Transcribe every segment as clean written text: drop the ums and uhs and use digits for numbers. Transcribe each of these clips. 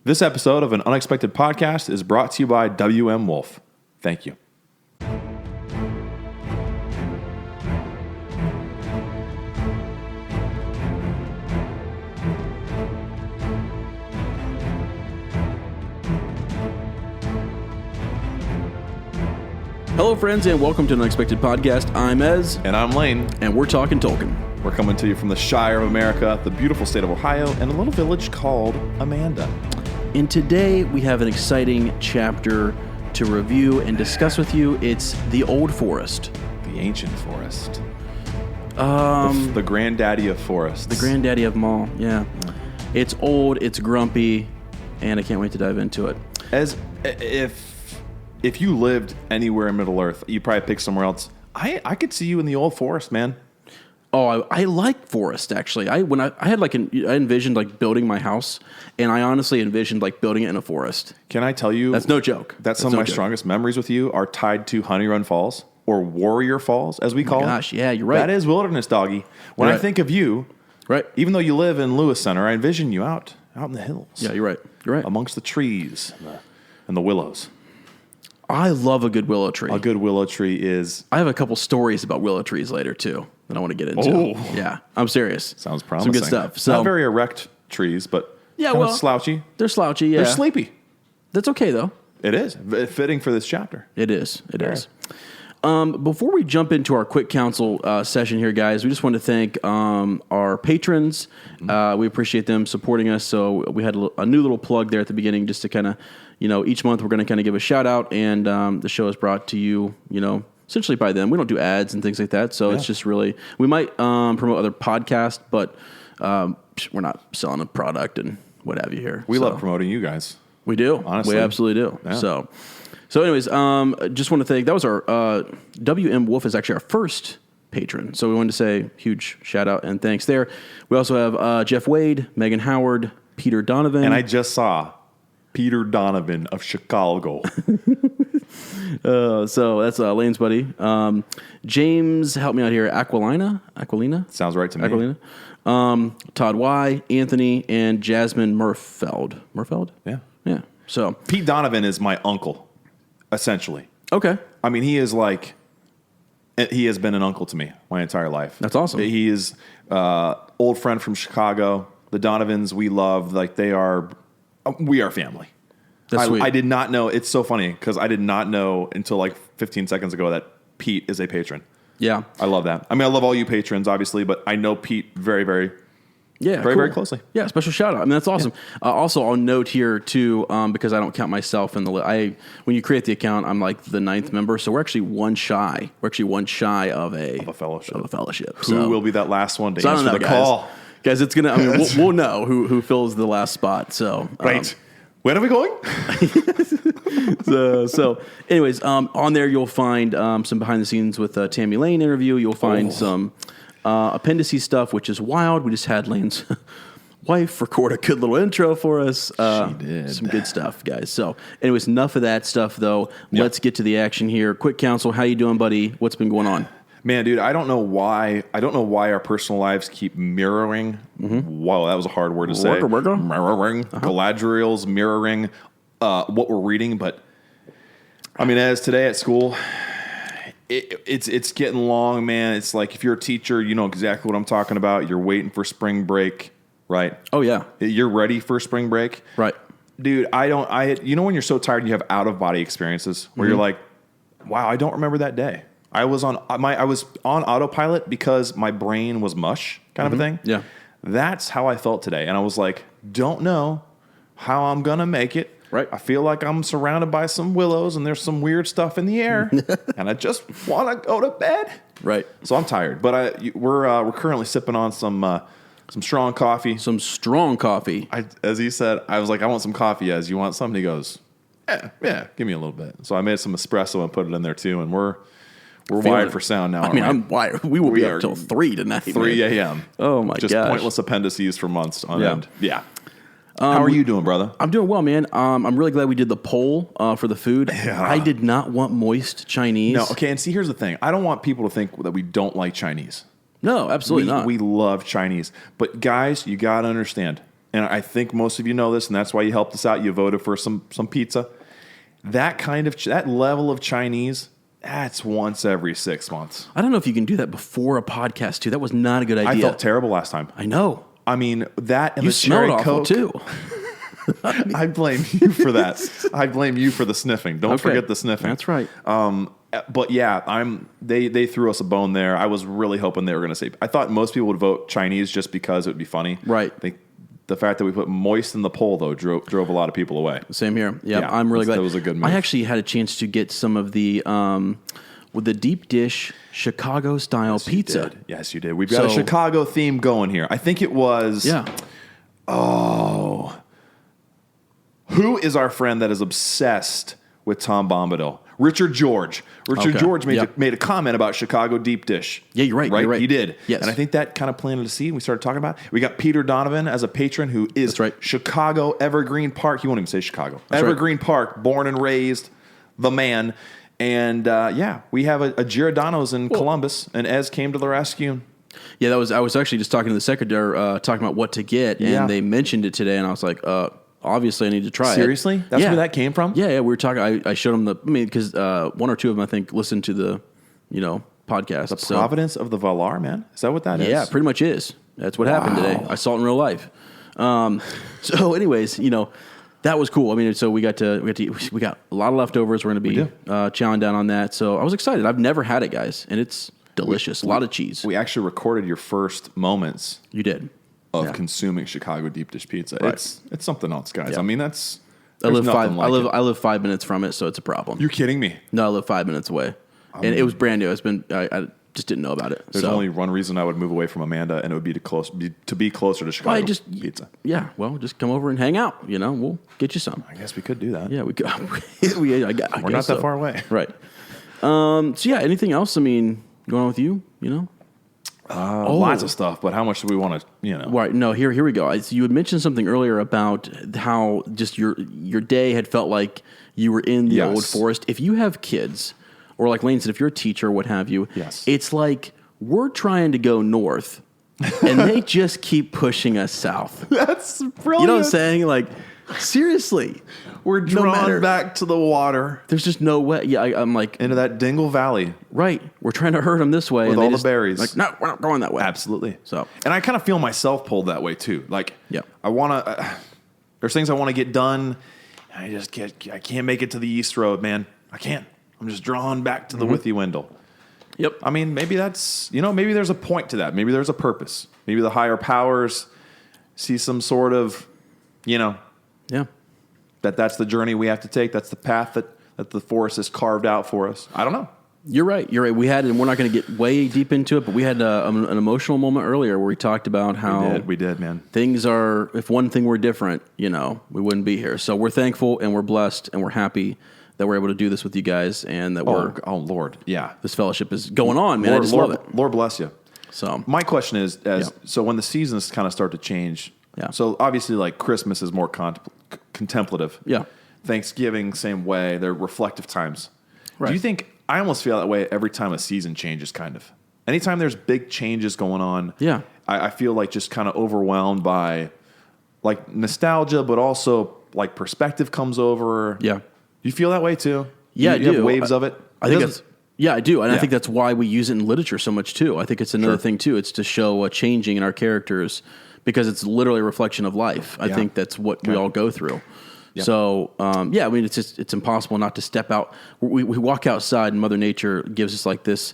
This episode of An Unexpected Podcast is brought to you by WM Wolf. Thank you. Hello, friends, and welcome to An Unexpected Podcast. I'm Ez. And I'm Lane. And we're talking Tolkien. We're coming to you from the Shire of America, the beautiful state of Ohio, and a little village called Amanda. And today we have an exciting chapter to review and discuss with you. It's The Old Forest. The ancient forest. The granddaddy of forests. The granddaddy of them all, yeah. It's old, it's grumpy, and I can't wait to dive into it. As if you lived anywhere in Middle Earth, you'd probably pick somewhere else. I could see you in the old forest, man. Oh, I like forest, actually. I envisioned like building my house, and I honestly envisioned like building it in a forest. Can I tell you? That's no joke. That's some of my strongest memories with you are tied to Honey Run Falls, or Warrior Falls, as we call it. Gosh, yeah, you're right. That is wilderness, doggy. When I think of you, right, even though you live in Lewis Center, I envision you out in the hills. Yeah, you're right. You're right. Amongst the trees and the willows. I love a good willow tree. A good willow tree is... I have a couple stories about willow trees later, too, that I want to get into. Oh. Yeah, I'm serious. Sounds promising. Some good stuff. So, not very erect trees, but kind of slouchy. They're slouchy, yeah. They're sleepy. That's okay, though. It is. Fitting for this chapter. It is. It is. Before we jump into our quick counsel session here, guys, we just want to thank our patrons. We appreciate them supporting us. So we had a new little plug there at the beginning just to kind of, each month we're going to kind of give a shout out, and the show is brought to you, essentially by them. We don't do ads and things like that. So it's just really, we might promote other podcasts, but we're not selling a product and what have you here. We love promoting you guys. We do. Honestly. We absolutely do. Yeah. So anyways, just want to thank, that was our, WM Wolf is actually our first patron. So we wanted to say huge shout out and thanks there. We also have Jeff Wade, Megan Howard, Peter Donovan. And I just saw Peter Donovan of Chicago. So that's Lane's buddy. James, help me out here. Aquilina? Sounds right to me. Aquilina. Todd Y, Anthony, and Jasmine Murfeld. Murfeld? Yeah. Yeah. So Pete Donovan is my uncle, essentially. Okay. I mean, he has been an uncle to me my entire life. That's awesome. He is old friend from Chicago. The Donovans we love, we are family. That's sweet. I did not know. It's so funny because I did not know until like 15 seconds ago that Pete is a patron. Yeah. I love that. I mean, I love all you patrons, obviously, but I know Pete very, very, very closely. Yeah, special shout out. I mean, that's awesome. Yeah. Also, I'll note here too, because I don't count myself in the list. When you create the account, I'm like the 9th member, so we're actually one shy. We're actually one shy of a fellowship. Who will be that last one to answer the call? Guys, it's gonna. I mean, we'll know who fills the last spot. So right. When are we going? so anyways, on there you'll find some behind the scenes with Tammy Lane interview. You'll find some appendices stuff, which is wild. We just had Lane's wife record a good little intro for us. She did. Some good stuff, guys. So anyways, enough of that stuff, though. Yep. Let's get to the action here. Quick counsel. How you doing, buddy? What's been going on? Man, dude, I don't know why our personal lives keep mirroring. Mm-hmm. Wow, that was a hard word to say. Mirroring. Galadriel's mirroring what we're reading. But, I mean, as today at school, it's getting long, man. It's like if you're a teacher, you know exactly what I'm talking about. You're waiting for spring break, right? Oh, yeah. You're ready for spring break. Right. Dude, when you're so tired and you have out-of-body experiences where you're like, wow, I don't remember that day. I was on autopilot because my brain was mush, kind of a thing. Yeah, that's how I felt today, and I was like, don't know how I'm gonna make it. Right. I feel like I'm surrounded by some willows, and there's some weird stuff in the air, and I just want to go to bed. Right. So I'm tired, but we're currently sipping on some strong coffee. Some strong coffee. As he said, I was like, I want some coffee. As you want some? And he goes, yeah, give me a little bit. So I made some espresso and put it in there too, and we're wired for sound now. I mean, I'm wired. We will be up till 3 tonight. 3 a.m. Oh, my gosh. Just pointless appendices for months on end. Yeah. How are you doing, brother? I'm doing well, man. I'm really glad we did the poll for the food. Yeah. I did not want moist Chinese. No, okay, and see, here's the thing. I don't want people to think that we don't like Chinese. No, absolutely not. We love Chinese. But guys, you got to understand, and I think most of you know this, and that's why you helped us out. You voted for some pizza. That level of Chinese, that's once every 6 months. I don't know if you can do that before a podcast too. That was not a good idea. I felt terrible last time. I know. I mean, that and You the cherry smelled awful Coke too. I blame you for that. I blame you for the sniffing. Don't forget the sniffing. That's right. But yeah, they threw us a bone there. I was really hoping they were going to say. I thought most people would vote Chinese just because it would be funny. Right. The fact that we put moist in the poll though drove a lot of people away. Same here. Yeah, I'm really glad. That was a good move. I actually had a chance to get some of the with the deep dish Chicago style pizza. Yes, you did. We've got a Chicago theme going here. I think it was. Yeah. Oh. Who is our friend that is obsessed with Tom Bombadil? Richard George. George made a comment about Chicago deep dish. Yeah, you're right. You're right. He did. Yes. And I think that kind of planted a seed. And we started talking about it. We got Peter Donovan as a patron who is Chicago Evergreen Park. He won't even say Chicago. That's Evergreen Park, born and raised, the man. And we have a Giordano's in Columbus, and Ez came to the rescue. Yeah, I was actually just talking to the secretary, talking about what to get, and they mentioned it today, and I was like, obviously I need to try it. Seriously? That's where that came from? Yeah, we were talking. I showed them because one or two of them, I think, listened to the, podcast. The Providence of the Valar, man? Is that what that is? Yeah, pretty much is. That's what happened today. I saw it in real life. So anyways, that was cool. I mean, so we got a lot of leftovers. We're going to be chowing down on that. So I was excited. I've never had it, guys, and it's delicious. A lot of cheese. We actually recorded your first moments. You did. Of consuming Chicago deep dish pizza. Right. It's something else, guys. Yeah. I mean, I live 5 minutes from it, so it's a problem. You're kidding me? No, I live 5 minutes away, and it was brand new. I just didn't know about it. There's only one reason I would move away from Amanda, and it would be to be closer to Chicago pizza. Yeah, well, just come over and hang out. We'll get you some. I guess we could do that. Yeah, we could. We're not that far away, right? So yeah, anything else? I mean, going on with you? Lots of stuff, but how much do we want to, Right. No, here we go. So you had mentioned something earlier about how just your day had felt like you were in the old forest. If you have kids, or like Lane said, if you're a teacher or what have you, it's like we're trying to go north, and they just keep pushing us south. That's brilliant. You know what I'm saying? Like, seriously. We're drawn back to the water. There's just no way. Yeah, I'm like... Into that Dingle Valley. Right. We're trying to herd them this way. With all the berries. Like, no, we're not going that way. Absolutely. So, and I kind of feel myself pulled that way, too. Like, I want to... there's things I want to get done. And I can't make it to the East Road, man. I can't. I'm just drawn back to the Withywindle. Yep. I mean, maybe that's... maybe there's a point to that. Maybe there's a purpose. Maybe the higher powers see some sort of, Yeah. That's the journey we have to take. That's the path that the forest has carved out for us. I don't know. You're right. And we're not going to get way deep into it, but we had an emotional moment earlier where we talked about how we did, man. Things are, if one thing were different, we wouldn't be here. So we're thankful and we're blessed and we're happy that we're able to do this with you guys and that Lord, yeah, this fellowship is going on, man. I just love it. Lord bless you. So my question is, so when the seasons kind of start to change, so obviously like Christmas is more contemplative. Yeah. Thanksgiving, same way. They're reflective times. Right. Do you think, I almost feel that way every time a season changes, kind of. Anytime there's big changes going on, I feel like just kind of overwhelmed by like nostalgia, but also like perspective comes over. Yeah. You feel that way too? Yeah, I do. You have waves of it? I think that's... Yeah, I do. And I think that's why we use it in literature so much too. I think it's another thing too. It's to show a changing in our characters because it's literally a reflection of life. I think that's what we all go through. Yeah. So, I mean, it's impossible not to step out. We walk outside and Mother Nature gives us like this,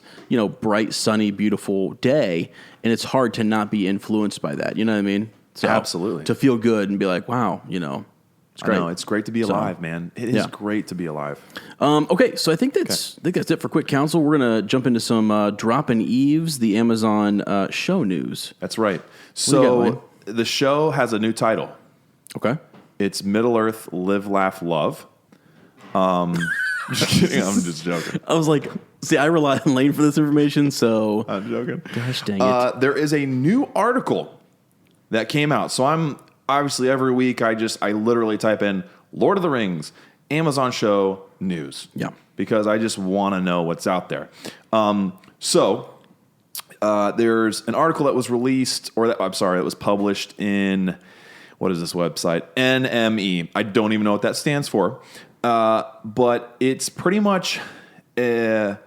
bright, sunny, beautiful day. And it's hard to not be influenced by that. You know what I mean? So absolutely. To feel good and be like, wow, it's great. I know, it's great to be alive, man. It is great to be alive. Okay, so I think that's it for Quick Counsel. We're going to jump into some Droppin' Eves, the Amazon show news. That's right. So the show has a new title. Okay. It's Middle-earth Live, Laugh, Love. Just kidding. I'm just joking. I was like, see, I rely on Lane for this information, so... I'm joking. Gosh dang it. There is a new article that came out. So I'm... Obviously, every week I literally type in Lord of the Rings, Amazon show, news. Yeah. Because I just want to know what's out there. There's an article that was released, that was published in what is this website? NME. I don't even know what that stands for. But it's pretty much a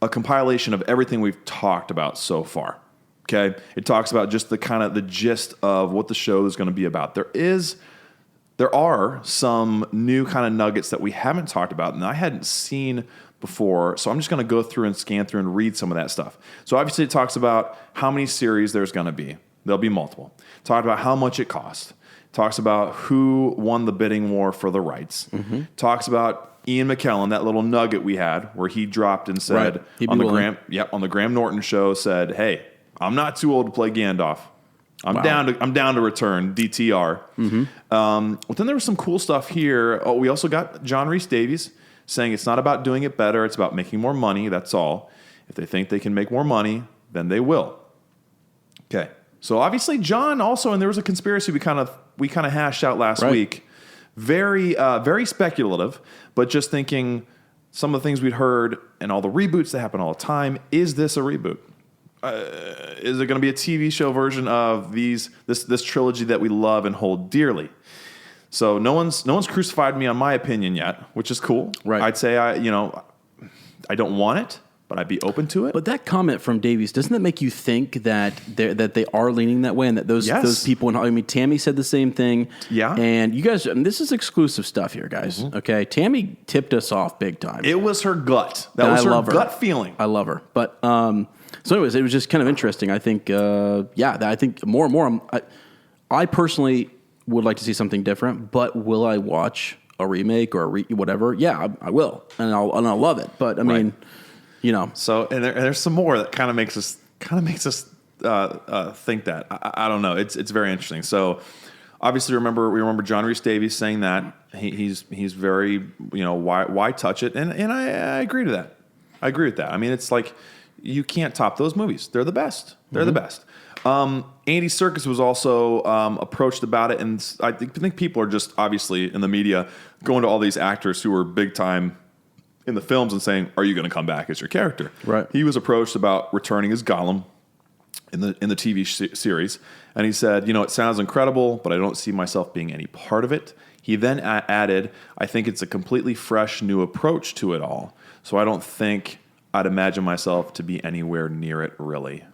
compilation of everything we've talked about so far. Okay? It talks about just the gist of what the show is going to be about. There are some new kind of nuggets that we haven't talked about and I hadn't seen before. So I'm just going to go through and scan through and read some of that stuff. So obviously it talks about how many series there's going to be. There'll be multiple. Talked about how much it costs. Talks about who won the bidding war for the rights. Mm-hmm. Talks about Ian McKellen, that little nugget we had where he dropped and said on the Graham Norton show said, "Hey, I'm not too old to play Gandalf. I'm down to return DTR." Mm-hmm. But then there was some cool stuff here. Oh, we also got John Rhys Davies saying it's not about doing it better, it's about making more money. That's all. If they think they can make more money, then they will. Okay. So obviously John also, and there was a conspiracy we kind of hashed out last week. Very very speculative, but just thinking some of the things we'd heard and all the reboots that happen all the time. Is this a reboot? Is it going to be a TV show version of this trilogy that we love and hold dearly? So no one's crucified me on my opinion yet, which is cool. Right. I'd say I don't want it, but I'd be open to it. But that comment from Davies, doesn't that make you think that they are leaning that way and that those people, Tammy said the same thing. Yeah. And you guys, this is exclusive stuff here, guys. Mm-hmm. Okay. Tammy tipped us off big time. It was her gut. That was her gut feeling. I love her. But, so anyways, it was just kind of interesting. I think, I think more and more, I personally would like to see something different, but will I watch a remake or whatever? Yeah, I will. And I'll love it. But I mean, So, and there's some more that kind of makes us think that. I don't know. It's very interesting. So obviously we remember John Rhys Davies saying that he's very, why touch it? And I agree to that. I agree with that. I mean, it's like, you can't top those movies. They're the best. They're the best. Andy Serkis was also approached about it, and I think people are just obviously in the media going to all these actors who are big time in the films and saying, "Are you going to come back as your character?" Right. He was approached about returning as Gollum in the TV series, and he said, "It sounds incredible, but I don't see myself being any part of it." He then added, "I think it's a completely fresh, new approach to it all, so I don't think I'd imagine myself to be anywhere near it, really."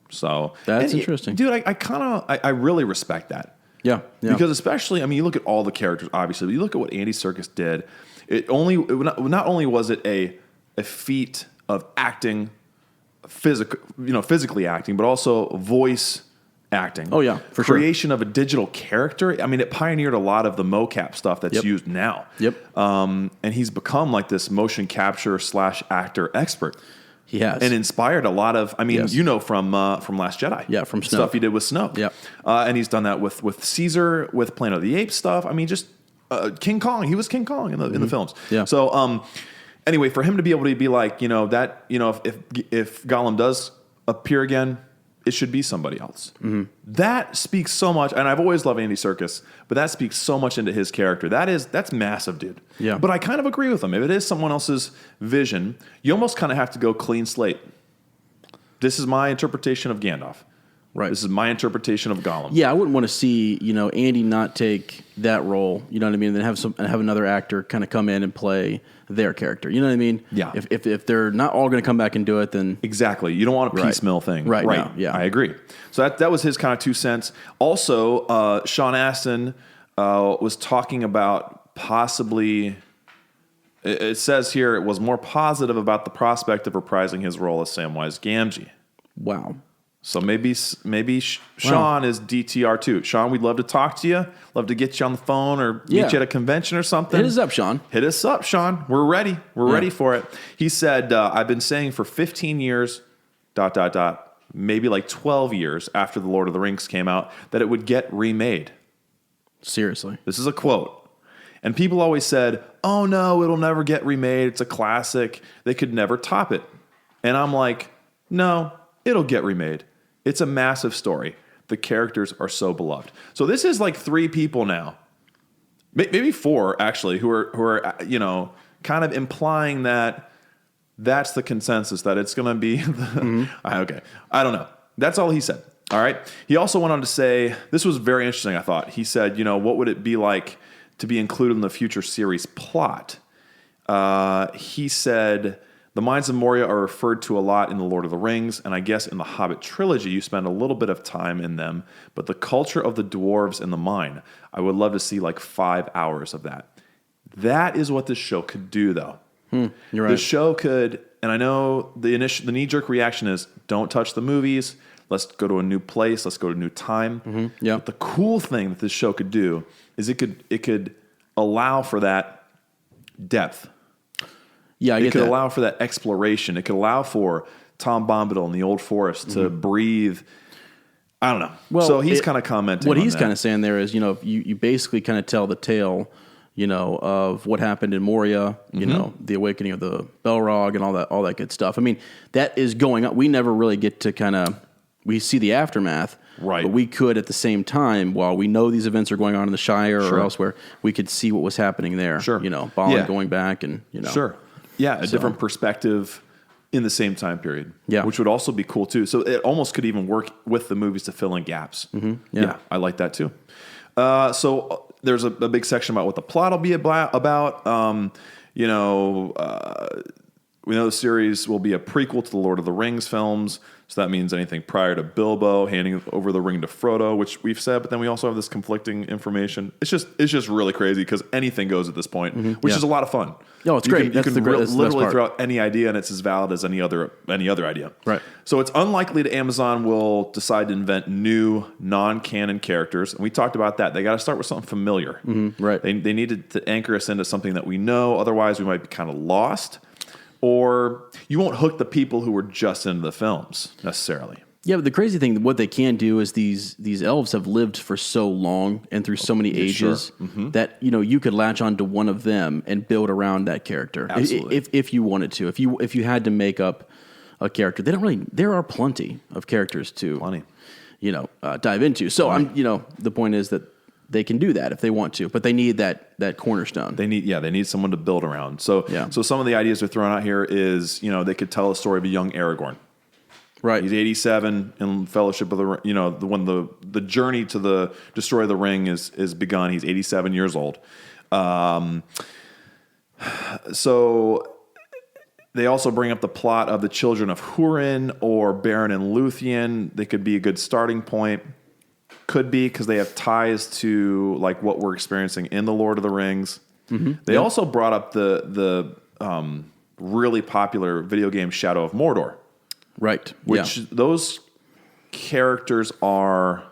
So that's interesting, dude. I really respect that. Yeah. Because especially, you look at all the characters. Obviously, you look at what Andy Serkis did. Not only was it a feat of acting, physically acting, but also voice acting. Oh yeah, for creation of a digital character. It pioneered a lot of the mocap stuff that's used now. Yep. And he's become like this motion capture / actor expert. He has. And inspired a lot of, from Last Jedi. Yeah, from Snoke. Stuff he did with Snoke. Yeah. And he's done that with Caesar, with Planet of the Apes stuff. Just King Kong. He was King Kong in the films. Yeah. So, anyway, for him to be able to be like, if Gollum does appear again, it should be somebody else. Mm-hmm. That speaks so much, and I've always loved Andy Serkis, but that speaks so much into his character. That's massive, dude. Yeah. But I kind of agree with him. If it is someone else's vision, you almost kind of have to go clean slate. This is my interpretation of Gandalf. Right. This is my interpretation of Gollum. Yeah, I wouldn't want to see, Andy not take that role, you know what I mean, and then have another actor kind of come in and play their character. You know what I mean? Yeah. If they're not all going to come back and do it, then exactly. You don't want a piecemeal thing. Right. No, yeah. I agree. So that was his kind of 2 cents. Also, Sean Astin was talking about possibly. It says here it was more positive about the prospect of reprising his role as Samwise Gamgee. Wow. So maybe Sean is DTR too. Sean, we'd love to talk to you. Love to get you on the phone or meet you at a convention or something. Hit us up, Sean. Hit us up, Sean. We're ready. We're ready for it. He said, I've been saying for 15 years, ... maybe like 12 years after The Lord of the Rings came out, that it would get remade. Seriously. This is a quote. And people always said, oh no, it'll never get remade. It's a classic. They could never top it. And I'm like, no, it'll get remade. It's a massive story. The characters are so beloved. So this is like 3 people now, maybe 4 actually, who are kind of implying that that's the consensus, that it's going to be. Okay, I don't know. That's all he said. All right. He also went on to say, this was very interesting, I thought. He said, what would it be like to be included in the future series plot? He said, the Mines of Moria are referred to a lot in The Lord of the Rings, and I guess in the Hobbit trilogy you spend a little bit of time in them, but the culture of the dwarves in the mine, I would love to see like 5 hours of that. That is what this show could do, though. You're right. The show could, and I know the knee-jerk reaction is, don't touch the movies, let's go to a new place, let's go to a new time. Mm-hmm. Yeah. But the cool thing that this show could do is it could allow for that depth. Yeah, it could allow for that exploration. It could allow for Tom Bombadil in the Old Forest to breathe. I don't know. Well, so he's kind of commenting. What he's kind of saying there is, you basically kind of tell the tale, of what happened in Moria, the awakening of the Balrog and all that good stuff. I mean, that is going on. We never really get to we see the aftermath. Right. But we could, at the same time, while we know these events are going on in the Shire or elsewhere, we could see what was happening there. Sure. Balin going back and, Sure. Yeah, a different perspective in the same time period. Yeah. Which would also be cool, too. So it almost could even work with the movies to fill in gaps. Mm-hmm. Yeah, I like that, too. So there's a big section about what the plot will be about. We know the series will be a prequel to the Lord of the Rings films, so that means anything prior to Bilbo handing over the ring to Frodo, which we've said, but then we also have this conflicting information. It's just really crazy because anything goes at this point, which is a lot of fun. No, it's great. You can literally throw out any idea, and it's as valid as any other idea. Right. So it's unlikely that Amazon will decide to invent new non-canon characters, and we talked about that. They got to start with something familiar. Mm-hmm. Right. They needed to anchor us into something that we know. Otherwise, we might be kind of lost. Or you won't hook the people who were just into the films necessarily. Yeah, but the crazy thing, what they can do is these elves have lived for so long and through so many ages that you could latch on to one of them and build around that character. Absolutely. If you wanted to, if you had to make up a character, there are plenty of characters to dive into. So the point is that they can do that if they want to, but they need that cornerstone. They need someone to build around. So some of the ideas they're throwing out here is, they could tell a story of a young Aragorn. Right. He's 87 in Fellowship of the when the journey to destroy the ring is begun. He's 87 years old. So they also bring up the plot of the children of Húrin or Beren and Luthien. They could be a good starting point. Could be because they have ties to like what we're experiencing in the Lord of the Rings. Mm-hmm. They also brought up the really popular video game Shadow of Mordor. Right. Which those characters are,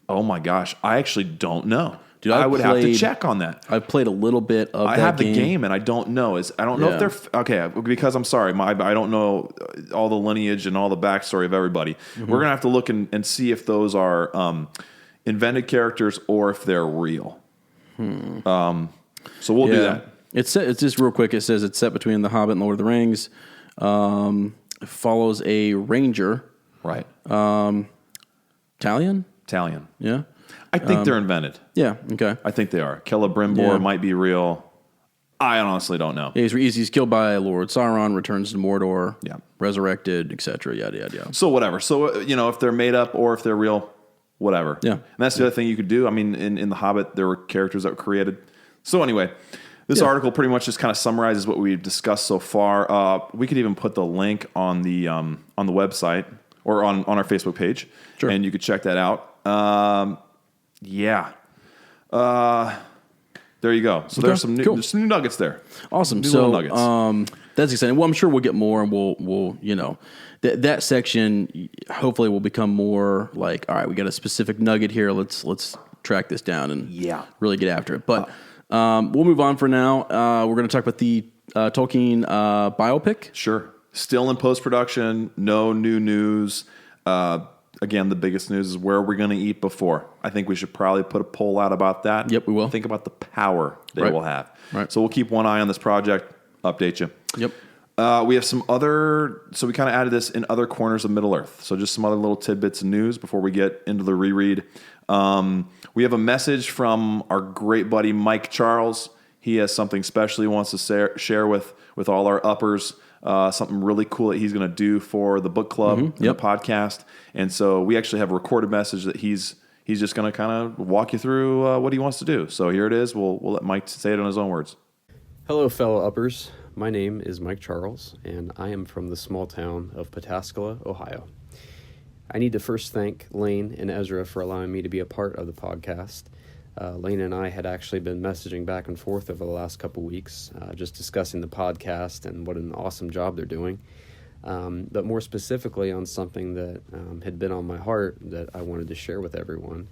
oh my gosh, I actually don't know. Dude, I would have to check on that. I've played a little bit of that game. I have the game, and I don't know. I don't know if they're... Okay, because I'm sorry, I don't know all the lineage and all the backstory of everybody. Mm-hmm. We're going to have to look and see if those are invented characters or if they're real. So we'll do that. It's just real quick. It says it's set between The Hobbit and Lord of the Rings. It follows a ranger. Right. Talion? Yeah. I think they're invented. Yeah, okay. I think they are. Celebrimbor might be real. I honestly don't know. Yeah, he's killed by Lord Sauron, returns to Mordor, resurrected, etc. Yada, yada, yada. So whatever. So, if they're made up or if they're real, whatever. Yeah. And that's the other thing you could do. I mean, in The Hobbit, there were characters that were created. So anyway, this article pretty much just kind of summarizes what we've discussed so far. We could even put the link on the website or on our Facebook page. Sure. And you could check that out. There you go. So there's some new nuggets there. Awesome. New nuggets. That's exciting. Well, I'm sure we'll get more, and we'll that section hopefully will become more like, all right, we got a specific nugget here. Let's track this down and really get after it. But we'll move on for now. We're going to talk about the Tolkien biopic. Sure. Still in post-production. No new news. Again, the biggest news is where we're going to eat before. I think we should probably put a poll out about that. Yep, we will. Think about the power they will have. Right. So we'll keep one eye on this project, update you. Yep. We have some other, so we kind of added this in other corners of Middle-earth. So just some other little tidbits of news before we get into the reread. We have a message from our great buddy Mike Charles. He has something special he wants to share with all our uppers. something really cool that he's going to do for the book club and the podcast. And so we actually have a recorded message that he's just going to kind of walk you through what he wants to do. So here it is. We'll let Mike say it in his own words. Hello, fellow uppers. My name is Mike Charles, and I am from the small town of Pataskala, Ohio. I need to first thank Lane and Ezra for allowing me to be a part of the podcast. Lane and I had actually been messaging back and forth over the last couple weeks, just discussing the podcast and what an awesome job they're doing. But more specifically on something that had been on my heart that I wanted to share with everyone.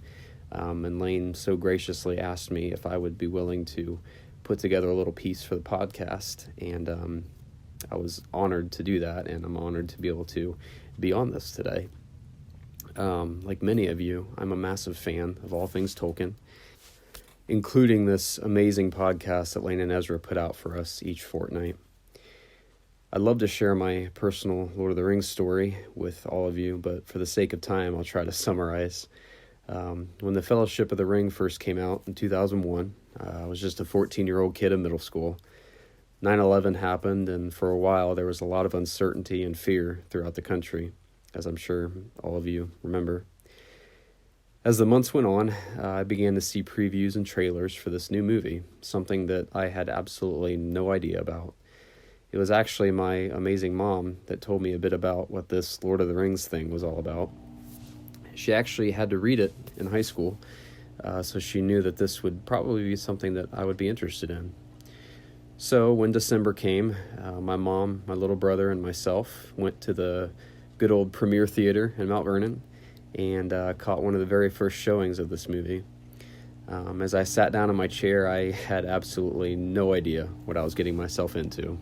And Lane so graciously asked me if I would be willing to put together a little piece for the podcast. And I was honored to do that, and I'm honored to be able to be on this today. Like many of you, I'm a massive fan of all things Tolkien, including this amazing podcast that Lane and Ezra put out for us each fortnight. I'd love to share my personal Lord of the Rings story with all of you, but for the sake of time, I'll try to summarize. When the Fellowship of the Ring first came out in 2001, I was just a 14-year-old kid in middle school. 9/11 happened, and for a while there was a lot of uncertainty and fear throughout the country, as I'm sure all of you remember. As the months went on, I began to see previews and trailers for this new movie, something that I had absolutely no idea about. It was actually my amazing mom that told me a bit about what this Lord of the Rings thing was all about. She actually had to read it in high school, so she knew that this would probably be something that I would be interested in. So when December came, my mom, my little brother, and myself went to the good old Premiere Theater in Mount Vernon and caught one of the very first showings of this movie. As I sat down in my chair, I had absolutely no idea what I was getting myself into.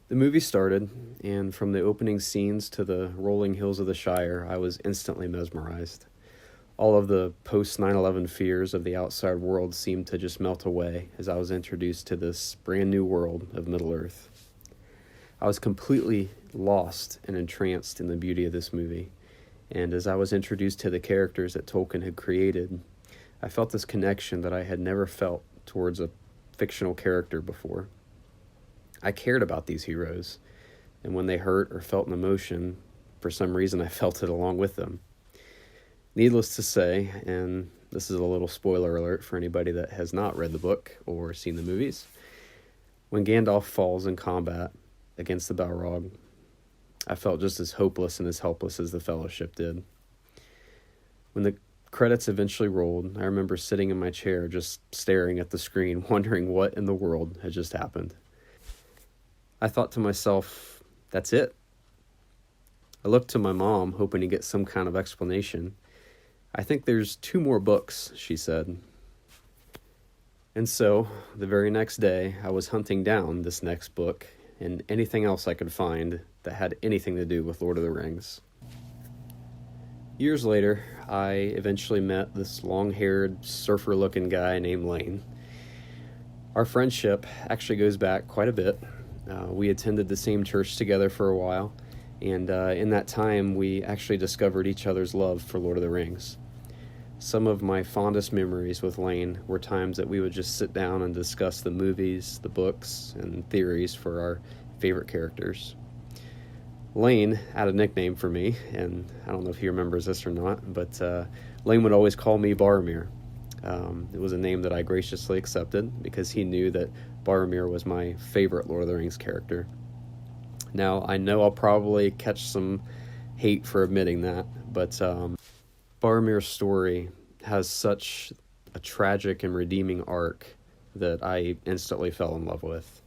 The movie started, and from the opening scenes to the rolling hills of the Shire, I was instantly mesmerized. All of the post-9/11 fears of the outside world seemed to just melt away as I was introduced to this brand new world of Middle-earth. I was completely lost and entranced in the beauty of this movie, and as I was introduced to the characters that Tolkien had created, I felt this connection that I had never felt towards a fictional character before. I cared about these heroes, and when they hurt or felt an emotion, for some reason I felt it along with them. Needless to say, and this is a little spoiler alert for anybody that has not read the book or seen the movies, when Gandalf falls in combat against the Balrog, I felt just as hopeless and as helpless as the Fellowship did. When the credits eventually rolled, I remember sitting in my chair just staring at the screen, wondering what in the world had just happened. I thought to myself, that's it. I looked to my mom, hoping to get some kind of explanation. I think there's 2 more books, she said. And so, the very next day, I was hunting down this next book and anything else I could find that had anything to do with Lord of the Rings. Years later, I eventually met this long-haired, surfer-looking guy named Lane. Our friendship actually goes back quite a bit. We attended the same church together for a while, and in that time, we actually discovered each other's love for Lord of the Rings. Some of my fondest memories with Lane were times that we would just sit down and discuss the movies, the books, and theories for our favorite characters. Lane had a nickname for me, and I don't know if he remembers this or not, but Lane would always call me Boromir. It was a name that I graciously accepted because he knew that Boromir was my favorite Lord of the Rings character. Now, I know I'll probably catch some hate for admitting that, but Boromir's story has such a tragic and redeeming arc that I instantly fell in love with.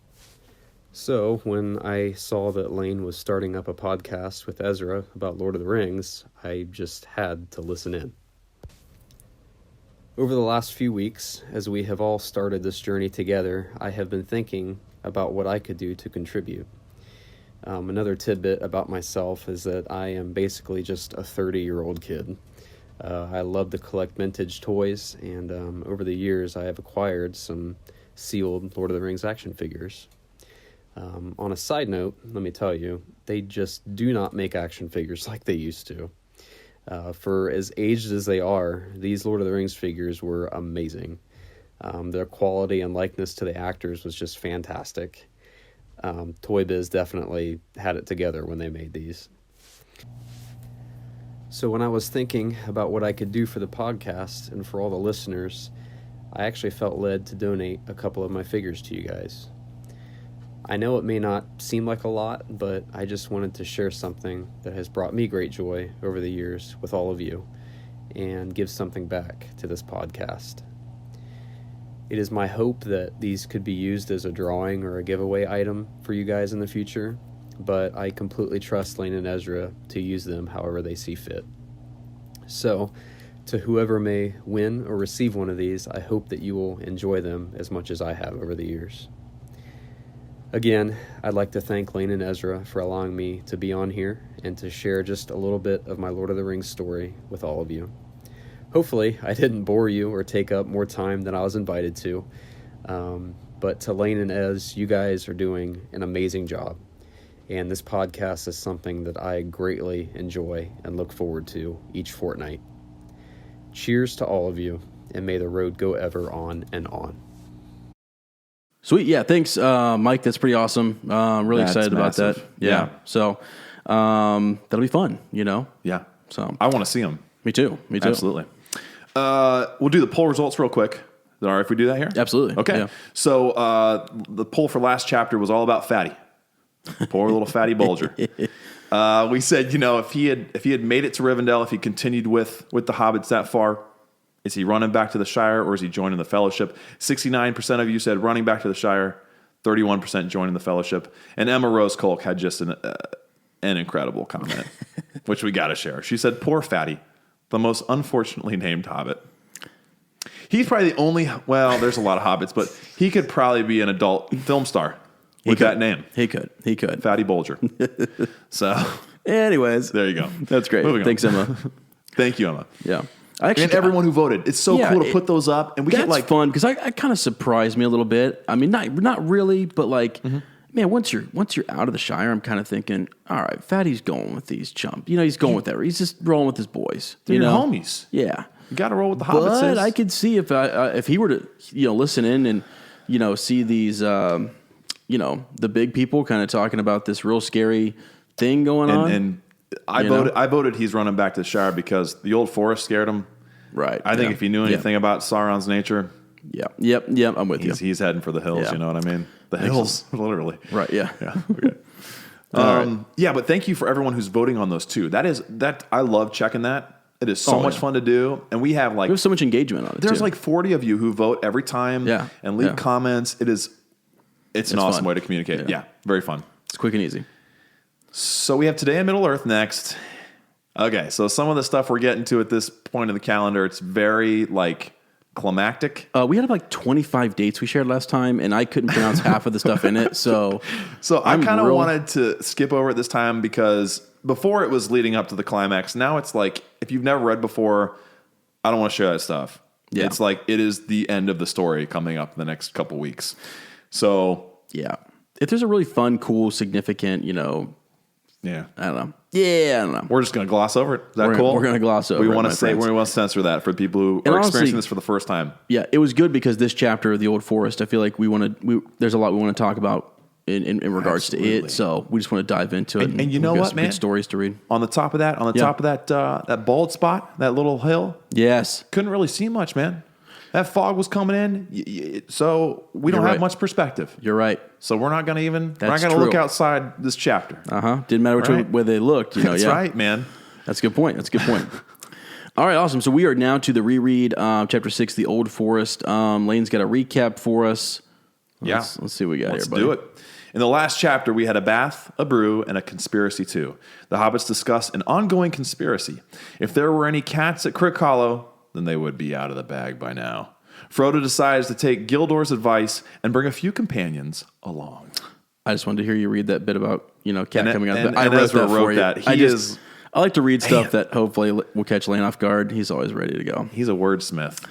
So, when I saw that Lane was starting up a podcast with Ezra about Lord of the Rings, I just had to listen in. Over the last few weeks, as we have all started this journey together, I have been thinking about what I could do to contribute. Another tidbit about myself is that I am basically just a 30-year-old kid. I love to collect vintage toys, and over the years I have acquired some sealed Lord of the Rings action figures. On a side note, let me tell you, they just do not make action figures like they used to. For as aged as they are, these Lord of the Rings figures were amazing. Their quality and likeness to the actors was just fantastic. Toy Biz definitely had it together when they made these. So when I was thinking about what I could do for the podcast and for all the listeners, I actually felt led to donate a couple of my figures to you guys. I know it may not seem like a lot, but I just wanted to share something that has brought me great joy over the years with all of you and give something back to this podcast. It is my hope that these could be used as a drawing or a giveaway item for you guys in the future, but I completely trust Lane and Ezra to use them however they see fit. So, to whoever may win or receive one of these, I hope that you will enjoy them as much as I have over the years. Again, I'd like to thank Lane and Ezra for allowing me to be on here and to share just a little bit of my Lord of the Rings story with all of you. Hopefully, I didn't bore you or take up more time than I was invited to, but to Lane and Ez, you guys are doing an amazing job, and this podcast is something that I greatly enjoy and look forward to each fortnight. Cheers to all of you, and may the road go ever on and on. Sweet. Yeah. Thanks, Mike. That's pretty awesome. Really excited about that. Yeah. So, that'll be fun, Yeah. So I want to see them. Me too. Absolutely. We'll do the poll results real quick. Is it all right if we do that here? Absolutely. Okay. Yeah. So, the poll for last chapter was all about Fatty. Poor little Fatty Bulger. We said, if he had made it to Rivendell, if he continued with the hobbits that far, is he running back to the Shire or is he joining the Fellowship? 69% of you said running back to the Shire, 31% joining the Fellowship, and Emma Rose Kolk had just an incredible comment, which we got to share. She said, "Poor Fatty, the most unfortunately named hobbit." He's probably the only. Well, there's a lot of hobbits, but he could probably be an adult film star with that name. He could. Fatty Bulger. So, anyways, there you go. That's great. Thanks, Emma. Thank you, Emma. Yeah. And everyone who voted. It's so cool to put those up. And we get fun because I kind of surprised me a little bit. I mean, not really, but man, once you're out of the Shire, I'm kind of thinking, all right, Fatty's going with these chumps. He's going with that. He's just rolling with his boys. They're homies. Yeah. You got to roll with the hobbits. But I could see if he were to listen in and see these the big people kind of talking about this real scary thing going on. And I voted he's running back to the Shire because the old forest scared him. Right. I think if he knew anything about Sauron's nature, Yep. I'm with you. He's heading for the hills. Yeah. You know what I mean? The hills, literally. Right. Yeah. Yeah. Okay. Yeah, but thank you for everyone who's voting on those too. I love checking that. It is so much fun to do, and we have so much engagement on it. There's 40 of you who vote every time. Yeah. And leave comments. It's an awesome way to communicate. Yeah. Very fun. It's quick and easy. So we have Today in Middle Earth next. Okay, so some of the stuff we're getting to at this point in the calendar, it's very climactic. We had 25 dates we shared last time, and I couldn't pronounce half of the stuff in it. So I kind of wanted to skip over it this time because before it was leading up to the climax. Now it's if you've never read before, I don't want to share that stuff. Yeah. It's it is the end of the story coming up in the next couple weeks. So yeah, if there's a really fun, cool, significant, yeah, I don't know. Yeah, I don't know. We're just going to gloss over it. Is that cool? We're going to gloss over it. We want to censor that for people who are experiencing this for the first time. Yeah, it was good because this chapter of the Old Forest, I feel like there's a lot we want to talk about in regards to it. So we just want to dive into it. And you know what, man? Good stories to read. On the top of that, that bald spot, that little hill. Yes. Couldn't really see much, man. That fog was coming in, so we don't have much perspective. You're right. So we're not going to look outside this chapter. Didn't matter which way they looked. That's right, man. That's a good point. All right, awesome. So we are now to the reread, Chapter 6, The Old Forest. Lane's got a recap for us. Let's see what we got here, buddy. Let's do it. In the last chapter, we had a bath, a brew, and a conspiracy too. The hobbits discuss an ongoing conspiracy. If there were any cats at Crick Hollow, then they would be out of the bag by now. Frodo decides to take Gildor's advice and bring a few companions along. I just wanted to hear you read that bit about cat coming out. And I Ezra wrote that. I like to read stuff that hopefully will catch Lane off guard. He's always ready to go. He's a wordsmith.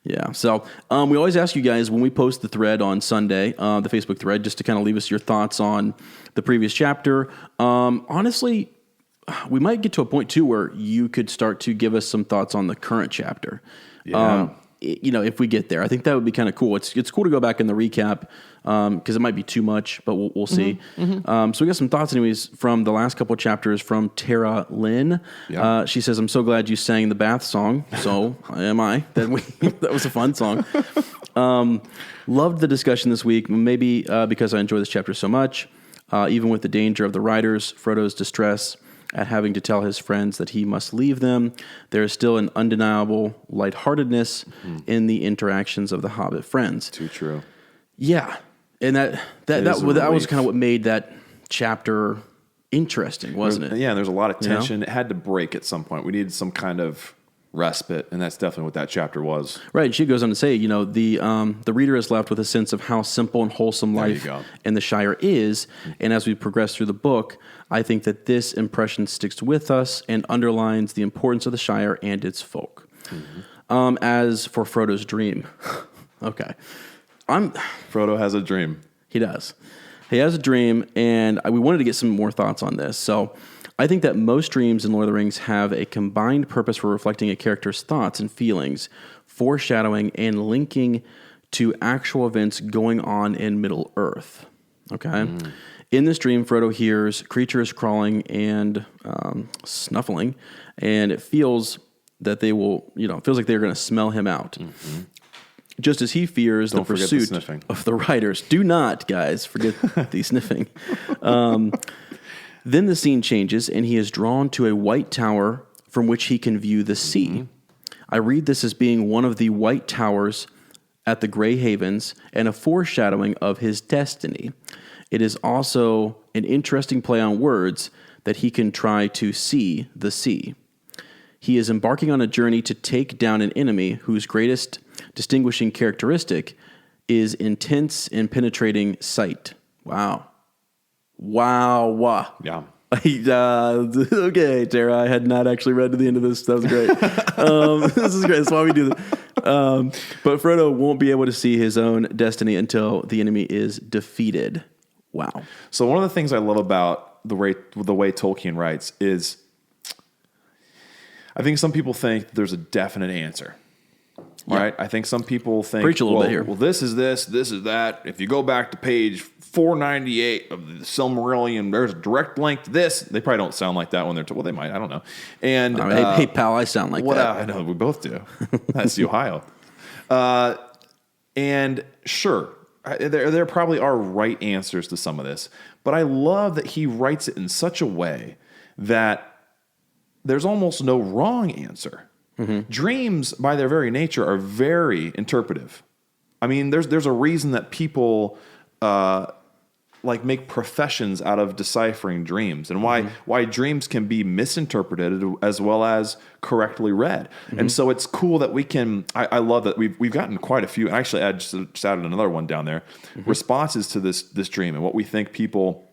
Yeah. So we always ask you guys when we post the thread on Sunday, the Facebook thread, just to kind of leave us your thoughts on the previous chapter. Honestly, we might get to a point too where you could start to give us some thoughts on the current chapter. Yeah. if we get there. I think that would be kind of cool. It's cool to go back in the recap because it might be too much, but we'll see. So we got some thoughts anyways from the last couple of chapters from Tara Lynn. Yeah. She says, I'm so glad you sang the bath song. So am I. That was a fun song. Loved the discussion this week, maybe because I enjoy this chapter so much. Even with the danger of the riders, Frodo's distress at having to tell his friends that he must leave them, there is still an undeniable lightheartedness in the interactions of the Hobbit friends. Too true. Yeah, and that was kind of what made that chapter interesting, wasn't it? Yeah, there's a lot of tension. It had to break at some point. We needed some kind of respite, and that's definitely what that chapter was. Right. She goes on to say, the reader is left with a sense of how simple and wholesome life in the Shire is, and as we progress through the book, I think that this impression sticks with us and underlines the importance of the Shire and its folk. As for Frodo's dream, okay, Frodo has a dream. He does. He has a dream, and we wanted to get some more thoughts on this. So I think that most dreams in Lord of the Rings have a combined purpose for reflecting a character's thoughts and feelings, foreshadowing, and linking to actual events going on in Middle-earth. Okay? In this dream, Frodo hears creatures crawling and snuffling, and it feels that they will, feels like they're going to smell him out. Just as he fears the pursuit of the riders. Do not, guys, forget the sniffing. Then the scene changes, and he is drawn to a white tower from which he can view the sea. I read this as being one of the white towers at the Grey Havens and a foreshadowing of his destiny. It is also an interesting play on words that he can try to see the sea. He is embarking on a journey to take down an enemy whose greatest distinguishing characteristic is intense and penetrating sight. Wow. Yeah. Okay, Tara, I had not actually read to the end of this. That was great. This is great. That's why we do this. But Frodo won't be able to see his own destiny until the enemy is defeated. Wow. So one of the things I love about the way Tolkien writes is I think some people think there's a definite answer. Right? I think some people think, preach a little bit here. Well, this is this is that. If you go back to page 498 of the Silmarillion, there's a direct link to this. They probably don't sound like that when they're well, they might. I don't know. And hey, pal, I sound like that. I know we both do. That's the Ohio. And sure, there probably are right answers to some of this, but I love that he writes it in such a way that there's almost no wrong answer. Dreams, by their very nature, are very interpretive. I mean, there's a reason that people make professions out of deciphering dreams, and why dreams can be misinterpreted as well as correctly read. And so it's cool that we can. I love that we've gotten quite a few. Actually, I just added another one down there. Responses to this dream and what we think people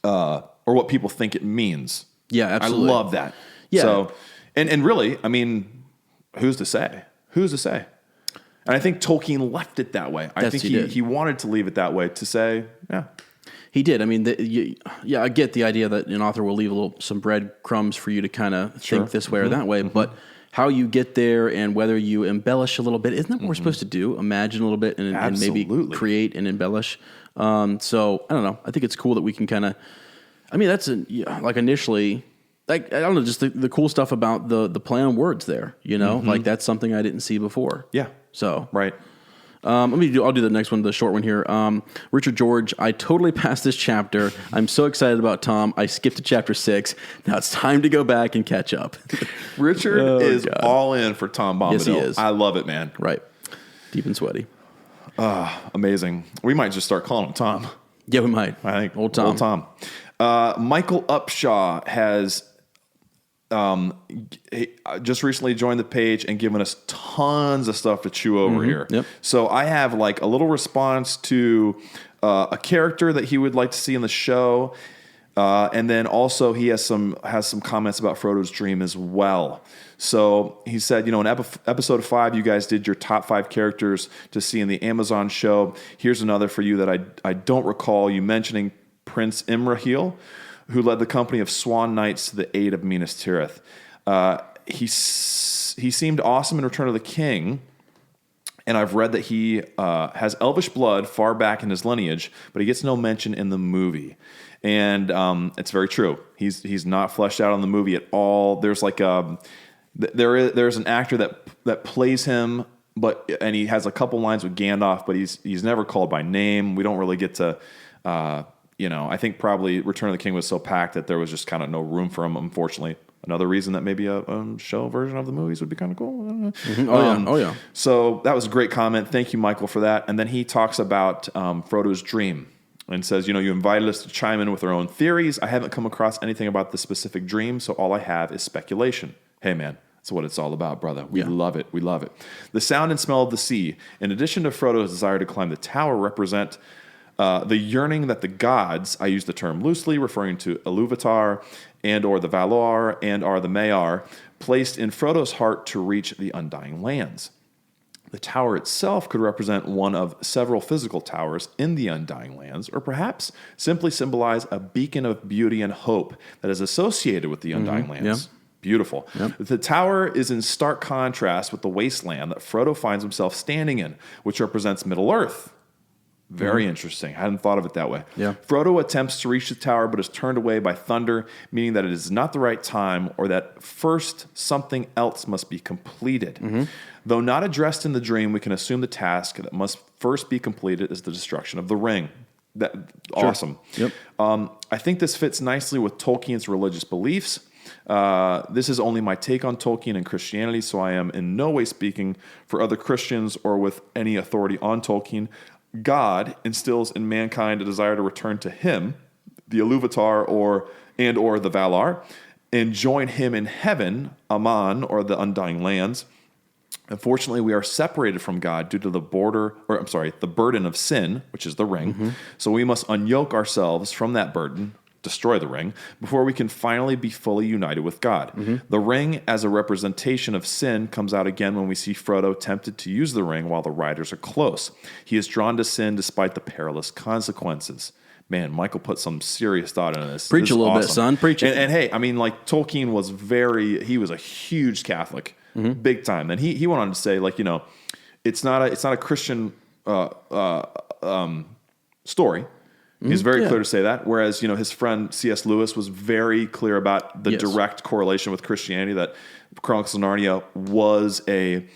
or what people think it means. Yeah, absolutely. I love that. Yeah. So. And really, I mean, who's to say? Who's to say? And I think Tolkien left it that way. I think he wanted to leave it that way to say, yeah. He did. I mean, I get the idea that an author will leave some breadcrumbs for you to kind of think this way or that way, but how you get there and whether you embellish a little bit, isn't that what we're supposed to do? Imagine a little bit and maybe create and embellish. So, I don't know. I think it's cool that we can kind of, I mean, that's initially... I don't know, just the cool stuff about the play on words there, like that's something I didn't see before. Yeah. So right. I'll do the next one, the short one here. Richard George, I totally passed this chapter. I'm so excited about Tom. I skipped to chapter 6. Now it's time to go back and catch up. Richard is all in for Tom Bombadil. Yes, he is. I love it, man. Right. Deep and sweaty. Amazing. We might just start calling him Tom. Yeah, we might. I think. Old Tom. Michael Upshaw has just recently joined the page and given us tons of stuff to chew over here. Yep. So I have a little response to a character that he would like to see in the show, and then also he has some comments about Frodo's dream as well. So he said, in episode 5, you guys did your top 5 characters to see in the Amazon show. Here's another for you that I don't recall you mentioning, Prince Imrahil, who led the company of Swan Knights to the aid of Minas Tirith. He seemed awesome in Return of the King, And I've read that he has elvish blood far back in his lineage, but he gets no mention in the movie. And it's very true. He's not fleshed out in the movie at all. There's like there's an actor that plays him, and he has a couple lines with Gandalf, but he's never called by name. We don't really get to, I think probably Return of the King was so packed that there was just kind of no room for him, unfortunately. Another reason that maybe a show version of the movies would be kind of cool. Mm-hmm. Oh yeah. So that was a great comment. Thank you, Michael, for that. And then he talks about Frodo's dream and says, you invited us to chime in with our own theories. I haven't come across anything about the specific dream, so all I have is speculation. Hey, man, that's what it's all about, brother. We love it. We love it. The sound and smell of the sea, in addition to Frodo's desire to climb the tower, represent the yearning that the gods, I use the term loosely, referring to LOTR and or the LOTR and or the Maiar, placed in Frodo's heart to reach the Undying Lands. The tower itself could represent one of several physical towers in the Undying Lands, or perhaps simply symbolize a beacon of beauty and hope that is associated with the Undying Lands. Yeah. Beautiful. Yep. The tower is in stark contrast with the wasteland that Frodo finds himself standing in, which represents Middle-earth. Very interesting. I hadn't thought of it that way. Yeah. Frodo attempts to reach the tower, but is turned away by thunder, meaning that it is not the right time, or that first something else must be completed. Mm-hmm. Though not addressed in the dream, we can assume the task that must first be completed is the destruction of the ring. Awesome. Yep. I think this fits nicely with Tolkien's religious beliefs. This is only my take on Tolkien and Christianity, so I am in no way speaking for other Christians or with any authority on Tolkien. God instills in mankind a desire to return to him, the Iluvatar or the Valar, and join him in heaven, Aman, or the Undying Lands. Unfortunately, we are separated from God due to the burden of sin, which is the ring. Mm-hmm. So we must unyoke ourselves from that burden, destroy the ring, before we can finally be fully united with God. Mm-hmm. The ring, as a representation of sin, comes out again when we see Frodo tempted to use the ring while the riders are close. He is drawn to sin despite the perilous consequences. Man, Michael put some serious thought into this. Preach a little bit, son. Preach it. And hey, I mean, like, Tolkien was he was a huge Catholic, big time. And he went on to say, like, it's not a Christian story. He's very clear to say that, whereas his friend C.S. Lewis was very clear about the direct correlation with Christianity. That Chronicles of Narnia was it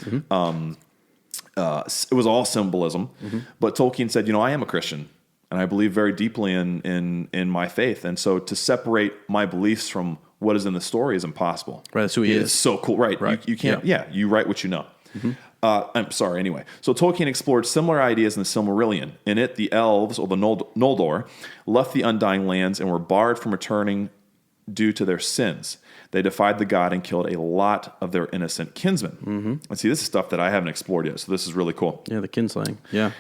was all symbolism. Mm-hmm. But Tolkien said, I am a Christian, and I believe very deeply in my faith, and so to separate my beliefs from what is in the story is impossible. Right, that's who he is. It's so cool, right? You can't. Yeah, you write what you know. Mm-hmm. I'm sorry, anyway. So Tolkien explored similar ideas in the Silmarillion. In it, the elves, or the Noldor, left the Undying Lands and were barred from returning due to their sins. They defied the god and killed a lot of their innocent kinsmen. Mm-hmm. And see, this is stuff that I haven't explored yet, so this is really cool. Yeah, the kinslaying. Yeah.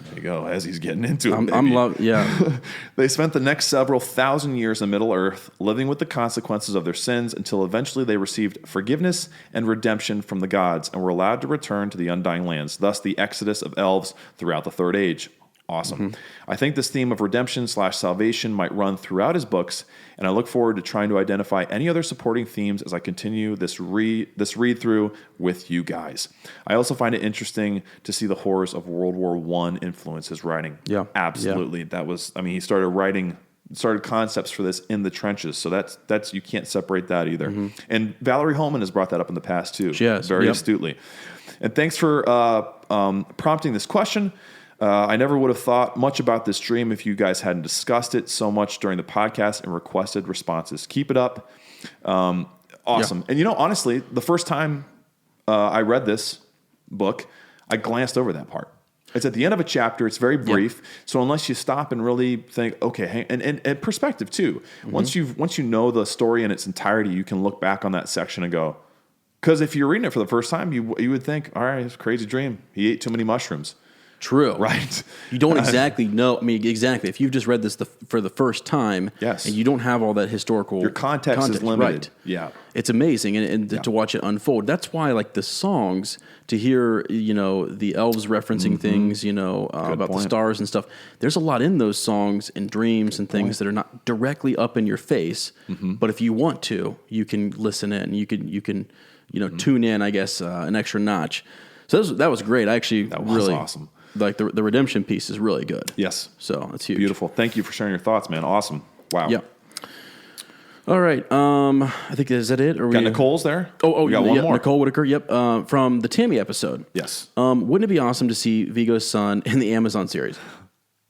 There you go, as he's getting into it. Yeah. They spent the next several thousand years in Middle-earth, living with the consequences of their sins until eventually they received forgiveness and redemption from the gods and were allowed to return to the Undying Lands, thus the exodus of elves throughout the Third Age. Awesome. Mm-hmm. I think this theme of redemption/salvation might run throughout his books, and I look forward to trying to identify any other supporting themes as I continue this read through with you guys. I also find it interesting to see the horrors of World War I influence his writing. Yeah, absolutely. Yeah. That was, he started concepts for this in the trenches, so that's you can't separate that either. Mm-hmm. And Valerie Holman has brought that up in the past too, she has, very astutely. And thanks for prompting this question. I never would have thought much about this dream if you guys hadn't discussed it so much during the podcast and requested responses. Keep it up. Awesome. Yeah. And honestly, the first time I read this book, I glanced over that part. It's at the end of a chapter. It's very brief. Yep. So unless you stop and really think, okay, and perspective too. Mm-hmm. Once you know the story in its entirety, you can look back on that section and go, because if you're reading it for the first time, you would think, all right, it's a crazy dream. He ate too many mushrooms. True. Right. You don't exactly know. Exactly. If you've just read this for the first time, yes, and you don't have all that historical your context is limited. Right. Yeah. It's amazing, and to watch it unfold. That's why, like, the songs, to hear, the elves referencing things, about the stars and stuff. There's a lot in those songs and dreams and things that are not directly up in your face, but if you want to, you can listen in. You can tune in, I guess, an extra notch. So that was great. I actually really awesome. Like the redemption piece is really good. Yes. So that's huge. Beautiful. Thank you for sharing your thoughts, man. Awesome. Wow. Yeah. All right. I think is that it? Or Got Nicole's there? Oh, we got one more. Nicole Whitaker. Yep. From the Tammy episode. Yes. Wouldn't it be awesome to see Viggo's son in the Amazon series?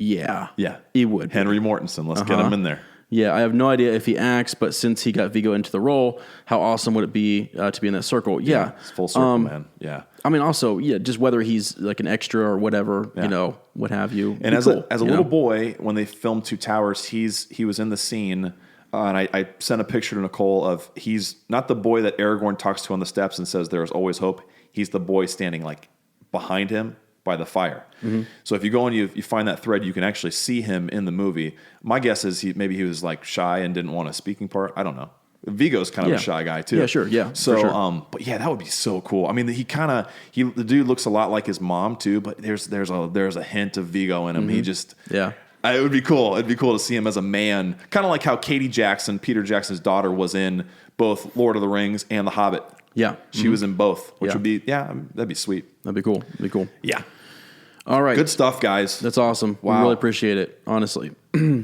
Yeah. Yeah. He would. Henry Mortensen. Let's get him in there. Yeah, I have no idea if he acts, but since he got Viggo into the role, how awesome would it be to be in that circle? Yeah. It's full circle, man. Yeah. I mean, also, just whether he's like an extra or whatever, what have you. And as a little boy, when they filmed Two Towers, he was in the scene, and I sent a picture to Nicole of he's not the boy that Aragorn talks to on the steps and says there is always hope. He's the boy standing like behind him by the fire. Mm-hmm. So if you go and you find that thread, you can actually see him in the movie. My guess is maybe he was like shy and didn't want a speaking part. I don't know. Viggo's kind of a shy guy too. Yeah, sure. Yeah. So, sure. But yeah, that would be so cool. I mean, the dude looks a lot like his mom too, but there's a hint of Viggo in him. Mm-hmm. He just, it would be cool. It'd be cool to see him as a man, kind of like how Katie Jackson, Peter Jackson's daughter, was in both Lord of the Rings and The Hobbit. Yeah. She was in both, which would be, that'd be sweet. That'd be cool. Yeah. All right. Good stuff, guys. That's awesome. Wow. We really appreciate it, honestly.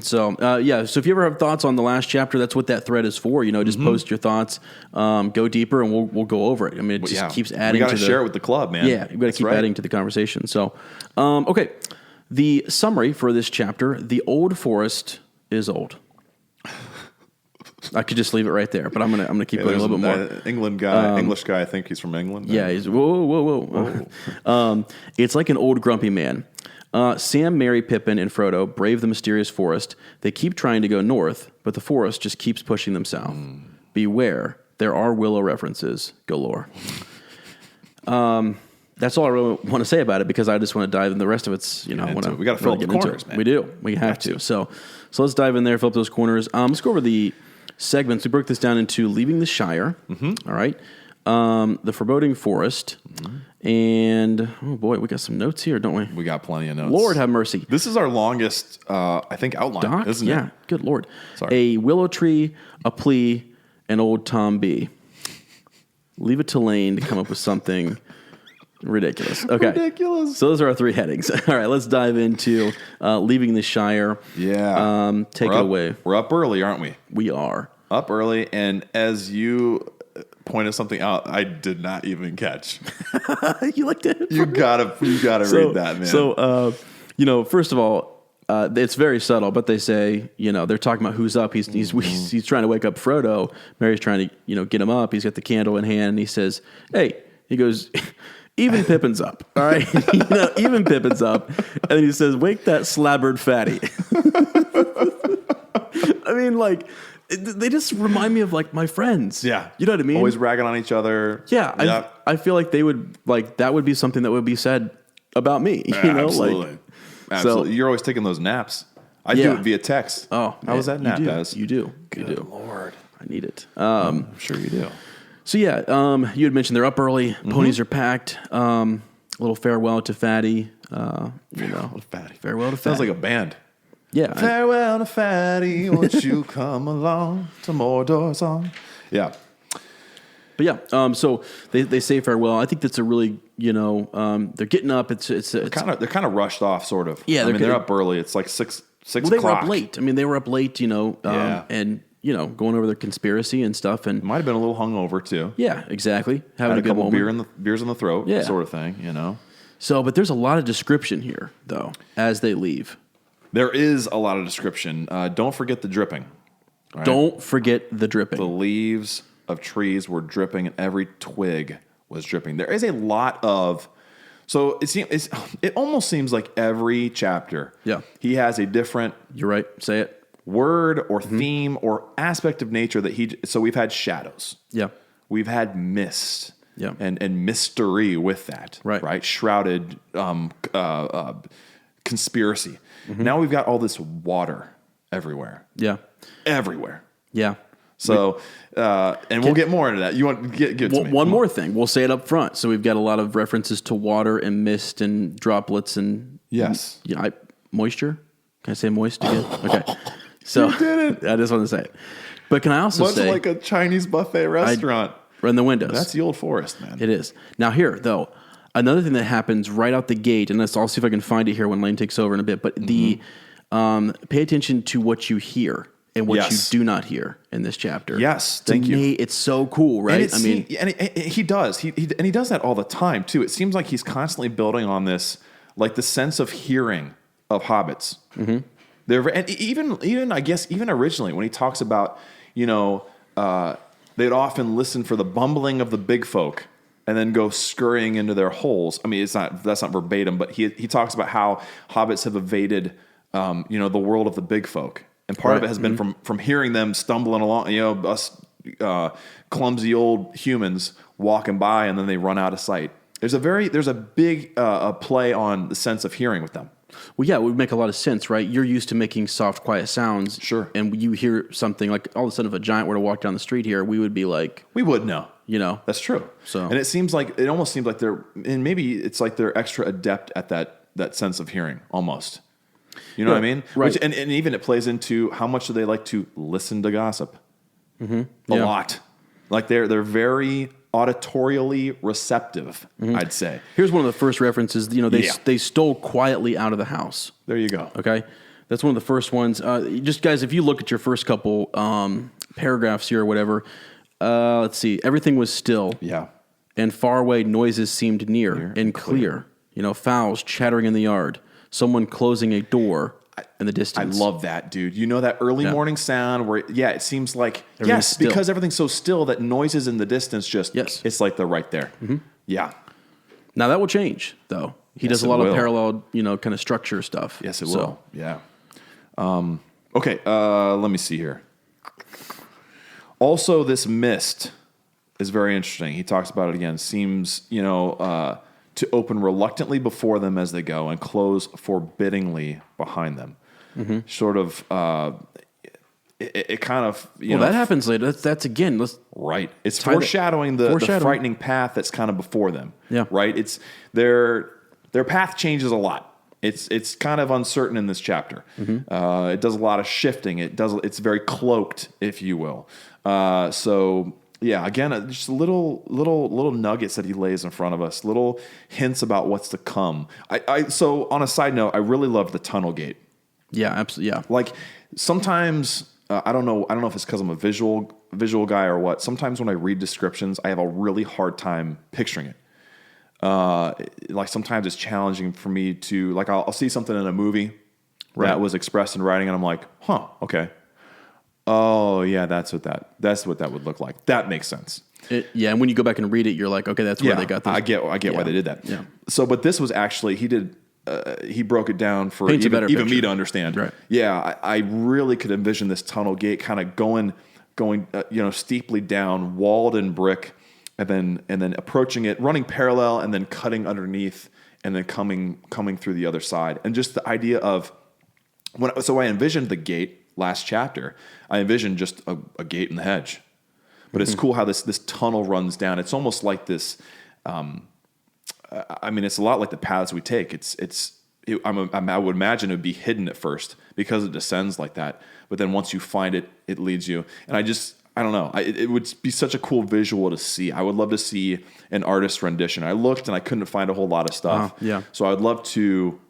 So if you ever have thoughts on the last chapter, that's what that thread is for. Just post your thoughts, go deeper, and we'll go over it. I mean, it just keeps adding. We got to share it with the club, man. Yeah, we've got to keep adding to the conversation. So, okay. The summary for this chapter: the old forest is old. I could just leave it right there, but I'm gonna keep going a little bit more. English guy. I think he's from England. Yeah, he's whoa. It's like an old grumpy man. Sam, Merry, Pippin, and Frodo brave the mysterious forest. They keep trying to go north, but the forest just keeps pushing them south. Beware, there are Willow references galore. That's all I really want to say about it because I just want to dive in. The rest of it's, we got to fill up the corners, man. We do. We have to. So let's dive in there, fill up those corners. Let's go over the segments. We broke this down into leaving the Shire. Mm-hmm. All right. The foreboding forest. Mm-hmm. And, oh boy, we got some notes here, don't we? We got plenty of notes. Lord have mercy. This is our longest, I think, outline, isn't it? Yeah, good Lord. Sorry. A willow tree, a plea, and old Tom B. Leave it to Lane to come up with something ridiculous. Okay. Ridiculous. So those are our three headings. All right, let's dive into leaving the Shire. Yeah. Take it away. We're up early, aren't we? We are. Up early, and as you pointed something out I did not even catch. You liked it? You gotta read that, man. So, first of all, it's very subtle, but they say, they're talking about who's up. He's trying to wake up Frodo. Mary's trying to, get him up. He's got the candle in hand, and he says, "Hey," he goes, "Even Pippin's up, all right? Even Pippin's up." And then he says, "Wake that slabbered fatty." I mean, they just remind me of my friends. Yeah. You know what I mean? Always ragging on each other. Yeah. I feel like they would that would be something that would be said about me. Absolutely. Absolutely. So, you're always taking those naps. I do it via text. Oh, how was that nap, guys? You do. Good Lord. I need it. I'm sure you do. So you had mentioned they're up early. Mm-hmm. Ponies are packed. A little farewell to Fatty. Farewell to Fatty. Sounds like a band. Yeah. Farewell to Fatty, won't you come along to Mordor song? Yeah. But yeah, so they say farewell. I think that's a really, they're getting up. They're kind of rushed off, sort of. Yeah, they're up early. It's like six o'clock. They were up late. I mean, they were up late, and going over their conspiracy and stuff, and might have been a little hungover too. Yeah, exactly. Having had a good couple moment. beers in the throat, sort of thing. So, but there's a lot of description here, though, as they leave. There is a lot of description. Don't forget the dripping. Right? Don't forget the dripping. The leaves of trees were dripping, and every twig was dripping. There is a lot of... So it almost seems like every chapter, he has a different... You're right. Say it. Word or theme or aspect of nature that he... So we've had shadows. Yeah. We've had mist. Yeah. And mystery with that. Right. Shrouded conspiracy. Mm-hmm. Now we've got all this water everywhere. Yeah. Everywhere. Yeah. So, and we'll get more into that. You want to get to me. One more thing. We'll say it up front. So we've got a lot of references to water and mist and droplets and... Yes. Moisture? Can I say moist again? Okay. So you did it. I just want to say it. But can I also say... Much like a Chinese buffet restaurant. In the windows. That's the old forest, man. It is. Now here, though, Another thing that happens right out the gate, and I'll see if I can find it here when Lane takes over in a bit, but pay attention to what you hear and what you do not hear in this chapter. Yes, thank you. It's so cool, right? He does. He does that all the time too. It seems like he's constantly building on this, like the sense of hearing of hobbits. Mm-hmm. And even I guess even originally when he talks about, they'd often listen for the bumbling of the big folk and then go scurrying into their holes. I mean, that's not verbatim, but he talks about how hobbits have evaded, the world of the big folk. And part of it has been from hearing them stumbling along, us clumsy old humans walking by, and then they run out of sight. There's a big play on the sense of hearing with them. Well, yeah, it would make a lot of sense, right? You're used to making soft, quiet sounds. Sure. And you hear something like all of a sudden if a giant were to walk down the street here, we would be like... We would know. That's true. So, and it almost seems like and maybe it's like they're extra adept at that sense of hearing almost. You know what I mean? Right. And even it plays into how much do they like to listen to gossip? Mm-hmm. A lot. Like they're very auditorially receptive, I'd say. Here's one of the first references. They stole quietly out of the house. There you go. Okay, that's one of the first ones. Just guys, if you look at your first couple paragraphs here or whatever, let's see. Everything was still. Yeah. And far away noises seemed near and clear. Fowls chattering in the yard. Someone closing a door in the distance. I love that, dude. That early morning sound where, it seems like, still. because everything's so still that noises in the distance it's like they're right there. Mm-hmm. Yeah. Now that will change, though. He does a lot of parallel, kind of structure stuff. Yes, it will. Yeah. Okay, let me see here. Also, this mist is very interesting. He talks about it again. Seems, to open reluctantly before them as they go and close forbiddingly behind them. Mm-hmm. Sort of, it kind of, that happens later. That's again, right. It's foreshadowing the frightening path that's kind of before them. Yeah. Right. It's their path changes a lot. It's kind of uncertain in this chapter. Mm-hmm. It does a lot of shifting. It's very cloaked, if you will. So yeah, again, just little nuggets that he lays in front of us, little hints about what's to come. So on a side note, I really love the tunnel gate. Yeah, absolutely. Yeah, like sometimes I don't know if it's because I'm a visual guy or what. Sometimes when I read descriptions, I have a really hard time picturing it. Like sometimes it's challenging for me to I'll see something in a movie that was expressed in writing, and I'm like, okay. Oh yeah, that's what that would look like. That makes sense. And when you go back and read it, you're like, okay, that's where they got this. I get why they did that. Yeah. So, but this was actually he broke it down for even me to understand. Right. Yeah, I really could envision this tunnel gate kind of going steeply down, walled in brick, and then approaching it, running parallel, and then cutting underneath, and then coming through the other side. And just the idea of I envisioned the gate. Last chapter, I envisioned just a gate in the hedge, but it's cool how this tunnel runs down. It's almost like this. It's a lot like the paths we take. I would imagine it would be hidden at first because it descends like that, but then once you find it, it leads you. And I don't know. It would be such a cool visual to see. I would love to see an artist's rendition. I looked and I couldn't find a whole lot of stuff. So I'd love to.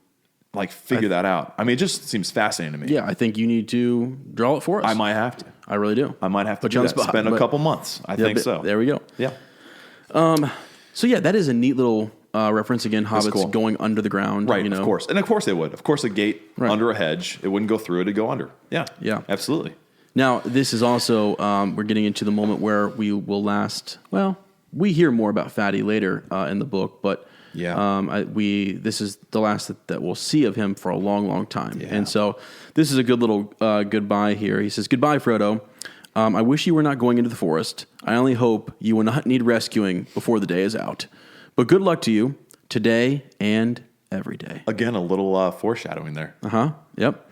Figure that out. I mean, it just seems fascinating to me. Yeah, I think you need to draw it for us. I might have to. I really do. I might have to do that. Spend a couple months. I think so. There we go. Yeah. So yeah, that is a neat little reference again. Hobbits going under the ground, right? Of course, they would. Of course, a gate under a hedge. It wouldn't go through it. It'd go under. Yeah. Yeah. Absolutely. Now, this is also we're getting into the moment where we will last. Well, we hear more about Fatty later in the book, but. Yeah. This is the last that we'll see of him for a long, long time. Yeah. And so this is a good little goodbye here. He says, "Goodbye, Frodo. I wish you were not going into the forest. I only hope you will not need rescuing before the day is out. But good luck to you today and every day." Again, a little foreshadowing there. Yep.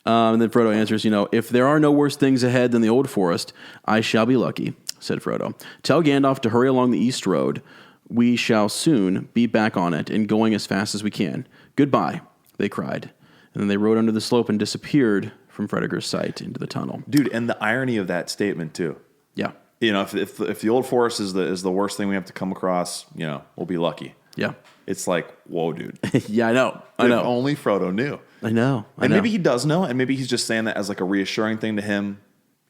And then Frodo answers, "If there are no worse things ahead than the old forest, I shall be lucky," said Frodo. "Tell Gandalf to hurry along the east road. We shall soon be back on it and going as fast as we can. Goodbye," they cried. And then they rode under the slope and disappeared from Fredegar's sight into the tunnel. Dude, and the irony of that statement too. Yeah. If the old forest is the worst thing we have to come across, we'll be lucky. Yeah. It's like, whoa, dude. Yeah, I know. If only Frodo knew. I know. And maybe he does know, and maybe he's just saying that as like a reassuring thing to him.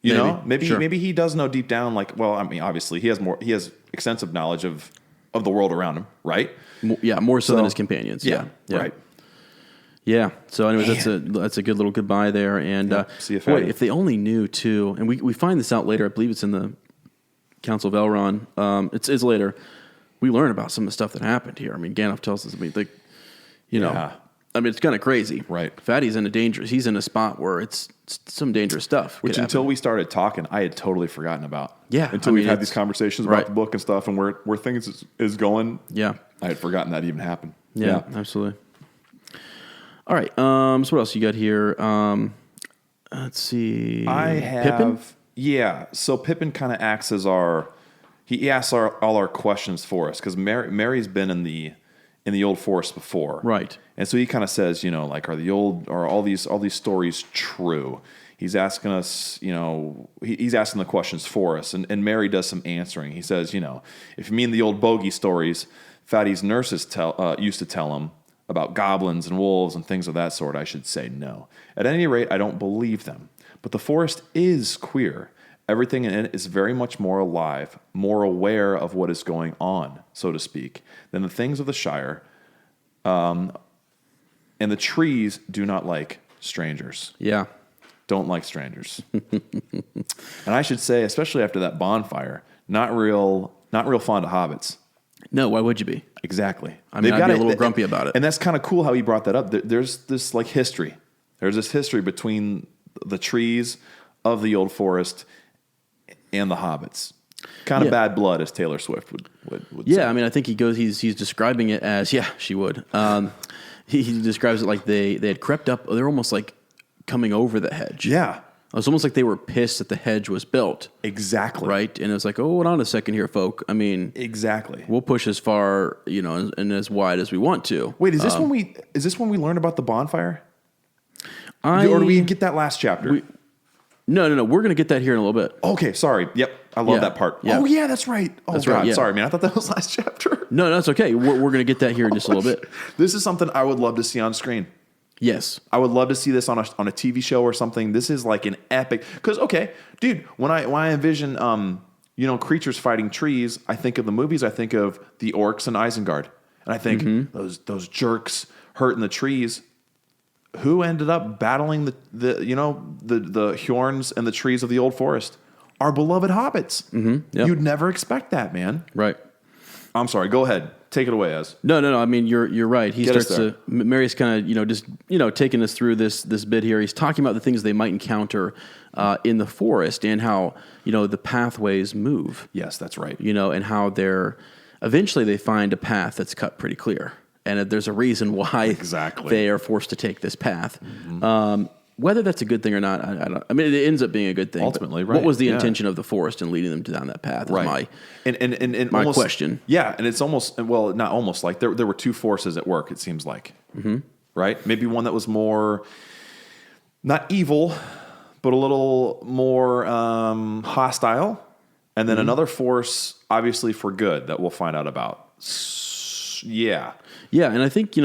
You know? Maybe he does know deep down, like, well, I mean, obviously he has extensive knowledge of the world around him, right? More so than his companions. Yeah. Right. Yeah. So, anyways, that's a good little goodbye there. And see you, boy, if they only knew too, and we find this out later. I believe it's in the Council of Elrond. It's later. We learn about some of the stuff that happened here. I mean, Gandalf tells us. I mean, I mean, it's kind of crazy, right? Fatty's he's in a spot where it's some dangerous stuff. Which until we started talking, I had totally forgotten about. Yeah. Until we had these conversations about the book and stuff and where things is going. Yeah. I had forgotten that even happened. Yeah. Absolutely. All right. So what else you got here? Let's see. I have Pippin? Yeah. So Pippin kind of acts as he asks all our questions for us because Mary's been in the old forest before, right? And so he kind of says, like, are all these stories true? He's asking us, he's asking the questions for us, and Mary does some answering. He says, if you mean the old bogey stories, Fatty's nurses used to tell him about goblins and wolves and things of that sort, I should say no. At any rate, I don't believe them. But the forest is queer. Everything in it is very much more alive, more aware of what is going on, so to speak, than the things of the Shire. And the trees do not like strangers. Yeah. Don't like strangers. And I should say, especially after that bonfire, not real fond of hobbits. No, why would you be? Exactly. I mean, I'd be a little grumpy about it. And that's kind of cool how he brought that up. There's this like history. There's this history between the trees of the old forest and the hobbits. Kind of bad blood, as Taylor Swift would say. I mean, I think he's describing it as, she would. He describes it like they had crept up. They're almost like coming over the hedge. Yeah. It's almost like they were pissed that the hedge was built. Exactly. Right? And it was like, oh, hold on a second here, folk. I mean, exactly. We'll push as far, and as wide as we want to. Wait, is this when we learned about the bonfire? Or do we get that last chapter? No. We're going to get that here in a little bit. Okay, sorry. Yep, I love that part. Yeah. Oh, yeah, that's right. Oh, that's God, right. Yeah. Sorry, man. I thought that was last chapter. No, that's okay. We're going to get that here in just a little bit. This is something I would love to see on screen. Yes. I would love to see this on a TV show or something. This is like an epic... Because, okay, dude, when I envision, creatures fighting trees, I think of the movies. I think of the orcs and Isengard. And I think those jerks hurting the trees. Who ended up battling the Hjorns and the trees of the old forest? Our beloved hobbits. Mm-hmm. Yep. You'd never expect that, man. Right. I'm sorry. Go ahead. Take it away, Ez. No. I mean, you're right. He starts to... Mary's kind of, just taking us through this bit here. He's talking about the things they might encounter in the forest and how, the pathways move. Yes, that's right. And how eventually they find a path that's cut pretty clear. And there's a reason why they are forced to take this path. Mm-hmm. Whether that's a good thing or not, I mean, it ends up being a good thing. Ultimately, right. What was the intention of the forest in leading them down that path? Right. And my almost, question. Yeah, and it's almost, well, not almost, like there were two forces at work, it seems like. Mm-hmm. Right? Maybe one that was more, not evil, but a little more hostile. And then another force, obviously for good, that we'll find out about. Yeah. Yeah, and I think,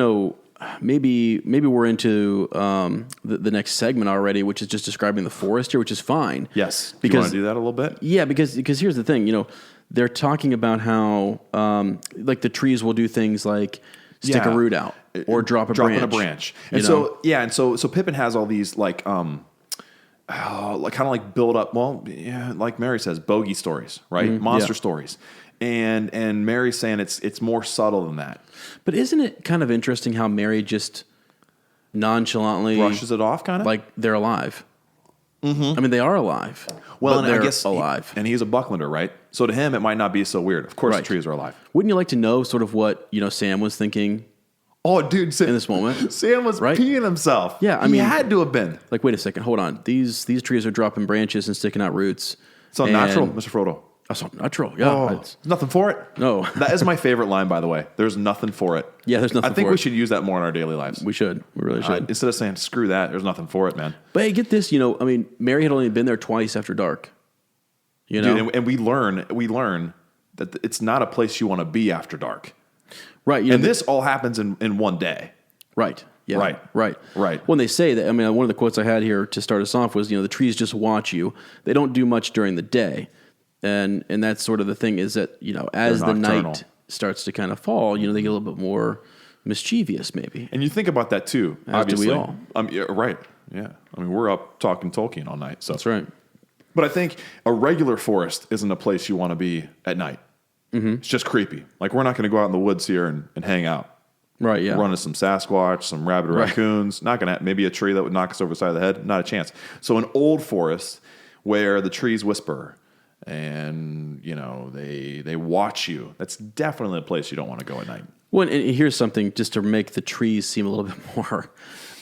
maybe we're into the next segment already, which is just describing the forest here, which is fine. Yes. Do you want to do that a little bit? Yeah, because here's the thing, they're talking about how like the trees will do things like stick a root out or drop a branch. And so Pippin has all these like kind of like build up, well, yeah, like Mary says, bogey stories, right? Mm-hmm. Monster stories. And Mary's saying it's more subtle than that. But isn't it kind of interesting how Mary just nonchalantly brushes it off, kind of like they're alive? Mm-hmm. I mean, they are alive. Well, and they're I guess alive. And he's a Bucklander, right? So to him, it might not be so weird. Of course, the trees are alive. Wouldn't you like to know sort of what Sam was thinking? Oh, dude! In this moment, Sam was peeing himself. Yeah, I mean, he had to have been. Like, wait a second, hold on. These trees are dropping branches and sticking out roots. It's unnatural, Mr. Frodo. That's unnatural. Yeah, there's nothing for it. No, that is my favorite line, by the way. There's nothing for it. Yeah, there's nothing. I think we should use that more in our daily lives. We should. We really should. Instead of saying "screw that," there's nothing for it, man. But hey, get this. I mean, Mary had only been there twice after dark. Dude, and we learn that it's not a place you want to be after dark. Right. And this all happens in one day. Right. Yeah. Right. When they say that, I mean, one of the quotes I had here to start us off was, the trees just watch you. They don't do much during the day. And that's sort of the thing is that, as the night starts to kind of fall, they get a little bit more mischievous maybe. And you think about that too, as obviously. do we all. Yeah, right. Yeah. I mean, we're up talking Tolkien all night. So. That's right. But I think a regular forest isn't a place you want to be at night. Mm-hmm. It's just creepy. Like, we're not going to go out in the woods here and hang out. Right, yeah. Run into some Sasquatch, some rabid raccoons. Not going to, maybe a tree that would knock us over the side of the head. Not a chance. So an old forest where the trees whisper and, they watch you. That's definitely a place you don't want to go at night. Well, and here's something just to make the trees seem a little bit more.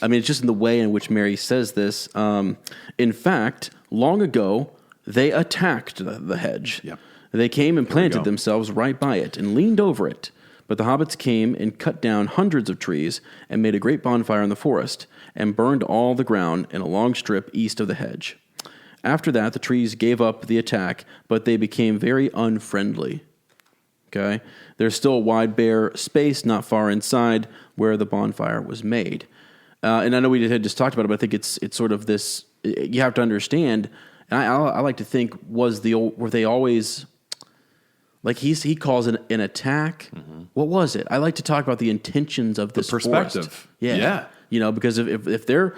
I mean, it's just in the way in which Mary says this. In fact, long ago, they attacked the hedge. Yep. They came and planted themselves right by it and leaned over it. But the hobbits came and cut down hundreds of trees and made a great bonfire in the forest and burned all the ground in a long strip east of the hedge. After that, the trees gave up the attack, but they became very unfriendly. Okay? There's still a wide bare space not far inside where the bonfire was made. And I know we had just talked about it, but I think it's sort of this, you have to understand, and I like to think, were they always, like he calls it an attack? Mm-hmm. What was it? I like to talk about the intentions of this perspective. Forest. Yeah. Because if they're,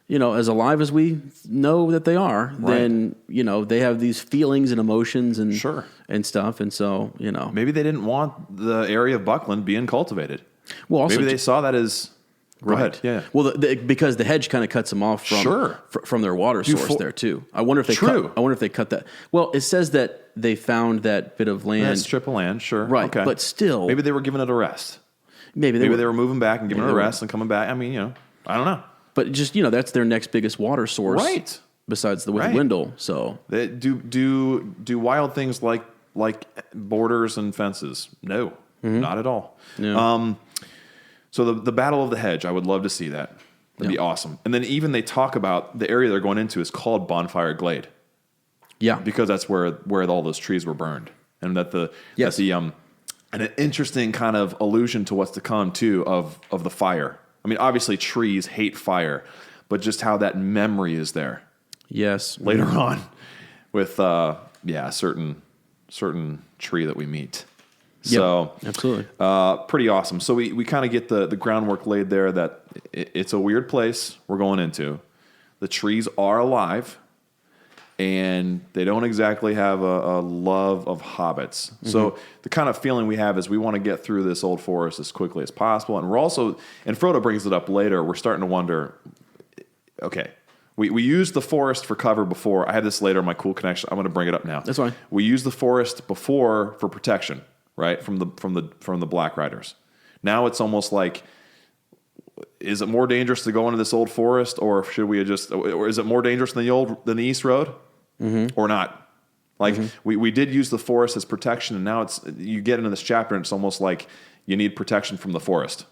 as alive as we know that they are, then, they have these feelings and emotions and stuff. And so, Maybe they didn't want the area of Buckland being cultivated. Well, also, maybe they saw that as... Go ahead. Yeah. Well, because the hedge kind of cuts them off from their water source there too. I wonder if they cut that. Well, it says that they found that bit of land. That strip of land, sure. Right. Okay. But still, maybe they were giving it a rest. Maybe they were moving back and giving it a rest and coming back. I mean, I don't know. But just that's their next biggest water source, right? Besides the Windle. So they do wild things like borders and fences? No, not at all. No. So the Battle of the Hedge, I would love to see that. That'd be awesome. And then even they talk about the area they're going into is called Bonfire Glade. Yeah, because that's where all those trees were burned, and that an interesting kind of allusion to what's to come too of the fire. I mean, obviously trees hate fire, but just how that memory is there. Yes, later on with a certain tree that we meet. So absolutely, pretty awesome. So we kind of get the groundwork laid there that it's a weird place we're going into. The trees are alive, and they don't exactly have a love of hobbits. Mm-hmm. So the kind of feeling we have is we want to get through this old forest as quickly as possible. And we're also, and Frodo brings it up later, we're starting to wonder, okay, we used the forest for cover before. I had this later in my cool connection. I'm going to bring it up now. That's fine. We used the forest before for protection. Right, from the Black Riders. Now it's almost like, is it more dangerous to go into this old forest, or should we or is it more dangerous than the East Road, or not? Like we did use the forest as protection, and now you get into this chapter, and it's almost like you need protection from the forest.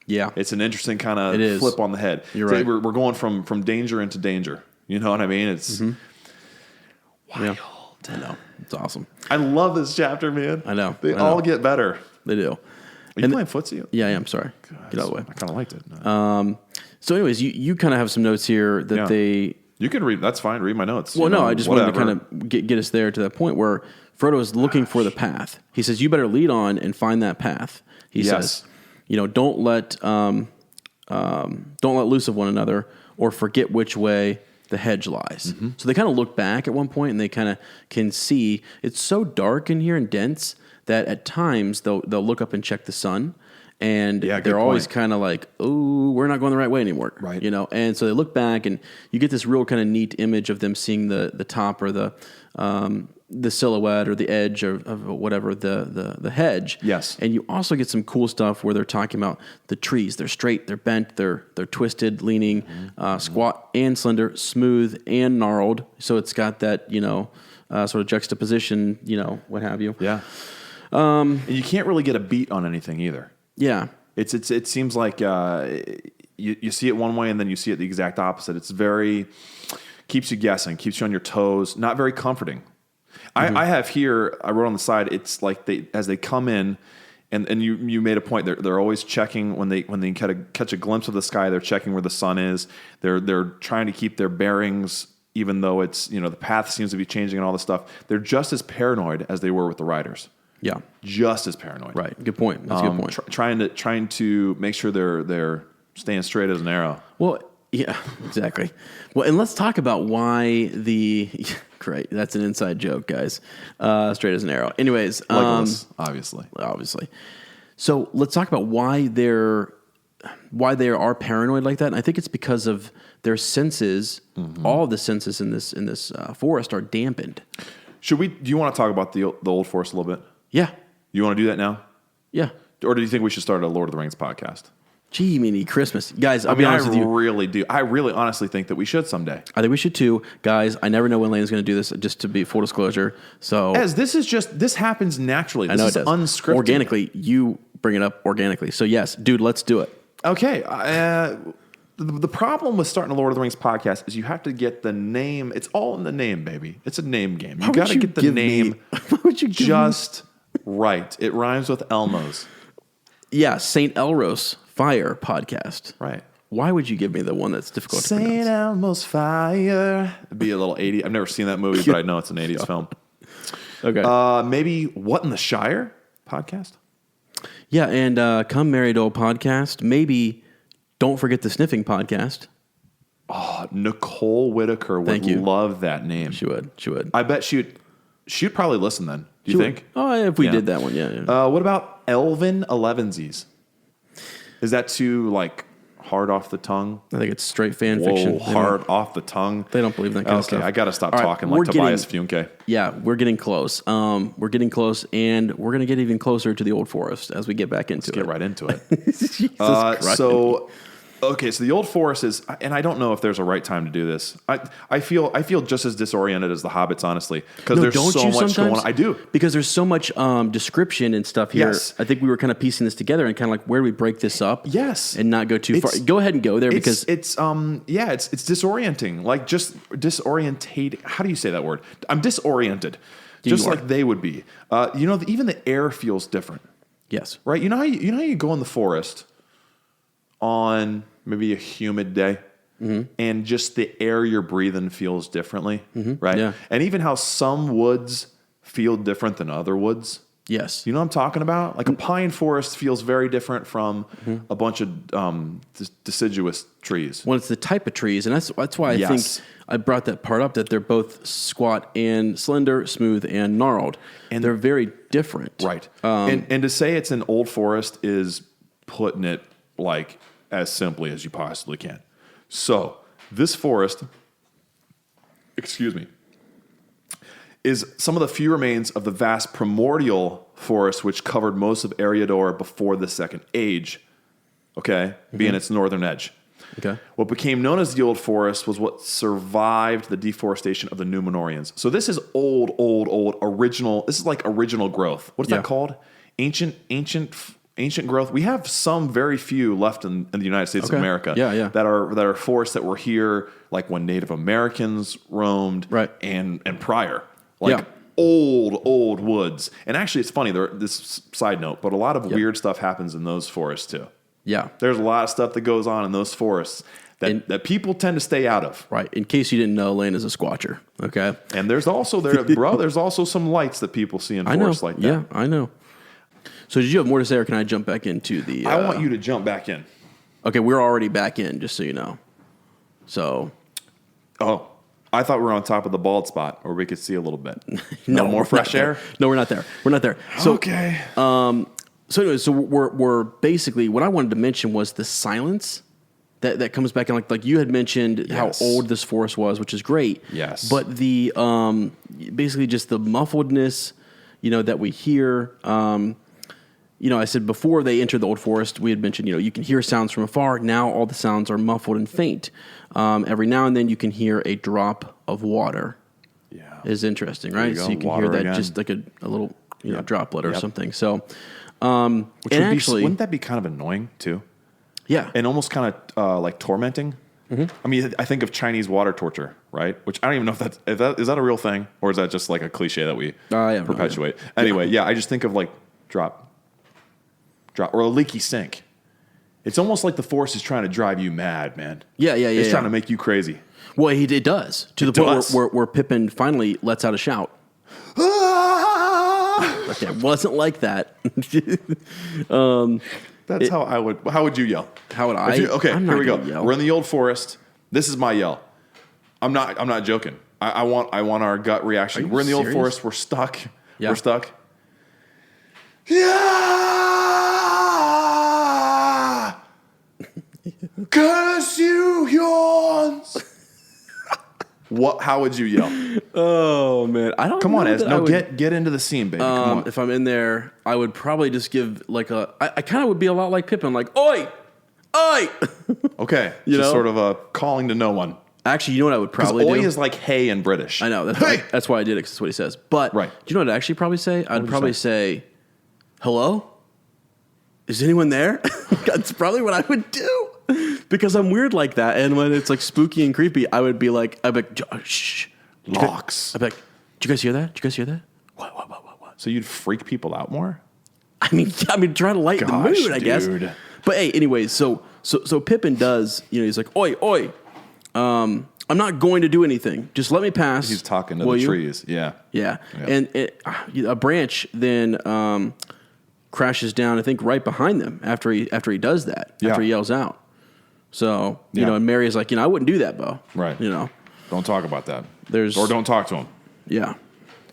Yeah, it's an interesting kind of flip on the head. You're right. We're going from danger into danger. You know what I mean? It's wild. Yeah. I know. It's awesome. I love this chapter, man. I know. They all get better. They do. Are you playing footsie? Yeah, I am. Sorry. God, get out of the way. I kind of liked it. So anyways, you kind of have some notes here that they... You can read. That's fine. Read my notes. Well, I just wanted to kind of get us there to that point where Frodo is looking for the path. He says, you better lead on and find that path. He says, don't let loose of one another or forget which way the hedge lies. Mm-hmm. So they kind of look back at one point and they kind of can see it's so dark in here and dense that at times they'll look up and check the sun, and they're always kind of like, oh, we're not going the right way anymore. Right. And so they look back and you get this real kind of neat image of them seeing the top or the silhouette or the edge of whatever the hedge. Yes. And you also get some cool stuff where they're talking about the trees. They're straight, they're bent, they're twisted, leaning, squat and slender, smooth and gnarled. So it's got that, sort of juxtaposition, what have you. Yeah. And you can't really get a beat on anything either. Yeah. It seems like you see it one way and then you see it the exact opposite. It's very, keeps you guessing, keeps you on your toes, not very comforting. Mm-hmm. I have here, I wrote on the side, it's like as they come in and you made a point. They're always checking when they catch a glimpse of the sky. They're checking where the sun is. They're trying to keep their bearings, even though it's the path seems to be changing and all this stuff. They're just as paranoid as they were with the riders. Yeah, just as paranoid. Right. Good point. That's a good point. Trying to make sure they're staying straight as an arrow. Well, yeah, exactly. Well, and let's talk about why great. That's an inside joke, guys. Straight as an arrow. Anyways, obviously. So let's talk about why they are paranoid like that. And I think it's because of their senses. Mm-hmm. All of the senses in this forest are dampened. Do you want to talk about the old forest a little bit? Yeah. You want to do that now? Yeah. Or do you think we should start a Lord of the Rings podcast? Gee, mini Christmas. Guys, I'll be honest with you. I really do. I really honestly think that we should someday. I think we should too. Guys, I never know when Lane's going to do this, just to be full disclosure. So, this happens naturally. I know this it is does. Unscripted. Organically, you bring it up organically. So yes, dude, let's do it. Okay. The problem with starting a Lord of the Rings podcast is you have to get the name. It's all in the name, baby. It's a name game. You got to get the name just right. It rhymes with Elmos. Yeah, St. Elros Fire podcast. Right. Why would you give me the one that's difficult to pronounce? St. Elmo's Fire. It'd be a little 80s. I've never seen that movie, but I know it's an 80s film. Okay. Maybe What in the Shire podcast? Yeah, and Come Married Old podcast. Maybe Don't Forget the Sniffing podcast. Oh, Nicole Whitaker would love that name. She would. I bet she'd probably listen then. Do you think? Oh, if we did that one, yeah. What about Elvin Elevensies? Is that too hard off the tongue? I think it's straight fan fiction. Hard off the tongue. They don't believe in that kind of stuff. Okay, I got to stop talking like Tobias Funke. Yeah, we're getting close. And we're going to get even closer to the Old Forest as we get back into it. Let's get right into it. Jesus Christ. So the Old Forest is, and I don't know if there's a right time to do this. I feel just as disoriented as the Hobbits, honestly, because there's so much going on. I do, because there's so much description and stuff here. Yes. I think we were kind of piecing this together and kind of where do we break this up? Yes, and not go too far. Go ahead and go there because it's disorienting, just disorientating. How do you say that word? I'm disoriented, just like they would be. Even the air feels different. Yes, right. You know how you go in the forest on maybe a humid day, and just the air you're breathing feels differently, right? Yeah. And even how some woods feel different than other woods. Yes. You know what I'm talking about? Like a pine forest feels very different from a bunch of deciduous trees. Well, it's the type of trees, and that's why I think I brought that part up, that they're both squat and slender, smooth and gnarled. And they're very different. Right. And to say it's an old forest is putting it as simply as you possibly can. So this forest, is some of the few remains of the vast primordial forest which covered most of Eriador before the Second Age, being its northern edge. Okay. What became known as the Old Forest was what survived the deforestation of the Númenóreans. So this is old, original. This is like original growth. What's that called? Ancient growth. We have some very few left in the United States of America that are forests that were here when Native Americans roamed and prior. Old woods. And actually it's funny, this side note, but a lot of weird stuff happens in those forests too. Yeah. There's a lot of stuff that goes on in those forests that people tend to stay out of. Right. In case you didn't know, Lane is a squatcher. Okay. And there's also there's also some lights that people see in forests like that. Yeah, I know. So did you have more to say, or can I jump back into the... I want you to jump back in. Okay, we're already back in, just so you know. So... Oh, I thought we were on top of the bald spot, where we could see a little bit. No more fresh air? No, we're not there. We're not there. So, okay. So anyway, we're basically... What I wanted to mention was the silence that comes back in. Like you had mentioned how old this forest was, which is great. Yes. But the... basically just the muffledness, that we hear... I said before they entered the Old Forest, we had mentioned, you can hear sounds from afar. Now all the sounds are muffled and faint. Every now and then you can hear a drop of water. Yeah. Is interesting, right? So you can hear that just like a little droplet or something. So, wouldn't that be kind of annoying too? Yeah. And almost kind of tormenting. Mm-hmm. I mean, I think of Chinese water torture, right? Which I don't even know if is that a real thing, or is that just like a cliche that we perpetuate? No anyway, I just think of drop. or a leaky sink. It's almost like the Force is trying to drive you mad, man. Yeah. It's trying to make you crazy. Well, it does to the point where Pippin finally lets out a shout. But it wasn't like that. That's how I would. How would you yell? How would I? Okay, here we go. Yell. We're in the old forest. This is my yell. I'm not joking. I want our gut reaction. We're in the old forest. We're stuck. Yeah. We're stuck. Yeah. Curse you, yawns. What? How would you yell? Oh man, I don't. Come on, Ez. No, get into the scene, baby. Come on. If I'm in there, I would probably just give like I kind of would be a lot like Pippin, like oi, oi. Okay, you just know? sort of a calling to no one. Actually, you know what I would probably do? Oi is like hey in British. I know that's why I did it, because that's what he says. But do you know what I'd actually probably say? I'd probably say, "Hello, is anyone there?" That's probably what I would do. Because I'm weird like that, and when it's like spooky and creepy, I'd be like, shh, locks. I'd be like, did you guys hear that? Did you guys hear that? What? So you'd freak people out more? I mean, try to lighten the mood, I guess. Dude. But hey, anyways, so Pippin does, he's like, oi, I'm not going to do anything. Just let me pass. He's talking to the trees. Yeah. And a branch then crashes down, I think, right behind them after he does that. After he yells out. So, and Mary is like, I wouldn't do that, Bo. Right. Don't talk about that. Or don't talk to him. Yeah.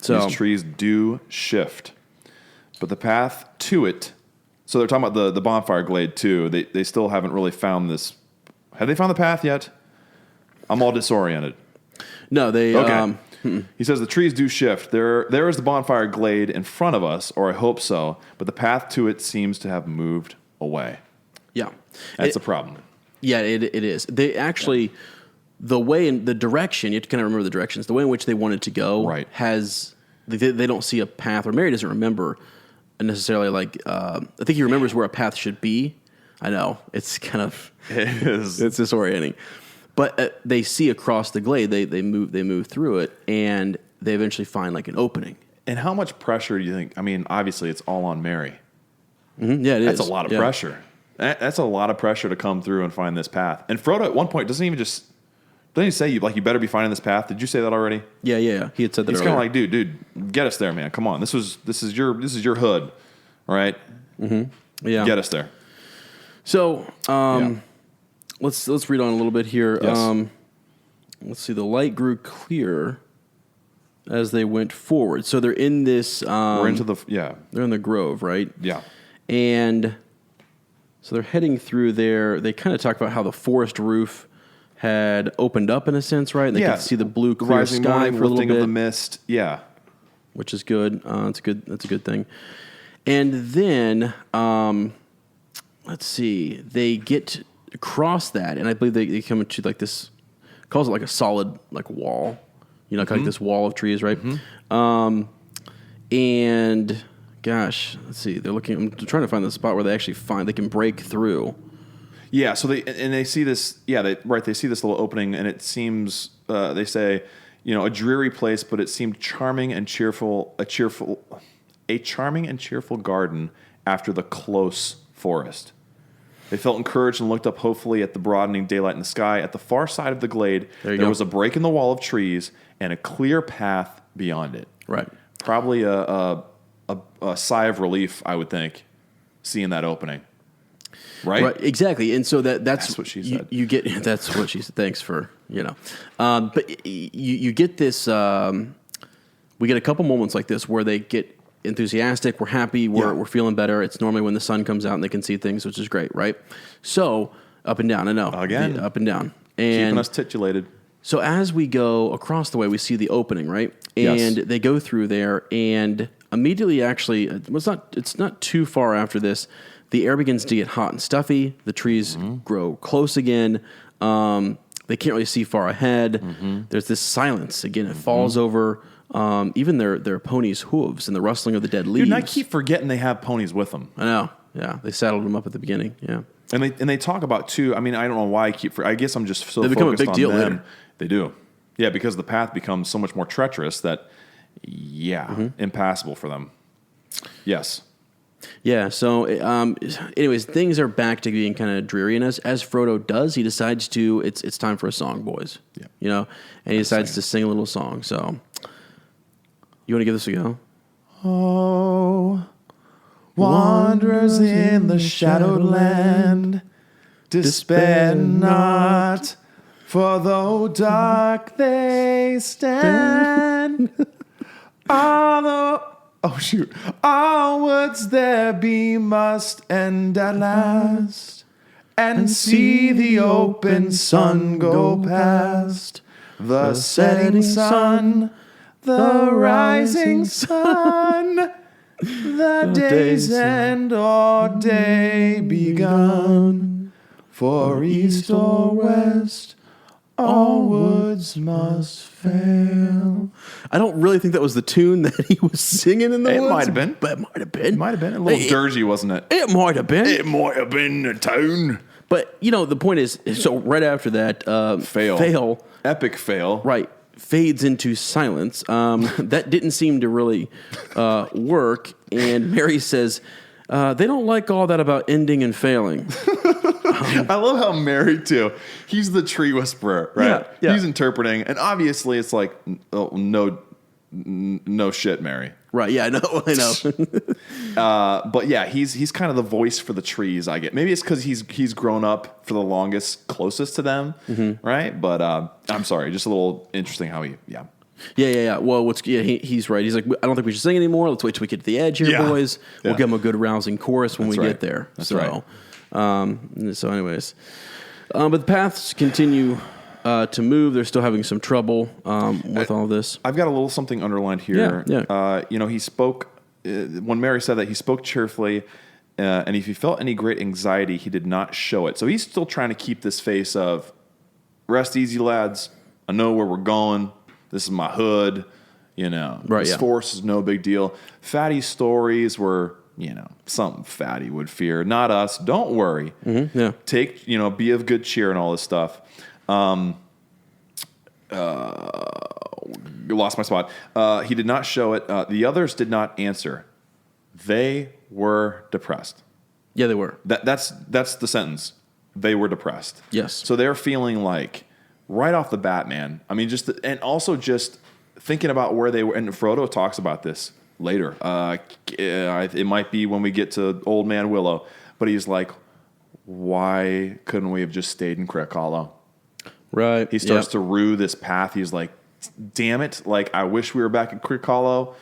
So these trees do shift. But the path to it, so they're talking about the Bonfire Glade too. They still haven't really found this. Have they found the path yet? I'm all disoriented. No, they... Okay. He says the trees do shift. There is the Bonfire Glade in front of us, or I hope so, but the path to it seems to have moved away. Yeah. That's a problem. Yeah, it is. They actually, the way in the direction, you have to kind of remember the directions, the way in which they wanted to go has, they don't see a path, or Mary doesn't remember necessarily like, I think he remembers where a path should be. I know, it's kind of, it's disorienting. But they see across the glade, they move through it, and they eventually find like an opening. And how much pressure do you think, I mean, obviously it's all on Mary. Mm-hmm. Yeah, That's a lot of pressure. That's a lot of pressure to come through and find this path. And Frodo at one point doesn't he say you better be finding this path? Did you say that already? Yeah. He had said that. He's kind of like, dude, get us there, man. Come on, this is your hood, all right? Mm-hmm. Yeah, get us there. So, let's read on a little bit here. Yes. Let's see. The light grew clear as they went forward. So they're in this. We're into the They're in the grove, right? Yeah. And so they're heading through there. They kind of talk about how the forest roof had opened up in a sense, right? And they could see the blue clear rising sky morning, for a little lifting bit. of the mist. Yeah, which is good. That's a good thing. And then let's see. They get across that, and I believe they come into like this. Calls it like a solid like wall. Kind of like this wall of trees, right? Mm-hmm. And gosh, let's see. They're looking. I'm trying to find the spot where they actually they can break through. Yeah. So they see this. Yeah. They see this little opening, and it seems. They say, a dreary place, but it seemed charming and cheerful. A charming and cheerful garden after the close forest. They felt encouraged and looked up hopefully at the broadening daylight in the sky. At the far side of the glade, there was a break in the wall of trees and a clear path beyond it. Right. Probably a sigh of relief, I would think, seeing that opening. Right? Exactly. And so that's what she said. You get that's what she said. Thanks for but you get this. We get a couple moments like this where they get enthusiastic. We're happy. We're feeling better. It's normally when the sun comes out and they can see things, which is great, right? So up and down. I know again up and down, and keeping us titulated. So as we go across the way, we see the opening, right? And they go through there, and immediately, actually, it's not too far after this, the air begins to get hot and stuffy. The trees grow close again. They can't really see far ahead. Mm-hmm. There's this silence again. It falls over even their ponies' hooves and the rustling of the dead leaves. Dude, and I keep forgetting they have ponies with them. I know. Yeah, they saddled them up at the beginning. Yeah, and they talk about too. I mean, I don't know why I guess I'm just so they become a big deal them. Later. They do. Yeah, because the path becomes so much more treacherous that, impassable for them. Yes. Yeah. So, anyways, things are back to being kind of dreary, and as Frodo does, he decides to. It's time for a song, boys. Yeah. You know, and he decides to sing a little song. So, you want to give this a go? Oh, wanderers in the shadowed land, despair not, for though dark they stand, onwards there be must end at last, and see the open sun go past, the setting sun, the rising sun, the day's end or day begun, for east or west all woods must fail. I don't really think that was the tune that he was singing in the woods. It might have been. But it might have been. It might have been. A little dirgy, wasn't it? It might have been. It might have been the tune. But, the point is, so right after that, fail. Epic fail. Right. Fades into silence. That didn't seem to really work. And Mary says, they don't like all that about ending and failing. I love how Mary, too. He's the tree whisperer, right? Yeah. He's interpreting. And obviously, it's like, no shit, Mary. Right, yeah, I know. But yeah, he's kind of the voice for the trees, I get. Maybe it's because he's grown up for the longest, closest to them, right? But I'm sorry, just a little interesting how he, Yeah. Well, he's right. He's like, I don't think we should sing anymore. Let's wait till we get to the edge here, boys. We'll give him a good rousing chorus when we get there. That's right. So anyways, but the paths continue to move. They're still having some trouble with all this. I've got a little something underlined here. Yeah. He spoke, when Mary said that, he spoke cheerfully, and if he felt any great anxiety, he did not show it. So he's still trying to keep this face of, rest easy, lads. I know where we're going. This is my hood. This force is no big deal. Fatty's stories were, something Fatty would fear. Not us. Don't worry. Mm-hmm. Yeah. Take, be of good cheer and all this stuff. Lost my spot. He did not show it. The others did not answer. They were depressed. Yeah, they were. That's the sentence. They were depressed. Yes. So they're feeling like right off the bat, man. I mean, and also just thinking about where they were. And Frodo talks about this later. It might be when we get to Old Man Willow, but he's like, why couldn't we have just stayed in Crick Hollow? Right. He starts to rue this path. He's like, damn it. Like, I wish we were back at Crick Hollow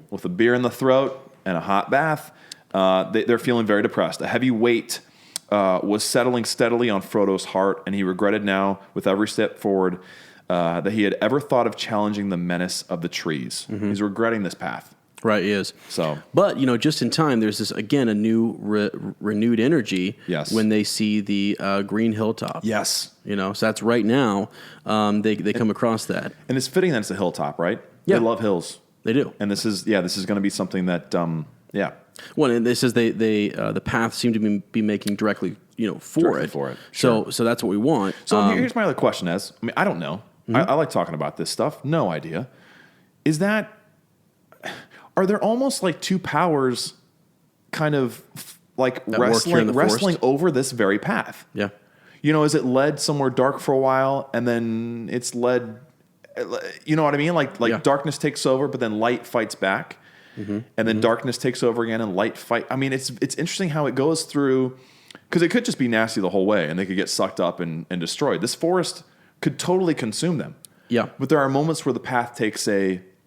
with a beer in the throat and a hot bath. They're feeling very depressed. A heavy weight was settling steadily on Frodo's heart, and he regretted now, with every step forward, that he had ever thought of challenging the menace of the trees. He's regretting this path. Right, he is. So, but just in time, there's this again a new renewed energy. Yes. When they see the green hilltop. Yes. So that's right now. They come across that, and it's fitting that it's a hilltop, right? Yeah. They love hills. They do. And this is going to be something that Well, and this is the path seem to be making directly for it. Sure. So that's what we want. So here's my other question: I don't know. I like talking about this stuff. No idea. Are there almost like two powers, kind of like wrestling over this very path? Yeah. Is it led somewhere dark for a while, and then it's led? You know what I mean? Like darkness takes over, but then light fights back. And then darkness takes over again, and light fight. I mean, it's interesting how it goes through, because it could just be nasty the whole way, and they could get sucked up and destroyed. This forest could totally consume them. Yeah. But there are moments where the path takes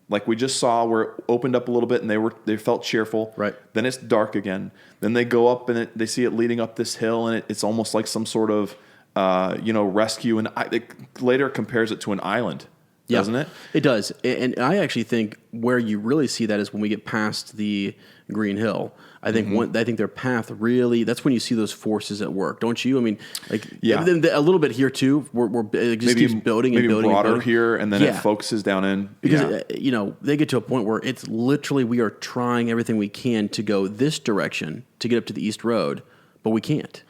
like we just saw, where it opened up a little bit, and they felt cheerful. Right. Then it's dark again. Then they go up, and they see it leading up this hill, and it's almost like some sort of rescue. And it later compares it to an island. Yeah, doesn't it? It does. And I actually think where you really see that is when we get past the Green Hill. I think I think their path really, that's when you see those forces at work, don't you? I mean, a little bit here too. It just keeps building and building. Broader and building. here, and then it focuses down in. Because, they get to a point where it's literally we are trying everything we can to go this direction to get up to the East Road, but we can't.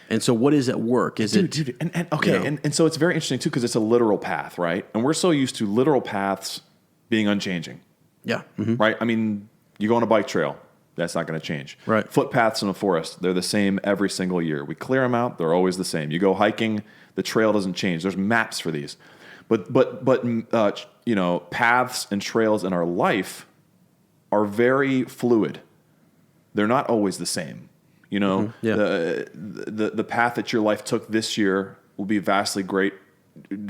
And so what is at work? And so it's very interesting too, because it's a literal path, right? And we're so used to literal paths being unchanging. Yeah. Right? I mean, you go on a bike trail. That's not going to change. Right. Footpaths in a forest, they're the same every single year. We clear them out, they're always the same. You go hiking, the trail doesn't change. There's maps for these. But you know, paths and trails in our life are very fluid. They're not always the same. You know, the path that your life took this year will be vastly greatly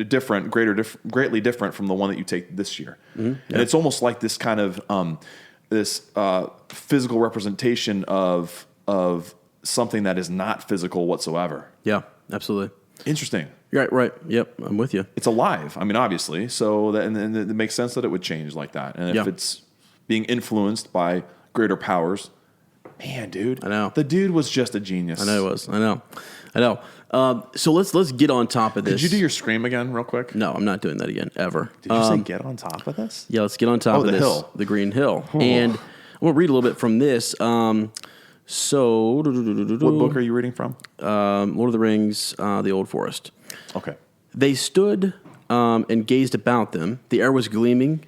different from the one that you take this year. And it's almost like this kind of this physical representation of something that is not physical whatsoever. Yeah, absolutely. Interesting. Right. Yep, I'm with you. It's alive. I mean, obviously. So and it makes sense that it would change like that. And if it's being influenced by greater powers, man, dude. I know. The dude was just a genius. I know it was. I know. So let's get on top of this. Could you do your scream again real quick? No, I'm not doing that again, ever. Did you say get on top of this? Yeah, let's get on top of the this. hill. The Green Hill. And I'm going to read a little bit from this. So... What book are you reading from? Lord of the Rings, The Old Forest. Okay. They stood and gazed about them. The air was gleaming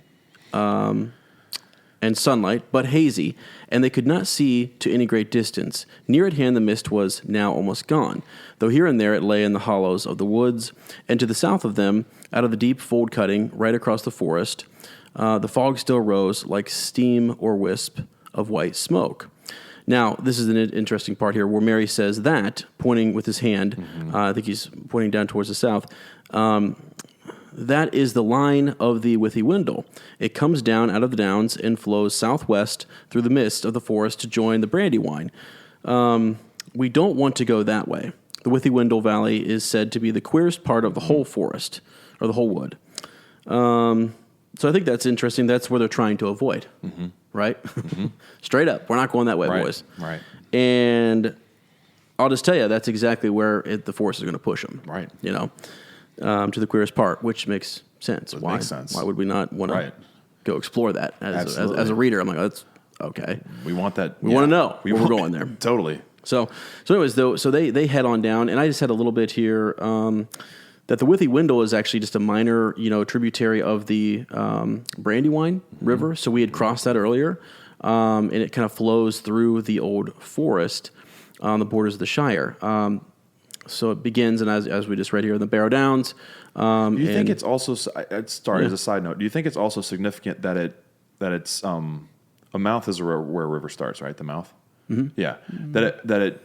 and sunlight, but hazy, and they could not see to any great distance. Near at hand the mist was now almost gone, though here and there it lay in the hollows of the woods, and to the south of them, out of the deep fold cutting right across the forest, the fog still rose like steam or wisp of white smoke. Now, this is an interesting part here where Merry says that, pointing with his hand, I think he's pointing down towards the south, that is the line of the Withywindle. It comes down out of the downs and flows southwest through the mist of the forest to join the Brandywine. We don't want to go that way. The Withywindle Valley is said to be the queerest part of the whole forest, or the whole wood. So I think that's interesting. That's where they're trying to avoid, right? Straight up. We're not going that way, boys. Right. And I'll just tell you, that's exactly where the force is going to push them. Right. You know, to the queerest part, which makes sense. Why? Makes sense. Why would we not want to go explore that? As a reader, I'm like, oh, that's okay. We want that. We want to know where we're going there. Totally. So anyways, so they head on down, and I just had a little bit here that the Withywindle is actually just a minor, tributary of the Brandywine River. So we had crossed that earlier, and it kind of flows through the old forest on the borders of the Shire. So it begins, and as we just read here, in the Barrow Downs. Do you think it's also? Sorry, as a side note, do you think it's also significant that it's a mouth is where a river starts, right? The mouth. Mm-hmm. Yeah. Mm-hmm.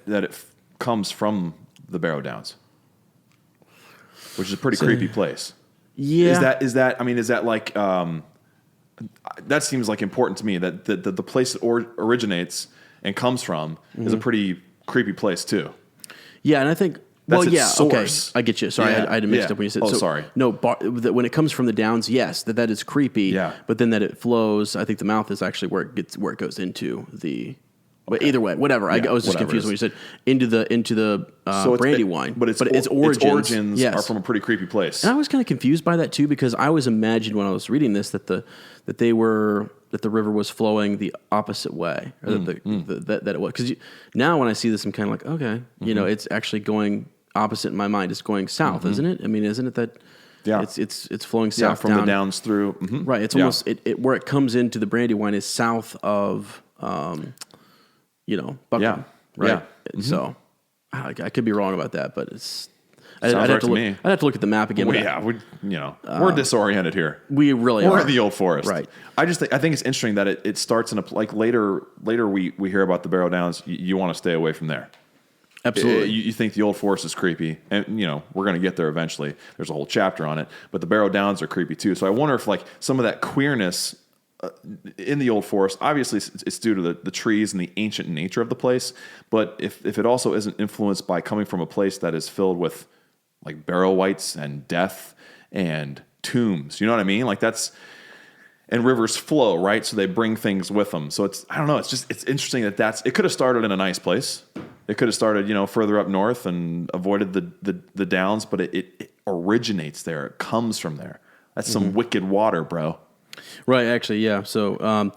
That it comes from the Barrow Downs, which is a pretty creepy place. Yeah. Is that like that seems like important to me that the place it originates and comes from is a pretty creepy place too. Yeah, and I think source. Okay, I get you. Sorry, I had mixed up when you said. Oh, sorry. No, when it comes from the downs, yes, that is creepy. Yeah. But then that it flows, I think the mouth is actually where it goes into the. But either way, whatever. I was just confused when you said into the Brandywine. But its origins yes. are from a pretty creepy place. And I was kind of confused by that too, because I always imagined when I was reading this that the river was flowing the opposite way, or that it was. Because now when I see this, I'm kind of like, okay, it's actually going opposite in my mind. It's going south, isn't it? I mean, isn't it that? Yeah, it's flowing south from down. the downs through. Mm-hmm. Right. It's almost where it comes into the Brandywine is south of. Buckingham, right? Yeah. So I could be wrong about that, but it's. I'd have to look at the map again. We're disoriented here. We really are. We're in the old forest, right? I think it's interesting that it starts in later we hear about the Barrow Downs. You want to stay away from there. Absolutely. You think the old forest is creepy, and we're going to get there eventually. There's a whole chapter on it, but the Barrow Downs are creepy too. So I wonder if some of that queerness. In the old forest, obviously it's due to the trees and the ancient nature of the place, but if it also isn't influenced by coming from a place that is filled with like barrow wights and death and tombs, you know what I mean? And rivers flow, right? So they bring things with them. So it's interesting that it could have started in a nice place. It could have started, further up north and avoided the downs, but it originates there. It comes from there. That's some wicked water, bro. Right, actually, yeah. So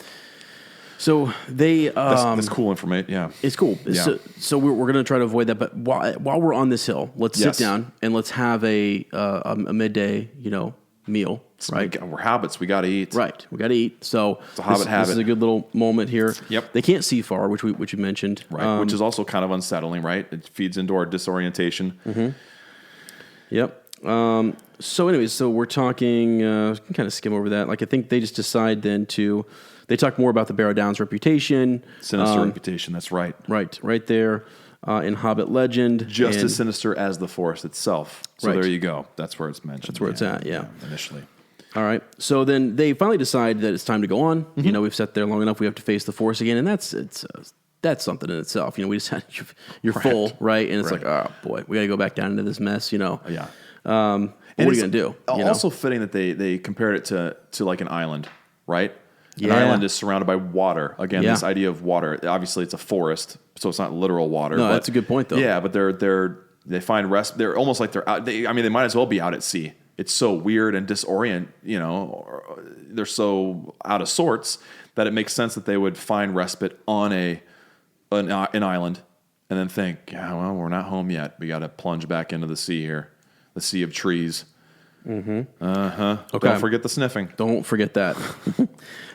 they that's cool information. Yeah, it's cool. Yeah. So we're going to try to avoid that. But while we're on this hill, let's sit down and let's have a midday meal, right? We're hobbits. We got to eat. Right. We got to eat. So it's a hobbit habit. This is a good little moment here. Yep. They can't see far, which you mentioned. Right. Which is also kind of unsettling, right? It feeds into our disorientation. Mm-hmm. Yep. So anyways, so we're talking, can kind of skim over that. Like, I think they just decide then they talk more about the Barrow Downs reputation. Sinister reputation. That's right. Right there. In Hobbit legend. Just as sinister as the forest itself. So there you go. That's where it's mentioned. That's where it's at, yeah. Initially. All right. So then they finally decide that it's time to go on. Mm-hmm. We've sat there long enough. We have to face the forest again. And that's something in itself. We just had, you're full, right? And it's like, oh, boy, we got to go back down into this mess, Yeah. What are you going to do? Also fitting that they compared it to like an island, right? Yeah. An island is surrounded by water. Again, this idea of water. Obviously, it's a forest, so it's not literal water. No, that's a good point, though. Yeah, but they find rest. They're almost like they're out. They might as well be out at sea. It's so weird and they're so out of sorts that it makes sense that they would find respite on an island and then think, yeah, well, we're not home yet. We got to plunge back into the sea here, the sea of trees. Mm-hmm. Okay. Don't forget the sniffing. Don't forget that.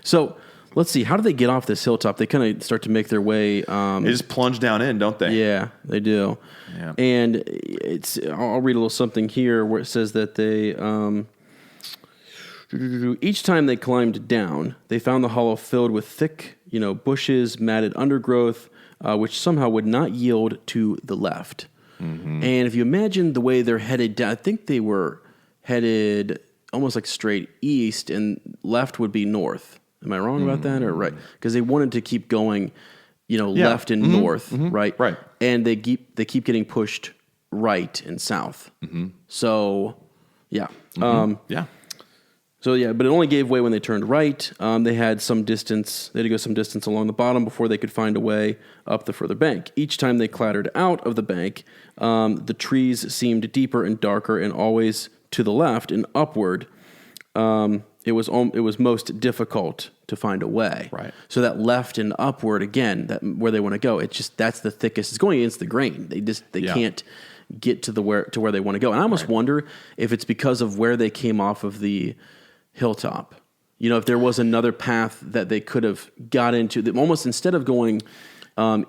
So let's see. How do they get off this hilltop? They kind of start to make their way. They just plunge down in, don't they? Yeah, they do. Yeah. And I'll read a little something here where it says that they each time they climbed down, they found the hollow filled with thick, bushes, matted undergrowth, which somehow would not yield to the left. Mm-hmm. And if you imagine the way they're headed down, I think they were headed almost like straight east, and left would be north. Am I wrong about that, or right? Because they wanted to keep going, left and north, right? Right. And they keep getting pushed right and south. Mm-hmm. So, yeah. Yeah. So, yeah, but it only gave way when they turned right. They had some distance. They had to go some distance along the bottom before they could find a way up the further bank. Each time they clattered out of the bank, the trees seemed deeper and darker, and always to the left and upward. It was most difficult to find a way. Right. So that left and upward again, where they want to go, that's the thickest. It's going against the grain. They can't get to where they want to go. And I almost wonder if it's because of where they came off of the hilltop. If there was another path that they could have got into, almost instead of going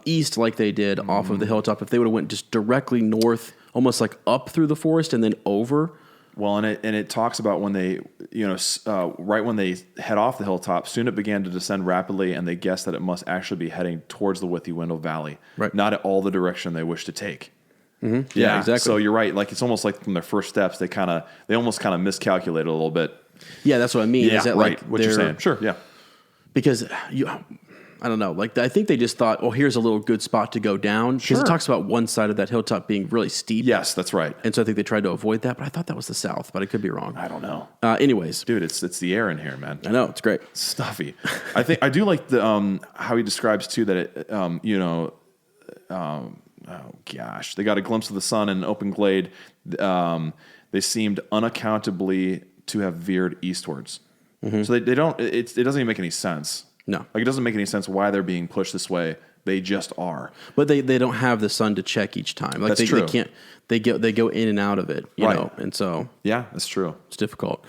east like they did off of the hilltop, if they would have went just directly north, almost like up through the forest and then over. Well, and it talks about when they, right when they head off the hilltop, soon it began to descend rapidly, and they guessed that it must actually be heading towards the Withywindle Valley, right? Not at all the direction they wish to take. Mm-hmm. Yeah, exactly. So you're right. Like, it's almost like from their first steps, they almost miscalculated a little bit. Yeah, that's what I mean. Yeah, is that right. Like what you're saying? Sure. Yeah. Because I don't know. Like, I think they just thought, oh, here's a little good spot to go down. Because it talks about one side of that hilltop being really steep. Yes, that's right. And so I think they tried to avoid that, but I thought that was the south, but I could be wrong. I don't know. Anyways. Dude, it's the air in here, man. I know, it's great. It's stuffy. I do like the how he describes too that it oh gosh, they got a glimpse of the sun in an open glade. They seemed unaccountably to have veered eastwards. Mm-hmm. So they don't. It doesn't even make any sense. No, like, it doesn't make any sense why they're being pushed this way. They just are. But they don't have the sun to check each time. Like, that's true. They can't. They go in and out of it. You know, and so yeah, that's true. It's difficult.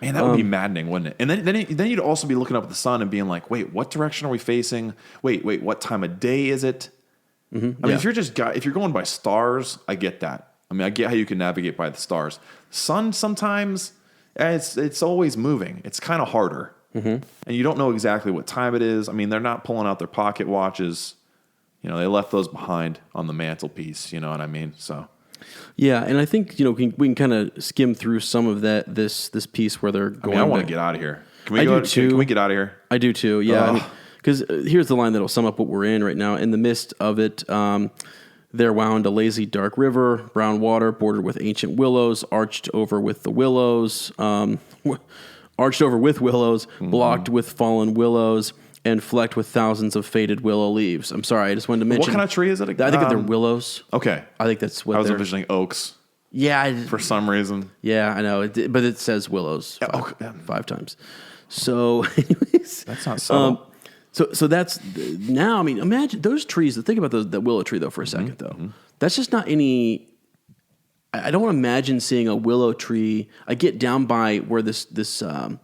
Man, that would be maddening, wouldn't it? And then you'd also be looking up at the sun and being like, wait, what direction are we facing? Wait, what time of day is it? Mm-hmm. I mean, if you're going by stars, I get that. I mean, I get how you can navigate by the stars. Sun sometimes it's always moving. It's kind of harder. Mm-hmm. And you don't know exactly what time it is. I mean, they're not pulling out their pocket watches. They left those behind on the mantelpiece. You know what I mean? So, yeah, and I think we can kind of skim through some of this piece where they're going. I want to get out of here. Can we get out of here? I do too. Yeah, because here's the line that'll sum up what we're in right now. In the midst of it, there wound a lazy, dark river, brown water bordered with ancient willows, arched over with willows, blocked with fallen willows, and flecked with thousands of faded willow leaves. I'm sorry, I just wanted to mention. What kind of tree is it? I think they're willows. Okay. I think that's what I was envisioning oaks. Yeah. For some reason. Yeah, I know. But it says willows 5 times. So, anyways. That's not subtle. So that's now. I mean, imagine those trees. Think about that willow tree though for a second though. Mm-hmm. That's just not any I don't want to imagine seeing a willow tree. I get down by where the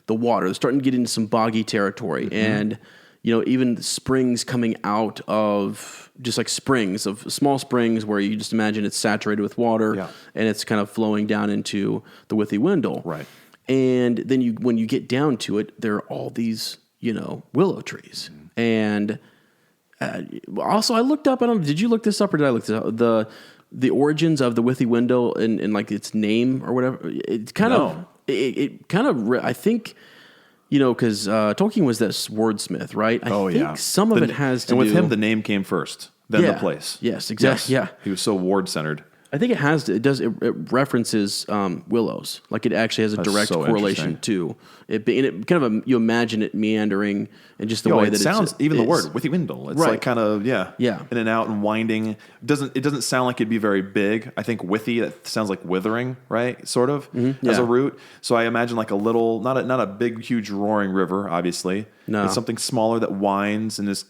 water is starting to get into some boggy territory, and even springs coming out of just like springs of small springs where you just imagine it's saturated with water, and it's kind of flowing down into the Withywindle. Right. And then when you get down to it, there are all these willow trees, and also I looked up. I don't know. Did you look this up or did I look this up? The origins of the Withywindle and like its name or whatever. It's kind of I think. Because Tolkien was this wordsmith, right? I think some of it has to do... And with him, the name came first, then the place. Yes, exactly. Yes. Yeah. He was so ward-centered. I think it references willows. Like it actually has a direct correlation to it. And it kind of you imagine it meandering and just the way that it sounds. Even the word Withywindle, it's like kind of in and out and winding. It doesn't sound like it'd be very big. I think withy, that sounds like withering, right? Sort of as a root. So I imagine like a little, not a big, huge roaring river. Obviously, no, it's something smaller that winds and is.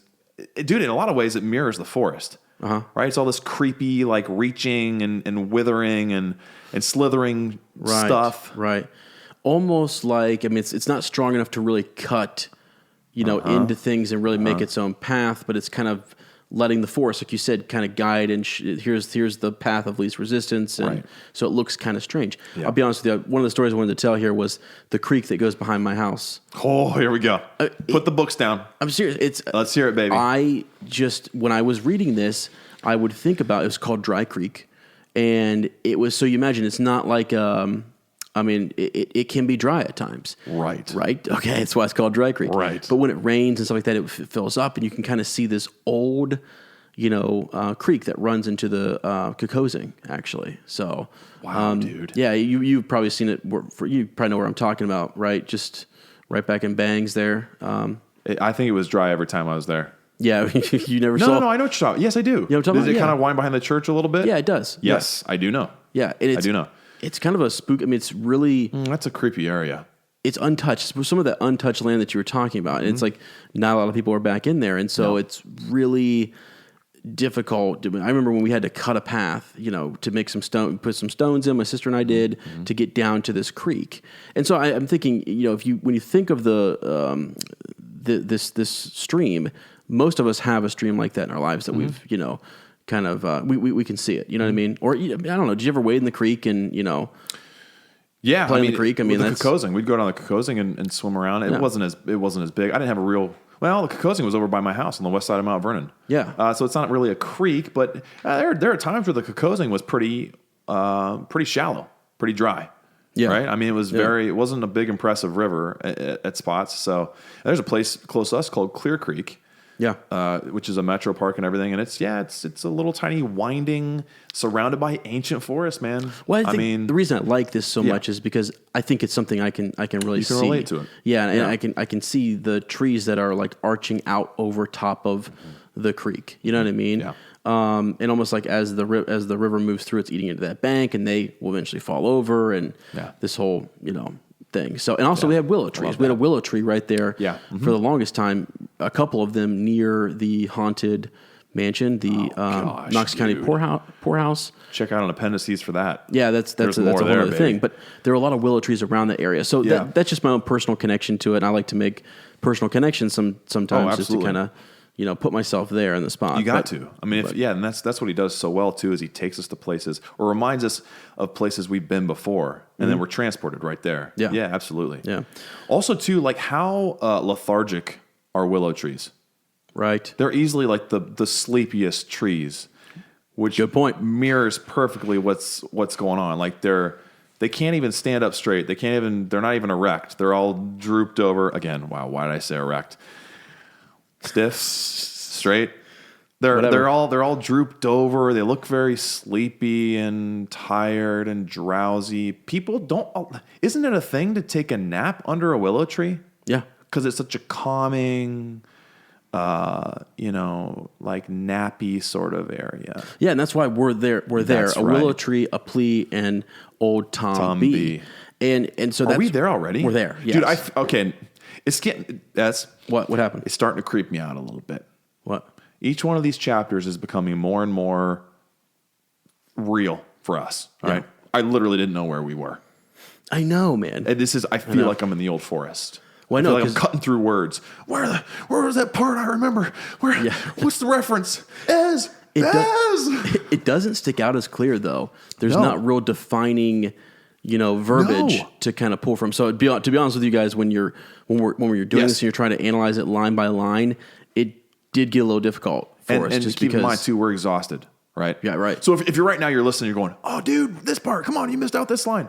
Dude, in a lot of ways, it mirrors the forest. Right, it's all this creepy, like reaching and withering and slithering stuff. Right, almost like it's not strong enough to really cut, into things and really make its own path, but it's kind of letting the force, like you said, kind of guide and here's the path of least resistance, and so it looks kind of strange. Yeah. I'll be honest with you. One of the stories I wanted to tell here was the creek that goes behind my house. Oh, here we go. Put the books down. I'm serious. Let's hear it, baby. When I was reading this, I would think about it was called Dry Creek, and it was so you imagine it's not like it can be dry at times. Right. Okay, that's why it's called Dry Creek. Right. But when it rains and stuff like that, it fills up, and you can kind of see this old, creek that runs into the Kokosing, actually. So, wow, dude. Yeah, you've probably seen it. You probably know where I'm talking about, right? Just right back in Bangs there. I think it was dry every time I was there. Yeah, you never saw. No, I know what you're talking. Yes, I do. You know what I'm talking about? Does it kind of wind behind the church a little bit? Yeah, it does. Yes, I do know. Yeah, I do know. It's kind of a spook. It's really... that's a creepy area. It's untouched. Some of that untouched land that you were talking about. And it's like not a lot of people are back in there. And so it's really difficult. I remember when we had to cut a path, to make put some stones in, my sister and I did, to get down to this creek. And so I'm thinking, when you think of this stream, most of us have a stream like that in our lives that we've, kind of we can see it. You know what I mean? Or I don't know. Did you ever wade in the creek and play in the creek? The Kokosing, we'd go down the Kokosing and swim around. It wasn't as big. I didn't have a real. Well, the Kokosing was over by my house on the west side of Mount Vernon. Yeah. So it's not really a creek, but there are times where the Kokosing was pretty shallow, pretty dry. Yeah. Right. It was it wasn't a big impressive river at spots. So there's a place close to us called Clear Creek. Yeah, which is a metro park and everything, and it's a little tiny winding, surrounded by ancient forest, man. Well, I think the reason I like this so much is because I think it's something I can really see. You can relate to it. Yeah, and I can see the trees that are like arching out over top of the creek. You know what I mean? Yeah. And almost like as the river moves through, it's eating into that bank, and they will eventually fall over, and this whole thing. So, and also we have willow trees. We had a willow tree right there for the longest time. A couple of them near the haunted mansion, the Knox County Poorhouse. Check out on appendices for that. Yeah, that's a whole other thing. But there are a lot of willow trees around that area. So that's just my own personal connection to it. And I like to make personal connections sometimes just to kind of put myself there in the spot. You got to. And that's what he does so well too. Is he takes us to places or reminds us of places we've been before, and then we're transported right there. Yeah, absolutely. Yeah. Also, too, like how lethargic are willow trees. Right. They're easily like the sleepiest trees, which good point. Mirrors perfectly what's going on. Like they can't even stand up straight. They're not even erect. They're all drooped over. Again, wow, why did I say erect? Stiff, straight. They're all drooped over. They look very sleepy and tired and drowsy. People don't. Isn't it a thing to take a nap under a willow tree? Yeah, because it's such a calming, like nappy sort of area. Yeah, and that's why we're there. That's a willow tree, a plea, and old Tom B. And so are we there already? We're there, yes. Dude. Okay. It's getting what happened? It's starting to creep me out a little bit. What? Each one of these chapters is becoming more and more real for us. All right. I literally didn't know where we were. I know, man. And I feel like I'm in the old forest. Well, I know, feel like I'm cutting through words. Where was that part I remember? What's the reference? It doesn't stick out as clear though. There's not real defining, verbiage to kind of pull from. So to be honest with you guys, when you're doing this and you're trying to analyze it line by line, it did get a little difficult for us. And just keep because in mind too, we're exhausted, right? Yeah, right. So if you're right now, you're listening, you're going, "Oh, dude, this part, come on, you missed out this line."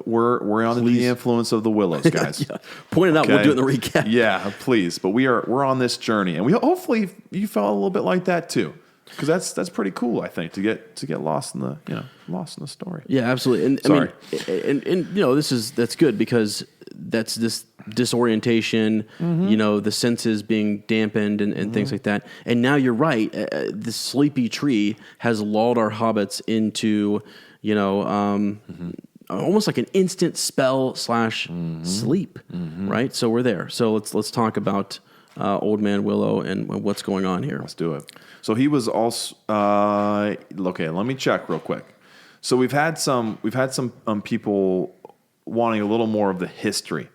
We're under the influence of the willows, guys. Point it out. We'll do it in the recap. Yeah, please. But we're on this journey, and hopefully you felt a little bit like that too, because that's pretty cool. I think to get lost in the story. Yeah, absolutely. And sorry. That's good because that's this disorientation. The senses being dampened and things like that. And now you're right. The sleepy tree has lulled our hobbits into almost like an instant spell / sleep, right? So we're there. So let's talk about Old Man Willow and what's going on here. Let's do it. So he was also okay. Let me check real quick. So we've had some people wanting a little more of the history.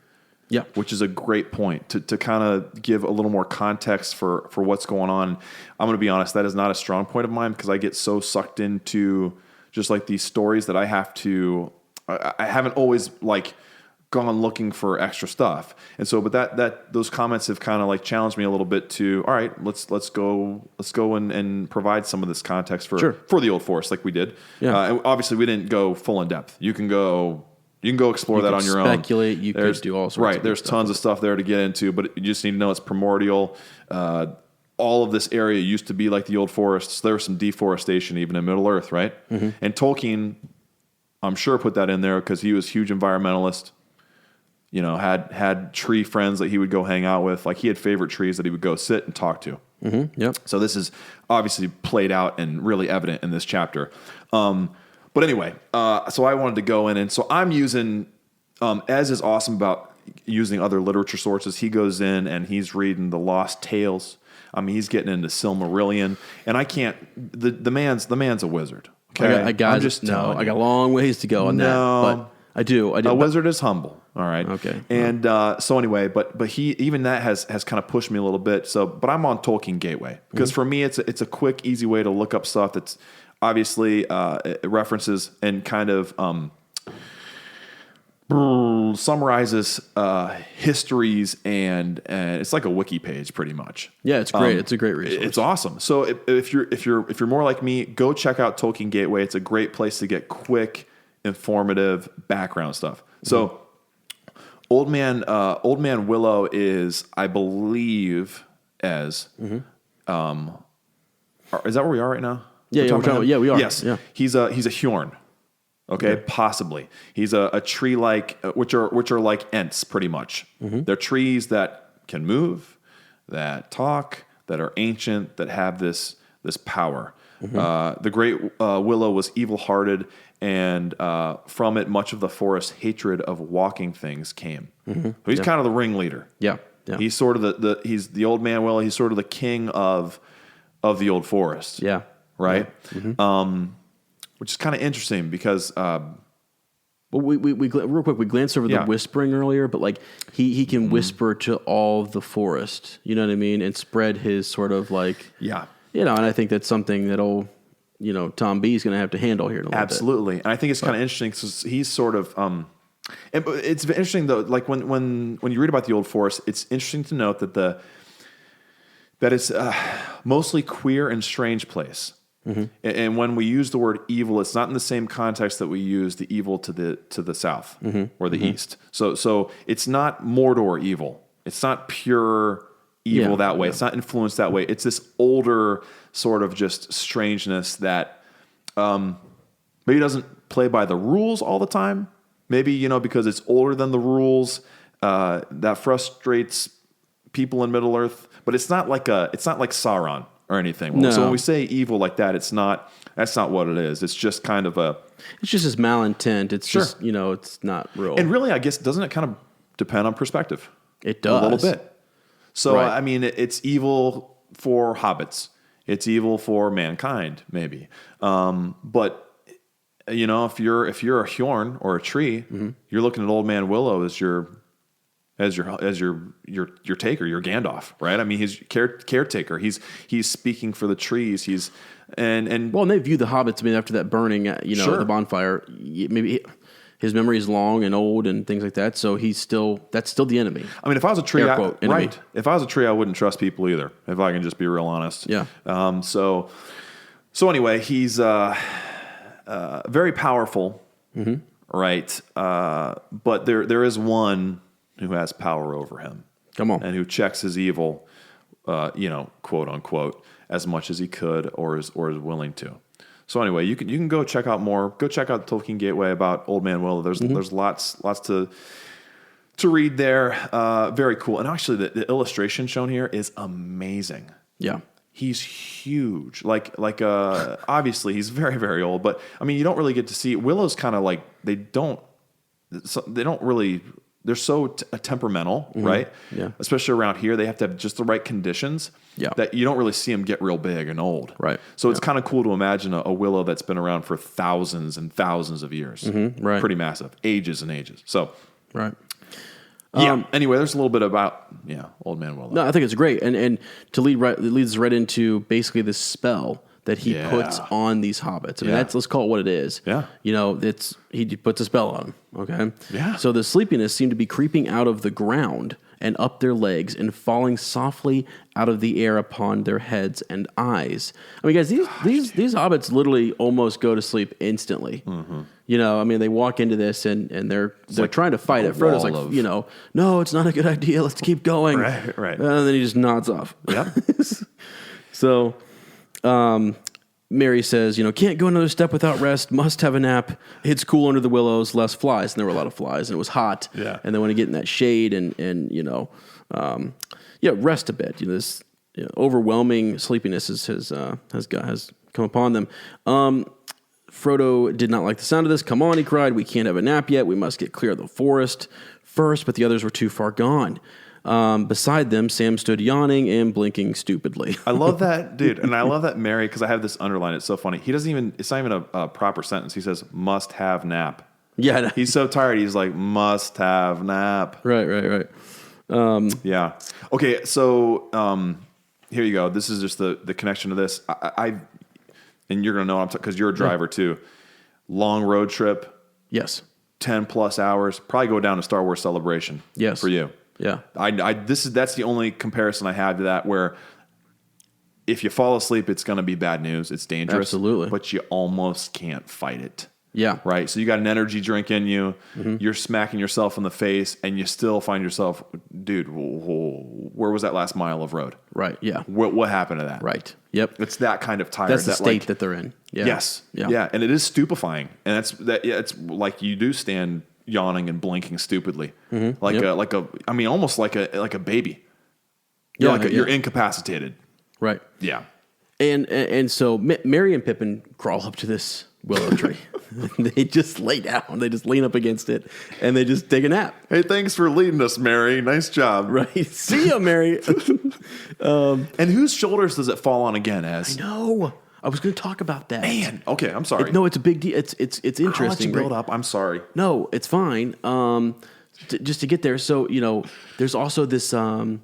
Yeah, which is a great point to kind of give a little more context for what's going on. I'm going to be honest, that is not a strong point of mine because I get so sucked into just like these stories that I haven't always like gone looking for extra stuff. And so, but that those comments have kind of like challenged me a little bit to, all right, let's go and provide some of this context for the Old Forest like we did. Yeah. And obviously we didn't go full in depth. You can go explore that on your own. Speculate. You could do all sorts. Right. There's tons of stuff there to get into, but you just need to know it's primordial. All of this area used to be like the Old Forests. There was some deforestation even in Middle Earth, right? Mm-hmm. And Tolkien, I'm sure, put that in there because he was a huge environmentalist. Had tree friends that he would go hang out with. Like he had favorite trees that he would go sit and talk to. Mm-hmm. Yep. So this is obviously played out and really evident in this chapter. But anyway, so I wanted to go in, and so I'm using, Ez is awesome about using other literature sources. He goes in and he's reading the Lost Tales. I mean, he's getting into Silmarillion, and I can't. The man's a wizard. Okay, I got a long ways to go on that, but I do. A wizard is humble. All right. Okay. And so anyway, but he even that has kind of pushed me a little bit. So, but I'm on Tolkien Gateway because for me it's a quick, easy way to look up stuff that's obviously it references and kind of summarizes histories and it's like a wiki page pretty much. Yeah, it's great. It's a great resource. It's awesome. So if you're more like me, go check out Tolkien Gateway. It's a great place to get quick, informative background stuff. So Old Man Willow is, I believe, is that where we are right now? Yeah, we are. Yes, yeah. He's a Hjorn. Okay, possibly. He's a tree like which are like Ents pretty much. Mm-hmm. They're trees that can move, that talk, that are ancient, that have this power. Mm-hmm. The great willow was evil-hearted, and from it, much of the forest's hatred of walking things came. Mm-hmm. So he's kind of the ringleader. Yeah. He's sort of he's the Old Man Willow. He's sort of the king of the Old Forest. Yeah. Right. Yeah. Mm-hmm. Which is kind of interesting because. Well, we real quick we glanced over the whispering earlier, but like he can whisper to all the forest. You know what I mean, and spread his sort of like and I think that's something that'll. Tom B is going to have to handle here in a little bit. Absolutely. And I think it's kind of interesting because he's sort of, and it's interesting though, like when you read about the Old Forest, it's interesting to note that it's mostly queer and strange place. Mm-hmm. And when we use the word evil, it's not in the same context that we use the evil to the south or the east. So it's not Mordor evil. It's not pure evil that way. It's not influenced that way. It's this older sort of just strangeness that maybe doesn't play by the rules all the time. Maybe, because it's older than the rules, that frustrates people in Middle Earth. But it's not like Sauron or anything. No. So when we say evil like that, that's not what it is. It's just kind of it's just his malintent. It's just, it's not real. And really, I guess, doesn't it kind of depend on perspective? It does. A little bit. So, right. I mean, it's evil for hobbits. It's evil for mankind, maybe. But you know, if you're a Hjorn or a tree, you're looking at Old Man Willow as your taker, your Gandalf, right? I mean, he's caretaker. He's speaking for the trees. And they view the hobbits. I mean, after that burning, the bonfire, maybe his memory is long and old and things like that. So that's still the enemy. I mean, if I was a tree, enemy. If I was a tree, I wouldn't trust people either. If I can just be real honest. Yeah. So anyway, he's very powerful, right? But there is one who has power over him. Come on. And who checks his evil, quote unquote, as much as he could or is willing to. So anyway, you can go check out more. Go check out Tolkien Gateway about Old Man Willow. There's lots to read there. Very cool. And actually, the illustration shown here is amazing. Yeah. He's huge. Like obviously he's very, very old, but I mean, you don't really get to see Willow's kind of like they don't really. They're so temperamental, right? Yeah. Especially around here, they have to have just the right conditions. Yeah. That you don't really see them get real big and old. Right. So it's kind of cool to imagine a willow that's been around for thousands and thousands of years. Right. Pretty massive, ages and ages. So. Right. Yeah. Anyway, there's a little bit about Old Man Willow. No, I think it's great, and it leads right into basically this spell that he puts on these hobbits. I mean, let's call it what it is. Yeah. He puts a spell on them. Okay. Yeah. So the sleepiness seemed to be creeping out of the ground and up their legs and falling softly out of the air upon their heads and eyes. I mean, guys, these hobbits literally almost go to sleep instantly. Mm-hmm. I mean, they walk into this and they're trying to fight it. Frodo's like, no, it's not a good idea. Let's keep going. Right. And then he just nods off. Yeah. So, Mary says, can't go another step without rest, must have a nap. It's cool under the willows, less flies. And there were a lot of flies and it was hot. Yeah. And then when you get in that shade and rest a bit. This overwhelming sleepiness has come upon them. Frodo did not like the sound of this. Come on, he cried. We can't have a nap yet. We must get clear of the forest first, but the others were too far gone. Beside them, Sam stood yawning and blinking stupidly. I love that, dude. And I love that Mary, because I have this underlined. It's so funny. It's not even a proper sentence. He says, must have nap. Yeah. He's so tired. He's like, must have nap. Right. Yeah. Okay, so here you go. This is just the connection to this. And you're going to know what I'm talking because you're a driver too. Long road trip. Yes. 10 plus hours. Probably go down to Star Wars Celebration. Yes. For you. Yeah. That's the only comparison I have to that where if you fall asleep, it's going to be bad news. It's dangerous. Absolutely. But you almost can't fight it. Yeah. Right. So you got an energy drink in you. Mm-hmm. You're smacking yourself in the face, and you still find yourself, dude. Where was that last mile of road? Right. Yeah. What happened to that? Right. Yep. It's that kind of tired. That's the state that they're in. Yeah. Yes. Yeah. And it is stupefying, and it's like you do stand yawning and blinking stupidly, almost like a baby. You're incapacitated. Right. Yeah. And so Merry and Pippin crawl up to this willow tree. They just lay down. They just lean up against it, and they just take a nap. Hey, thanks for leading us, Mary. Nice job. Right. See ya, Mary. And whose shoulders does it fall on again, Ez? I know. I was going to talk about that. Man. Okay, I'm sorry. It's a big deal. It's interesting. I'll let you build up. I'm sorry. No, it's fine. Just to get there. So, there's also this... Frodo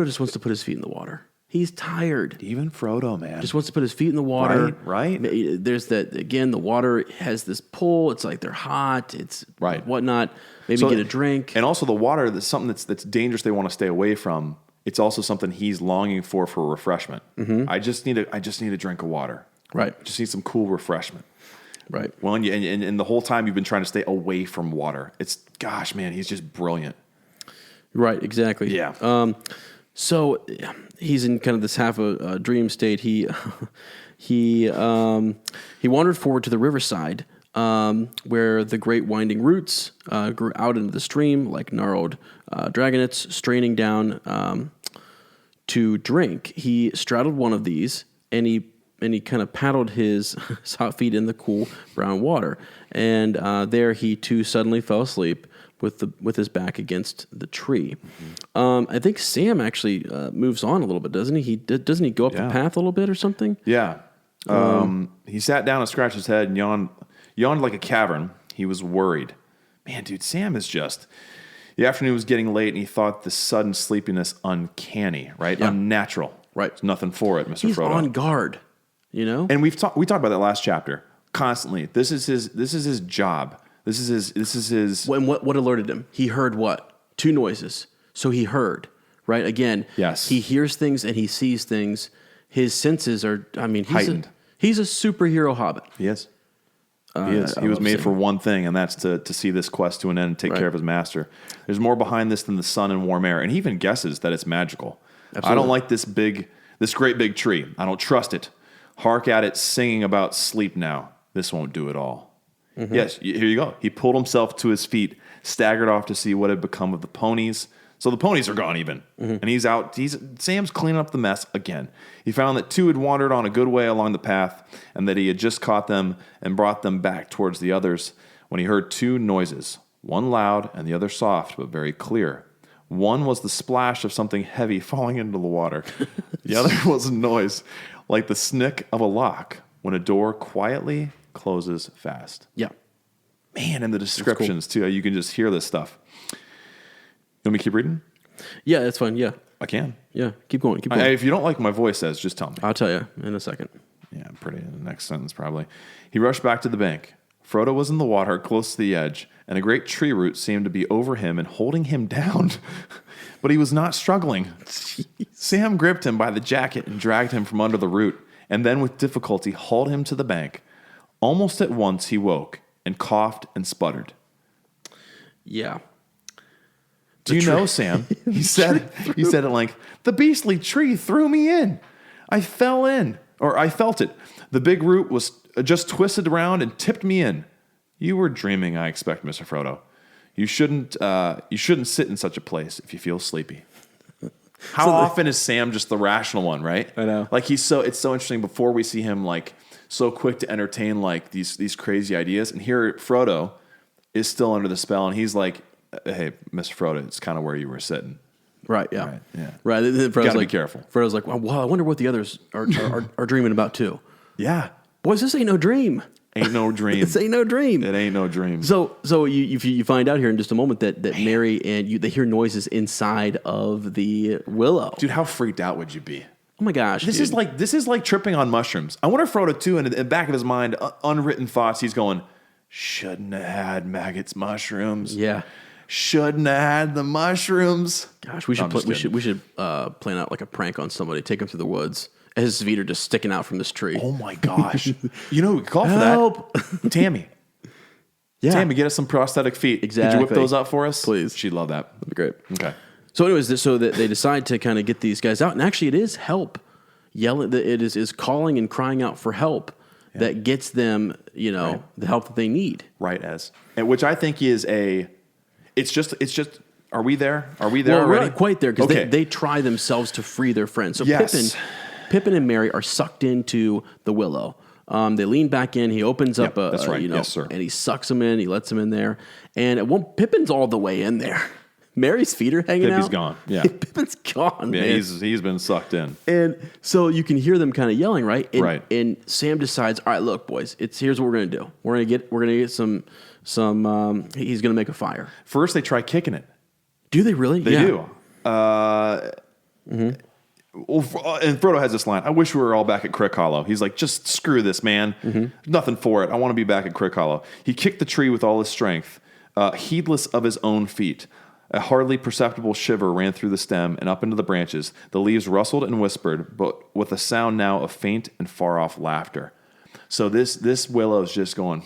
just wants to put his feet in the water. He's tired. Even Frodo, man. Just wants to put his feet in the water. Right. There's that, again, the water has this pull. It's like they're hot. It's whatnot. Maybe get a drink. And also the water, that's something that's dangerous they want to stay away from. It's also something he's longing for refreshment. Mm-hmm. I just need a drink of water. Right. I just need some cool refreshment. Right. Well, and the whole time you've been trying to stay away from water. Gosh, man, he's just brilliant. Right, exactly. Yeah. So he's in kind of this half a dream state. He wandered forward to the riverside, where the great winding roots grew out into the stream like gnarled dragonets straining down to drink. He straddled one of these, and he kind of paddled his hot feet in the cool brown water. And there he too suddenly fell asleep with his back against the tree. Mm-hmm. I think Sam actually moves on a little bit, doesn't he? Doesn't he go up the path a little bit or something? Yeah. He sat down and scratched his head and yawned like a cavern. He was worried. Man, dude, Sam is just... The afternoon was getting late, and he thought the sudden sleepiness uncanny, right? Yeah. Unnatural. Right. There's nothing for it, Mr. He's Frodo. on guard, you know? And we talked about that last chapter constantly. This is his job. This is his... And what alerted him? He heard what? 2 noises. So he heard, right? Again, yes. He hears things and he sees things. His senses are, heightened. He's a superhero hobbit. He is. He is. He was made for one thing, and that's to see this quest to an end and take care of his master. There's more behind this than the sun and warm air, and he even guesses that it's magical. Absolutely. I don't like this great big tree. I don't trust it. Hark at it singing about sleep now. This won't do it all. Mm-hmm. Yes, here you go. He pulled himself to his feet, staggered off to see what had become of the ponies. So the ponies are gone even. Mm-hmm. And he's out. Sam's cleaning up the mess again. He found that 2 had wandered on a good way along the path and that he had just caught them and brought them back towards the others when he heard 2 noises, one loud and the other soft but very clear. One was the splash of something heavy falling into the water. The other was a noise like the snick of a lock when a door quietly closes fast. Yeah. Man, and the descriptions too. You can just hear this stuff. You want me to keep reading? Yeah, that's fine. Yeah. I can. Yeah, keep going. If you don't like my voice, just tell me. I'll tell you in a second. Yeah, pretty. The next sentence, probably. He rushed back to the bank. Frodo was in the water close to the edge, and a great tree root seemed to be over him and holding him down. But he was not struggling. Jeez. Sam gripped him by the jacket and dragged him from under the root, and then with difficulty hauled him to the bank. Almost at once he woke and coughed and sputtered. Yeah. Do you know, Sam? He said at length, the beastly tree threw me in. I fell in, or I felt it. The big root was just twisted around and tipped me in. You were dreaming, I expect, Mr. Frodo. You shouldn't sit in such a place if you feel sleepy. How often is Sam just the rational one, right? I know. Like it's so interesting before we see him like so quick to entertain like these crazy ideas, and here Frodo is still under the spell, and he's like, hey, Mr. Frodo, it's kind of where you were sitting. Right, yeah. Right, yeah. Right. Gotta be careful. Frodo's like, well, I wonder what the others are dreaming about too. Yeah. Boys, this ain't no dream. Ain't no dream. This ain't no dream. It ain't no dream. So you find out here in just a moment that Mary and they hear noises inside of the willow. Dude, how freaked out would you be? Oh my gosh. This is like tripping on mushrooms. I wonder if Frodo too, in the back of his mind, unwritten thoughts, he's going, shouldn't have had maggots mushrooms. Yeah. Shouldn't have had the mushrooms. Gosh, we should plan out like a prank on somebody, take him through the woods. His feet are just sticking out from this tree. Oh my gosh. You know who we could call for that? Tammy. Yeah. Tammy, get us some prosthetic feet. Exactly. Could you whip those up for us? Please. She'd love that. That'd be great. Okay. So anyways, so that they decide to kind of get these guys out. And actually it is help. It is calling and crying out for help that gets them, the help that they need. Right, which I think is it's just, are we there? Are we there well, already? We're not quite there because they try themselves to free their friends. So Pippin and Mary are sucked into the willow. They lean back in. He opens up that's right. Yes, sir. And he sucks them in. He lets them in there. And Pippin's all the way in there. Mary's feet are hanging out. Pippin's gone. Yeah. Pippin's gone, yeah, man. He's been sucked in. And so you can hear them kind of yelling, right? And, right. And Sam decides, all right, look, boys, here's what we're going to do. We're going to get some he's going to make a fire. First, they try kicking it. Do they really? They do. And Frodo has this line, I wish we were all back at Crick Hollow. He's like, just screw this, man. Mm-hmm. Nothing for it. I want to be back at Crick Hollow. He kicked the tree with all his strength, heedless of his own feet. A hardly perceptible shiver ran through the stem and up into the branches. The leaves rustled and whispered, but with a sound now of faint and far-off laughter. So this willow's just going,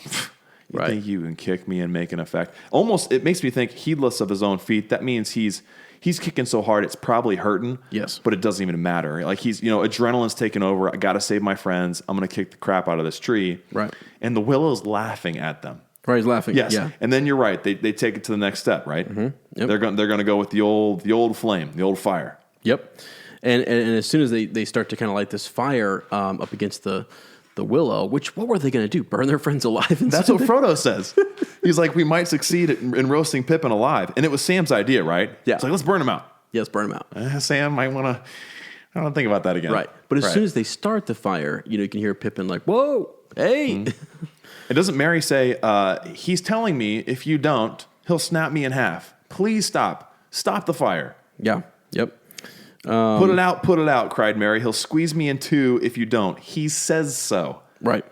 you think you can kick me and make an effect? Almost, it makes me think heedless of his own feet. That means he's kicking so hard it's probably hurting. Yes. But it doesn't even matter. Like he's, adrenaline's taken over. I got to save my friends. I'm going to kick the crap out of this tree. Right. And the willow's laughing at them. Right, he's laughing. Yes. Yeah. And then you're right. They take it to the next step, right? Mm-hmm. Yep. They're going to go with the old flame, the old fire. Yep. And as soon as they start to kind of light this fire up against the willow, what were they going to do? Burn their friends alive? That's what Frodo says. He's like, we might succeed in roasting Pippin alive. And it was Sam's idea, right? Yeah. It's like, let's burn him out. Yeah, let's burn him out. Sam might want to... I don't think about that again. Right. But as soon as they start the fire, you can hear Pippin like, whoa, hey. Mm-hmm. And doesn't Merry say, he's telling me if you don't, he'll snap me in half. Please stop. Stop the fire. Yeah. Yep. Put it out, cried Merry. He'll squeeze me in two if you don't. He says so. Right.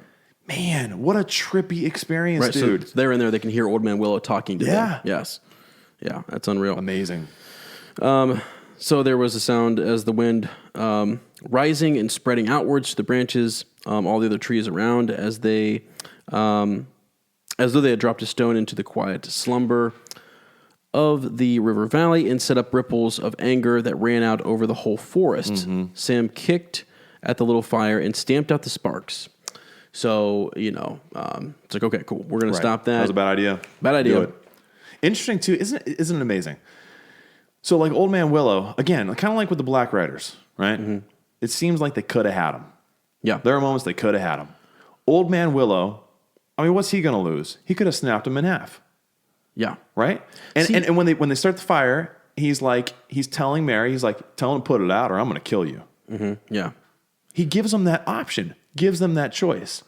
Man, what a trippy experience, dude. So they're in there. They can hear Old Man Willow talking to them. Yes. Yeah, that's unreal. Amazing. So there was a sound as the wind rising and spreading outwards to the branches, all the other trees around, as though they had dropped a stone into the quiet slumber of the river valley and set up ripples of anger that ran out over the whole forest. Mm-hmm. Sam kicked at the little fire and stamped out the sparks. So, it's like, okay, cool. We're going to stop that. That was a bad idea. Bad idea. Do it. Interesting, too. Isn't it amazing? So, like Old Man Willow, again, kind of like with the Black Riders, right? Mm-hmm. It seems like they could have had him. Yeah. There are moments they could have had him. Old Man Willow, I mean, what's he going to lose? He could have snapped him in half. Yeah. Right? And when they start the fire, he's telling Merry, tell him to put it out or I'm going to kill you. Mm-hmm. Yeah. He gives them that option, gives them that choice.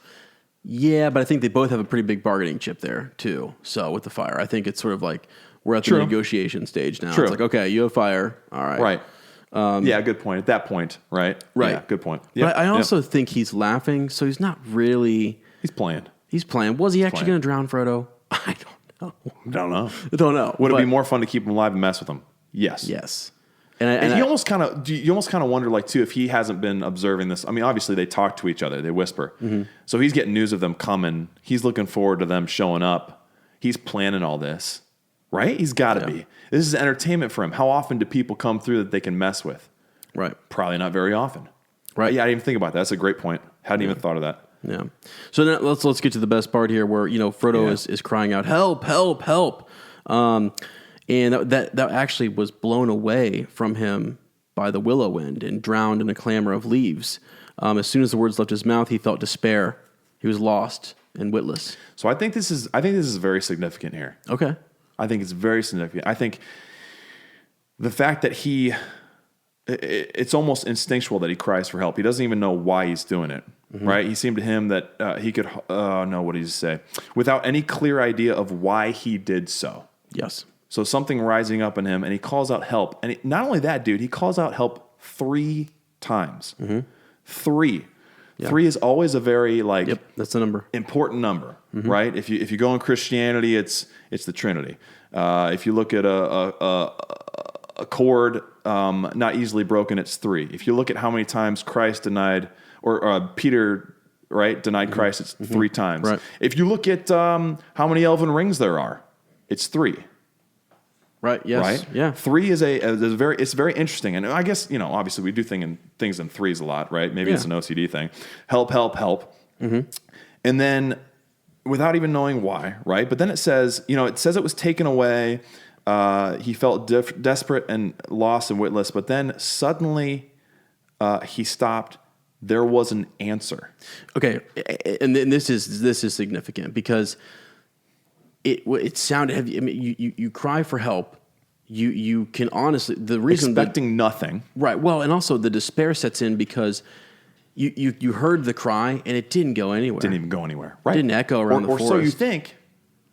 Yeah, but I think they both have a pretty big bargaining chip there, too. So with the fire, I think it's sort of like we're at the negotiation stage now. True. It's like, okay, you have fire. All right. Right. Yeah, good point. At that point, right? Right. Yeah, good point. Yep. But I also think he's laughing, so he's not really... He's playing. Was he actually going to drown Frodo? I don't know. Would it be more fun to keep him alive and mess with him? Yes. Yes. And you almost kind of wonder, like, too, if he hasn't been observing this. I mean, obviously they talk to each other, they whisper. Mm-hmm. So he's getting news of them coming. He's looking forward to them showing up. He's planning all this, right? He's got to be. This is entertainment for him. How often do people come through that they can mess with? Right. Probably not very often. Right. Yeah, I didn't even think about that. That's a great point. Hadn't even thought of that. Yeah. So now let's get to the best part here, where Frodo is crying out, "Help! Help! Help!" And that actually was blown away from him by the willow wind and drowned in a clamor of leaves. As soon as the words left his mouth, he felt despair. He was lost and witless. So I think this is very significant here. Okay. I think it's very significant. I think the fact that it's almost instinctual that he cries for help. He doesn't even know why he's doing it, right? He seemed to him that he could, what did he say? Without any clear idea of why he did so. Yes. So something rising up in him, and he calls out help. And not only that, dude, he calls out help 3 times. Mm-hmm. 3. Yeah. 3 is always a very that's the number. Important number, right? If you go in Christianity, it's the Trinity. If you look at a chord not easily broken, it's 3. If you look at how many times Christ denied, or Peter, right, denied Christ, it's 3 times. Right. If you look at how many elven rings there are, it's 3. Right. Yes. Right. Yeah. 3 is very interesting, and I guess obviously we do things in threes a lot, right? Maybe it's an OCD thing. Help, help, help, and then without even knowing why, right? But then it says it was taken away. He felt desperate and lost and witless, but then suddenly he stopped. There was an answer. Okay, and this is significant because it sounded heavy. I mean, you cry for help. You can honestly, the reason expecting nothing, right? Well, and also the despair sets in because you heard the cry and it didn't go anywhere. Didn't even go anywhere. Right? Didn't echo around the forest. Or so you think.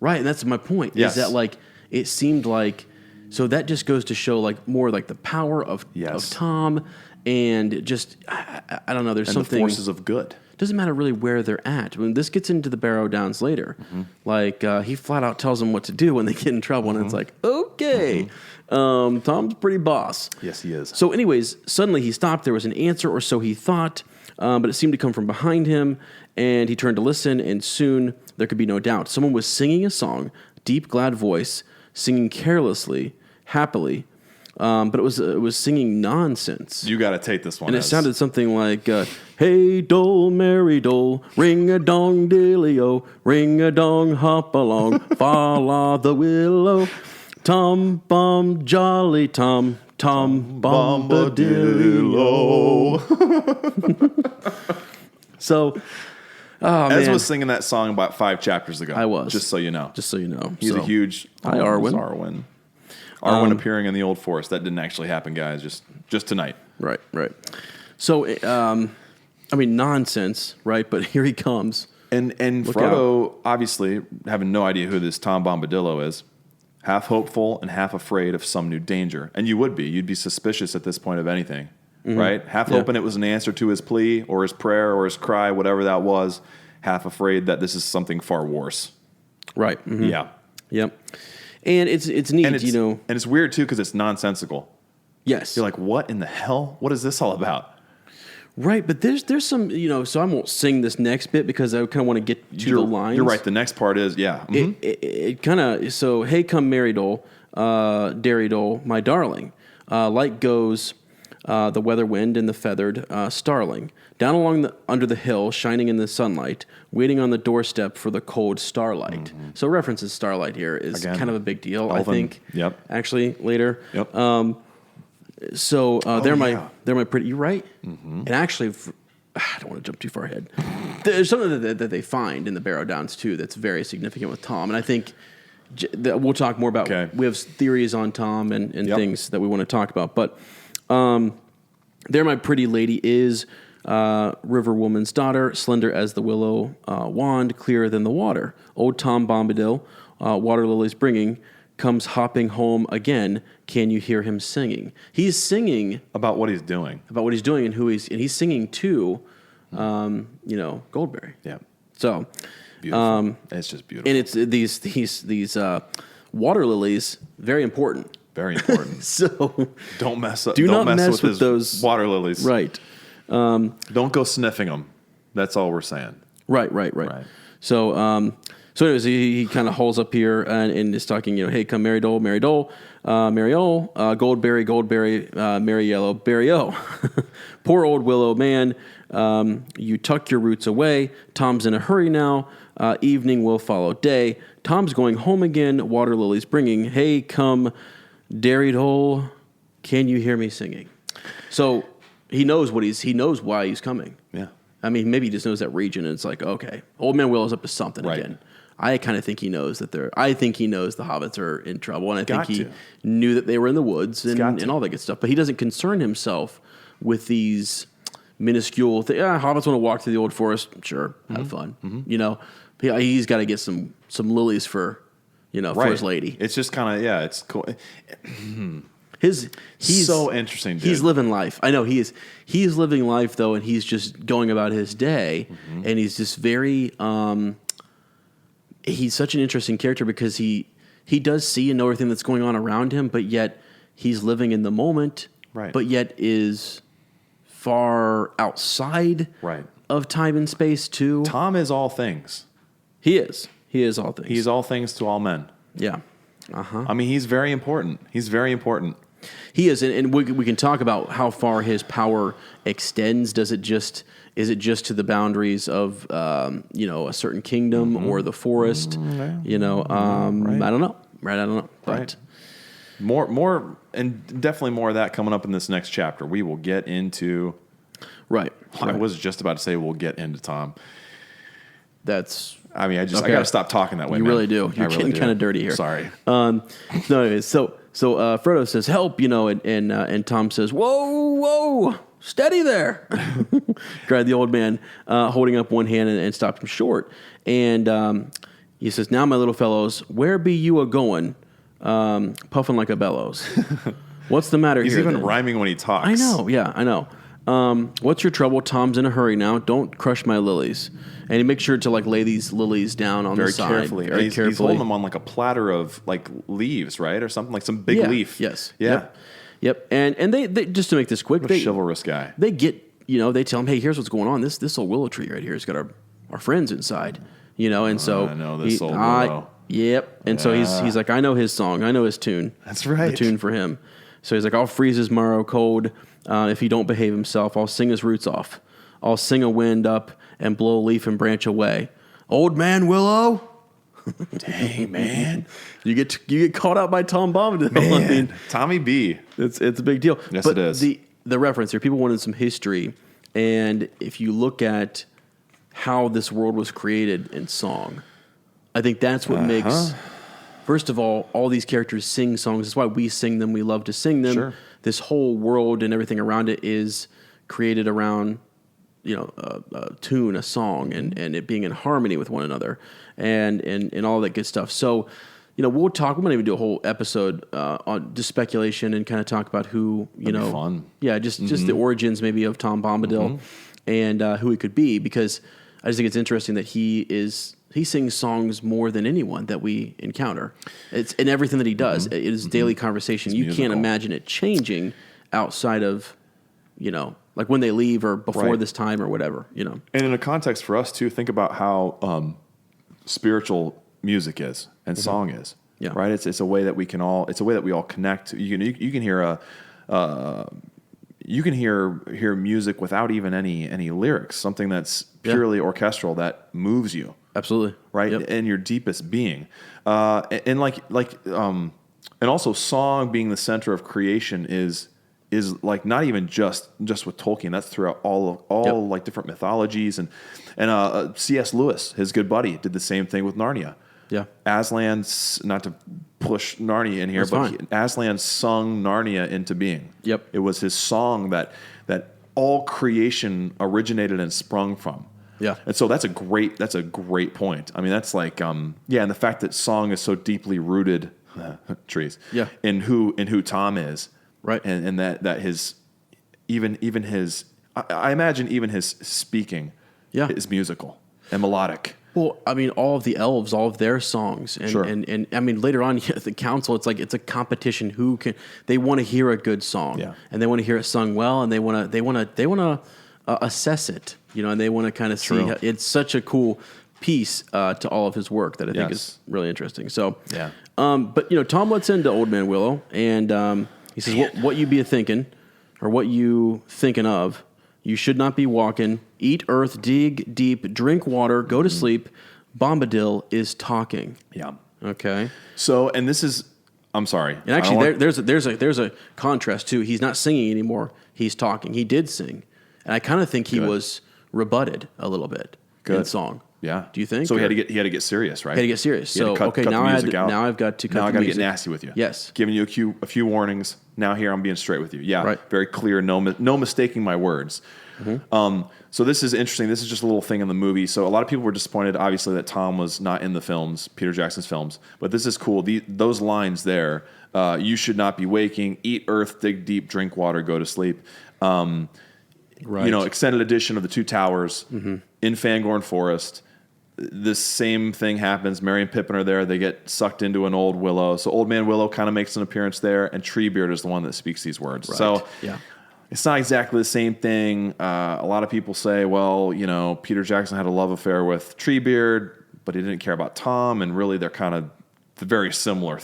Right, and that's my point. Yes. Is that it seemed like, so that just goes to show more the power of Tom and just I don't know. There's and something the forces of good. Doesn't matter really where they're at. When this gets into the Barrow Downs later, he flat out tells them what to do when they get in trouble, and it's like, okay, Tom's pretty boss. Yes, he is. So, anyways, suddenly he stopped. There was an answer, or so he thought, but it seemed to come from behind him, and he turned to listen, and soon there could be no doubt. Someone was singing a song, deep, glad voice, singing carelessly, happily. But it was singing nonsense. You got to take this one. And it sounded something like, hey, dole, merry dole, ring-a-dong, dilly-o, ring-a-dong, hop along, follow the willow, Tom Bomb, jolly Tom, Tom Bombadil. So, Ezra was singing that song about 5 chapters ago. I was. Just so you know. He's a huge... Hi, Arwen. Arwen appearing in the Old Forest. That didn't actually happen, guys. Just tonight. Right. So, I mean, nonsense, right? But here he comes. And Frodo, obviously, having no idea who this Tom Bombadil is, half hopeful and half afraid of some new danger. And you'd be suspicious at this point of anything, right? Half hoping it was an answer to his plea or his prayer or his cry, whatever that was, half afraid that this is something far worse. Right. Mm-hmm. Yeah. Yep. And it's neat, and it's weird, too, because it's nonsensical. Yes. You're like, what in the hell? What is this all about? Right, but there's some, so I won't sing this next bit because I kind of want to get to the lines. You're right. The next part is, It kind of, so, hey, come Merry Dole, Derry Dole, my darling. Light goes the weather wind and the feathered starling. Down along under the hill, shining in the sunlight, waiting on the doorstep for the cold starlight. Mm-hmm. So references starlight here is kind of a big deal, I think. Yep. Actually, later. Yep. They're my pretty. You're right. Mm-hmm. And actually, I don't want to jump too far ahead. There's something that they find in the Barrow Downs too that's very significant with Tom, and I think we'll talk more about. Okay. We have theories on Tom and things that we want to talk about, but there, my pretty lady is river woman's daughter, slender as the willow wand, clearer than the water. Old Tom Bombadil, water lilies bringing. Comes hopping home again. Can you hear him singing? He's singing about what he's doing, and who he's singing to, Goldberry. Yeah. So, beautiful. It's just beautiful, and it's these water lilies. Very important. Very important. So don't mess up. Do don't not mess with his those water lilies. Right. Don't go sniffing them. That's all we're saying. Right. So, anyways, he kind of hauls up here and is talking, hey, come Merry Dole, Merry Dole, Merry O, Goldberry, Merry Yellow, Berry O. Poor old willow man, you tuck your roots away. Tom's in a hurry now. Evening will follow day. Tom's going home again. Water lilies bringing. Hey, come, Derry Dole. Can you hear me singing? So he knows why he's coming. Yeah. I mean, maybe he just knows that region, and it's like, okay, Old Man Willow's up to something again. I kind of think he knows I think he knows the hobbits are in trouble, and I think he knew that they were in the woods and all that good stuff. But he doesn't concern himself with these minuscule things. Hobbits want to walk through the old forest. Sure, have fun. Mm-hmm. He's got to get some lilies for his lady. It's just kind of it's cool. He's so interesting, dude. He's living life. I know he is. He's living life though, and he's just going about his day, and he's just very. He's such an interesting character because he does see and know everything that's going on around him, but yet he's living in the moment, right? But yet is far outside, of time and space too. Tom is all things. He is. He is all things. He's all things to all men. Yeah. I mean, he's very important. He is, and we can talk about how far his power extends. Is it just to the boundaries of a certain kingdom or the forest? I don't know. I don't know. But more, and definitely more of that coming up in this next chapter. We will get into. Right. I was just about to say we'll get into Tom. I got to stop talking that way. You man. really do. You're getting kind of dirty here. Sorry. Anyways, so Frodo says, "Help!" And Tom says, "Whoa, steady there!" Cried the old man, holding up one hand and stopped him short. And he says, "Now, my little fellows, where be you a going, puffing like a bellows? What's the matter He's here?" He's even then? rhyming when he talks. I know. Yeah, I know. What's your trouble? Tom's in a hurry now. Don't crush my lilies. And he makes sure to lay these lilies down on the side. Carefully. Very carefully. He's holding them on like a platter of leaves, right? Or something like some big leaf. Yes. Yeah. Yep. And they just to make this quick, what a chivalrous guy. They get, they tell him, hey, here's what's going on. This old willow tree right here has got our friends inside, and so. I know this old willow. Yep. And so he's like, I know his song. I know his tune. That's right. The tune for him. So he's like, I'll freeze his marrow cold if he don't behave himself. I'll sing his roots off. I'll sing a wind up and blow a leaf and branch away. Old Man Willow. Dang, man. You get caught out by Tom Bombadil. Man, I mean, Tommy B. It's a big deal. Yes, but it is. The reference here, people wanted some history. And if you look at how this world was created in song, I think that's what makes first of all these characters sing songs. That's why we sing them. We love to sing them. Sure. This whole world and everything around it is created around, a tune, a song, and it being in harmony with one another, and all that good stuff. So, we'll talk. We're going to even do a whole episode on just speculation and kind of talk about who, That'd be fun. Yeah, just the origins maybe of Tom Bombadil and who he could be, because I just think it's interesting that he sings songs more than anyone that we encounter. It's in everything that he does. It is daily conversation. You can't imagine it changing outside of, like when they leave or before this time or whatever, And in a context for us too, think about how spiritual music is and song is. Yeah. Right. It's a way that we all connect. You can hear you can hear music without even any lyrics, something that's purely orchestral that moves you. Absolutely. Right. Yep. In your deepest being. And also song being the center of creation is like not even just with Tolkien. That's throughout all like different mythologies and C.S. Lewis, his good buddy, did the same thing with Narnia. Yeah. Aslan's, not to push Narnia in here, Aslan sung Narnia into being. Yep. It was his song that all creation originated and sprung from. Yeah. And so that's a great point. I mean, that's like, and the fact that song is so deeply rooted, trees, in who Tom is. Right. And that his, even his, I imagine even his speaking is musical and melodic. Well, I mean, all of the elves, all of their songs, and I mean, later on at the council, it's like it's a competition. They want to hear a good song, and they want to hear it sung well, and they want to assess it, and they want to kind of see. It's such a cool piece to all of his work that I think is really interesting. So, but Tom lets into Old Man Willow, and he says, "What you be a thinking, or what you thinking of? You should not be walking. Eat earth, dig deep, drink water, go to sleep. Bombadil is talking." Yeah. Okay. So, and this is, I'm sorry. And actually, there's a contrast too. He's not singing anymore. He's talking. He did sing, and I kind of think he was rebutted a little bit in song. Yeah. Do you think? So he had to get serious, right? He had to get serious. So cut now the music out. Now I've got to cut. Now I got to get nasty with you. Yes. Giving you a few warnings. Now here I'm being straight with you. Yeah. Right. Very clear. No mistaking my words. So this is interesting. This is just a little thing in the movie. So a lot of people were disappointed, obviously, that Tom was not in the films, Peter Jackson's films. But this is cool. Those lines there. You should not be waking. Eat earth, dig deep, drink water, go to sleep. Right. Extended edition of the Two Towers in Fangorn Forest. The same thing happens. Merry and Pippin are there. They get sucked into an old willow. So Old Man Willow kind of makes an appearance there, and Treebeard is the one that speaks these words. Right. So it's not exactly the same thing. A lot of people say, well, Peter Jackson had a love affair with Treebeard, but he didn't care about Tom, and really they're kind of very similar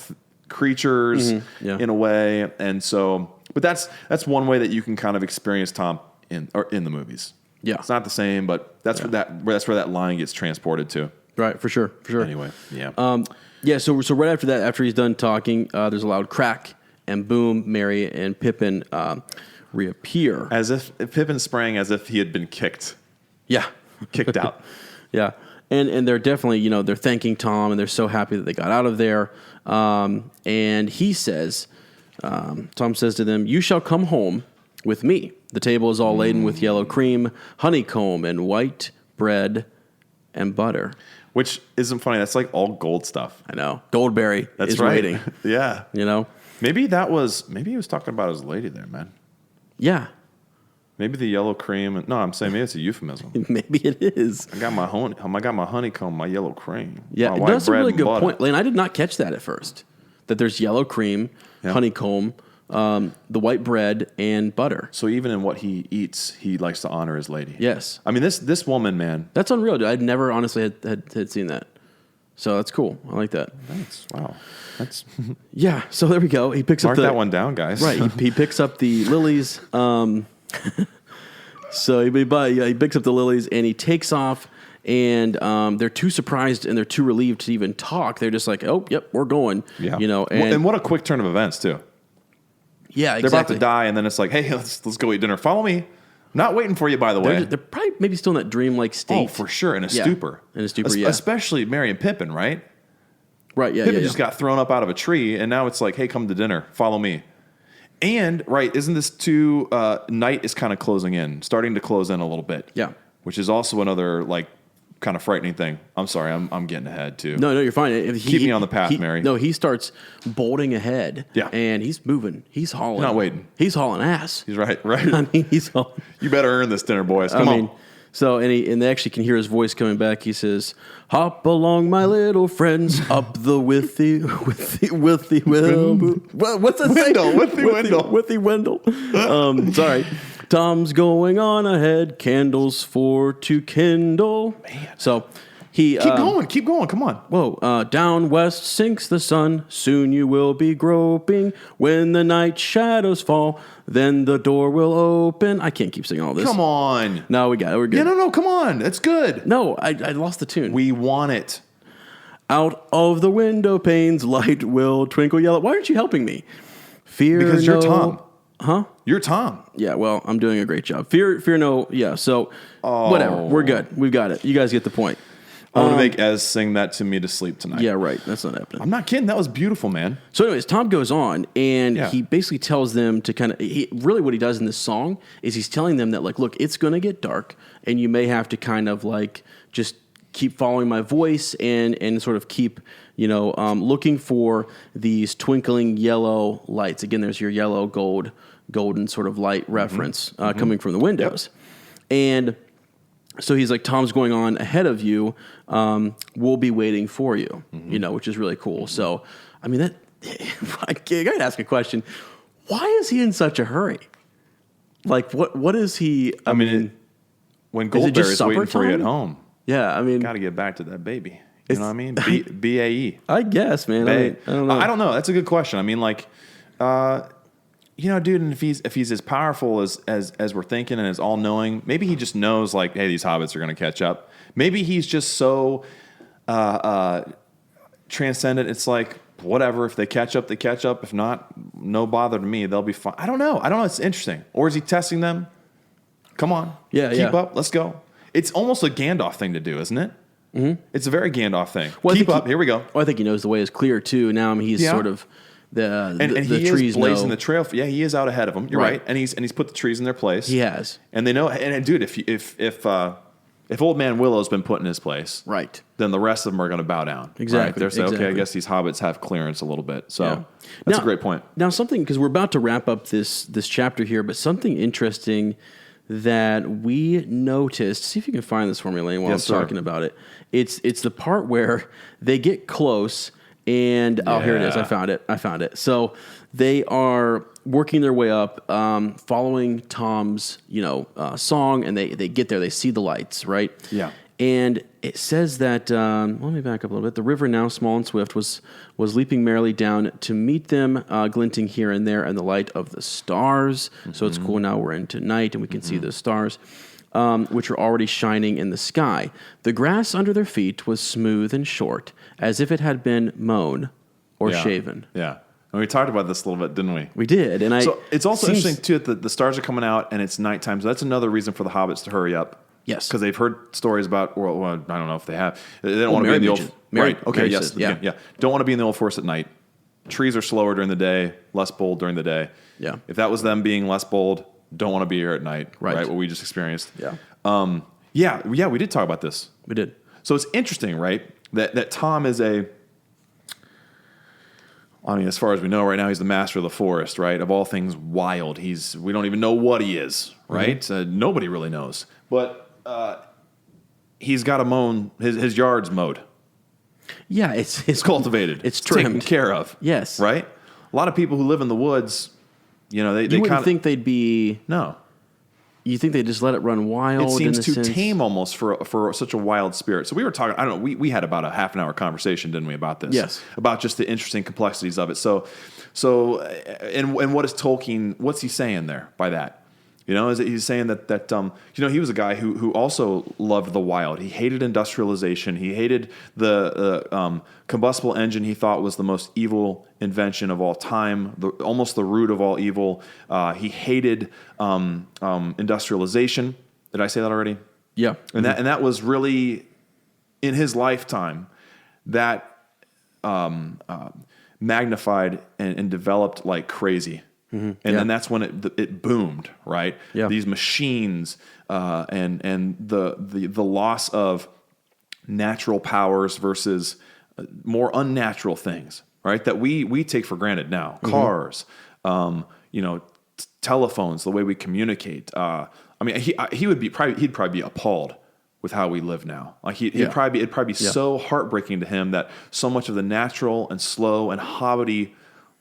creatures in a way. And so, but that's one way that you can kind of experience Tom in the movies. Yeah, it's not the same, but that's where that line gets transported to. Right, for sure. Anyway, yeah. So right after that, after he's done talking, there's a loud crack, and boom, Merry and Pippin reappear. As if Pippin sprang as if he had been kicked. Yeah. Kicked out. Yeah. And they're definitely, they're thanking Tom, and they're so happy that they got out of there. And he says, Tom says to them, "You shall come home with me. The table is all laden with yellow cream, honeycomb, and white bread and butter." Which isn't funny. That's like all gold stuff. I know. Goldberry is waiting. Yeah. Maybe he was talking about his lady there, man. Yeah. Maybe the yellow cream. No, I'm saying maybe it's a euphemism. Maybe it is. I got my honeycomb, my yellow cream. Yeah, that's a really good point. Lane, I did not catch that at first. That there's yellow cream, honeycomb, the white bread, and butter. So even in what he eats, he likes to honor his lady. Yes. I mean, this woman, man. That's unreal, dude. I'd never honestly had seen that. So that's cool. I like that. Wow. That's yeah. So there we go. He picks Mark up that one down, guys. Right. He picks up the lilies. So he picks up the lilies and he takes off. And they're too surprised and they're too relieved to even talk. They're just like, "Oh, yep, we're going." Yeah. And what a quick turn of events too. Yeah, exactly. They're about to die, and then it's like, "Hey, let's go eat dinner. Follow me." Not waiting for you, by the way. They're probably maybe still in that dreamlike state. Oh, for sure, in a stupor. In a stupor, Especially Merry and Pippin, right? Right, yeah, Pippin yeah, just got thrown up out of a tree, and now it's like, hey, come to dinner, follow me. And, right, isn't this too, night is kind of closing in, starting to close in a little bit. Yeah. Which is also another, like, kind of frightening thing. I'm sorry, I'm getting ahead, too. No, you're fine. Keep me on the path, Mary. No, he starts bolting ahead. Yeah. And he's moving. He's hauling. Not waiting. He's hauling ass. He's right. I mean, he's hauling. You better earn this dinner, boys. Come on. So, and they actually can hear his voice coming back. He says, "Hop along, my little friends, up the with the what's that say? With the Wendell. Sorry. Tom's going on ahead, candles for to kindle." Man. So he keep going. Come on. Whoa, down west sinks the sun. Soon you will be groping. When the night shadows fall, then the door will open. I can't keep singing all this. Come on. No, we got it. We're good. Yeah, no, come on. That's good. No, I lost the tune. We want it. Out of the window panes, light will twinkle yellow. Why aren't you helping me? Fear because you're Tom. Huh? You're Tom. Yeah, well, I'm doing a great job. Fear no. Yeah, so whatever. We're good. We've got it. You guys get the point. I want to make Ez sing that to me to sleep tonight. Yeah, right. That's not happening. I'm not kidding. That was beautiful, man. So anyways, Tom goes on, and he basically tells them to kind of... really what he does in this song is he's telling them that, like, look, it's going to get dark, and you may have to kind of, like, just keep following my voice and sort of keep, looking for these twinkling yellow lights. Again, there's your yellow, golden sort of light reference coming from the windows. Yep. And... so he's like, Tom's going on ahead of you. We'll be waiting for you, which is really cool. So, I mean, I got to ask a question. Why is he in such a hurry? Like, what is he? I mean, when Goldberry's waiting for you at home. Yeah, I mean. Got to get back to that baby. You know what I mean? BAE. I guess, man. I don't know. I don't know. That's a good question. I mean, like, dude, and if he's as powerful as we're thinking and as all knowing, maybe he just knows, like, hey, these hobbits are going to catch up. Maybe he's just so transcendent. It's like, whatever. If they catch up, they catch up. If not, no bother to me. They'll be fine. I don't know. It's interesting. Or is he testing them? Come on. Keep up. Let's go. It's almost a Gandalf thing to do, isn't it? Mm-hmm. It's a very Gandalf thing. Well, keep up. Here we go. Well, I think he knows the way is clear, too. Now he's sort of... And he trees is blazing the trail. Yeah, he is out ahead of them. You're right. And he's put the trees in their place. He has. And they know. And dude, if Old Man Willow's been put in his place, right, then the rest of them are going to bow down. Exactly. Right? They're saying, okay, I guess these hobbits have clearance a little bit. So that's a great point. Now, something, because we're about to wrap up this chapter here, but something interesting that we noticed. See if you can find this for me, Lane, while I'm talking about it. It's the part where they get close. And here it is. I found it. So they are working their way up, following Tom's, song, and they get there. They see the lights, right? Yeah. And it says that. Let me back up a little bit. The river, now small and swift, was leaping merrily down to meet them, glinting here and there in the light of the stars. Mm-hmm. So it's cool. Now we're into night, and we can see the stars. Which are already shining in the sky. The grass under their feet was smooth and short, as if it had been mown or shaven. Yeah. And we talked about this a little bit, didn't we? We did. And so it's also interesting, too, that the stars are coming out and it's nighttime. So that's another reason for the hobbits to hurry up. Yes. Because they've heard stories about, well, I don't know if they have. They don't want to be in the old... Right. Okay, Mary yes. Says, yeah. Don't want to be in the old forest at night. Trees are slower during the day, less bold during the day. Yeah. If that was them being less bold, don't want to be here at night. Right. What we just experienced. Yeah. We did talk about this. We did. So it's interesting, right? That Tom is as far as we know right now, he's the master of the forest, right? Of all things wild. We don't even know what he is, right? Mm-hmm. Nobody really knows. But he's got to mow his yard's mowed. Yeah, it's cultivated. It's trimmed. Taken care of. Yes. Right? A lot of people who live in the woods, they wouldn't think they'd be... No. You think they just let it run wild? It seems too tame almost for such a wild spirit. So we were talking. I don't know. We had about a half an hour conversation, didn't we, about this? Yes. About just the interesting complexities of it. So, and what is Tolkien? What's he saying there by that? Is it he's saying that he was a guy who also loved the wild. He hated industrialization. He hated the combustible engine. He thought was the most evil invention of all time, almost the root of all evil. He hated industrialization. Did I say that already? Yeah. And that was really in his lifetime that magnified and developed like crazy. Mm-hmm. And then that's when it boomed, right? Yeah. These machines and the loss of natural powers versus more unnatural things, right? That we take for granted now. Cars, telephones, the way we communicate. I mean, he'd probably be appalled with how we live now. Like it'd probably be so heartbreaking to him that so much of the natural and slow and hobbity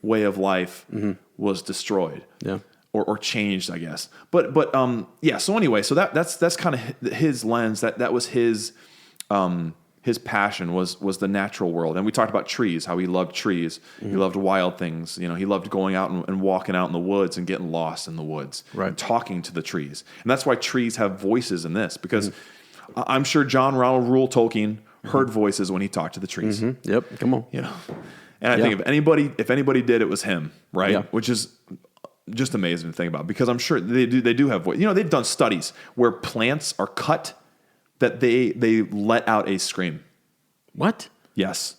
way of life was destroyed, or changed, I guess. But So anyway, so that's kind of his lens. That was his passion was the natural world. And we talked about trees, how he loved trees. Mm-hmm. He loved wild things. He loved going out and walking out in the woods and getting lost in the woods, right? And talking to the trees. And that's why trees have voices in this, because I'm sure John Ronald Reuel Tolkien heard voices when he talked to the trees. Mm-hmm. Yep. Come on. And I think if anybody did, it was him, right? Yeah. Which is just amazing to think about, because I'm sure they do have voice. They've done studies where plants are cut that they let out a scream. What? Yes.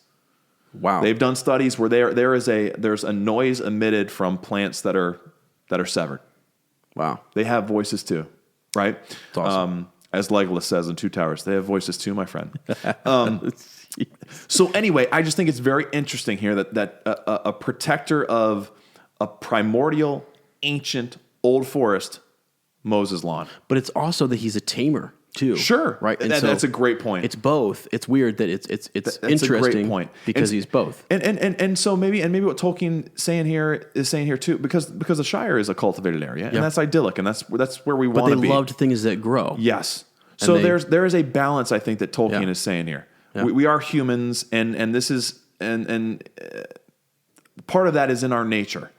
Wow. They've done studies where there's a noise emitted from plants that are severed. Wow. They have voices too, right? That's awesome. As Legolas says in Two Towers, they have voices too, my friend. So anyway, I just think it's very interesting here that a protector of a primordial, ancient, old forest mows his lawn. But it's also that he's a tamer too. Sure, right. And that's a great point. It's both. It's weird that it's that's interesting. A great point because he's both. And so maybe what Tolkien is saying here too, because the Shire is a cultivated area, and that's idyllic, and that's where we want to be. But they loved things that grow. Yes. So there is a balance, I think, that Tolkien is saying here. Yeah. We are humans, and this is and part of that is in our nature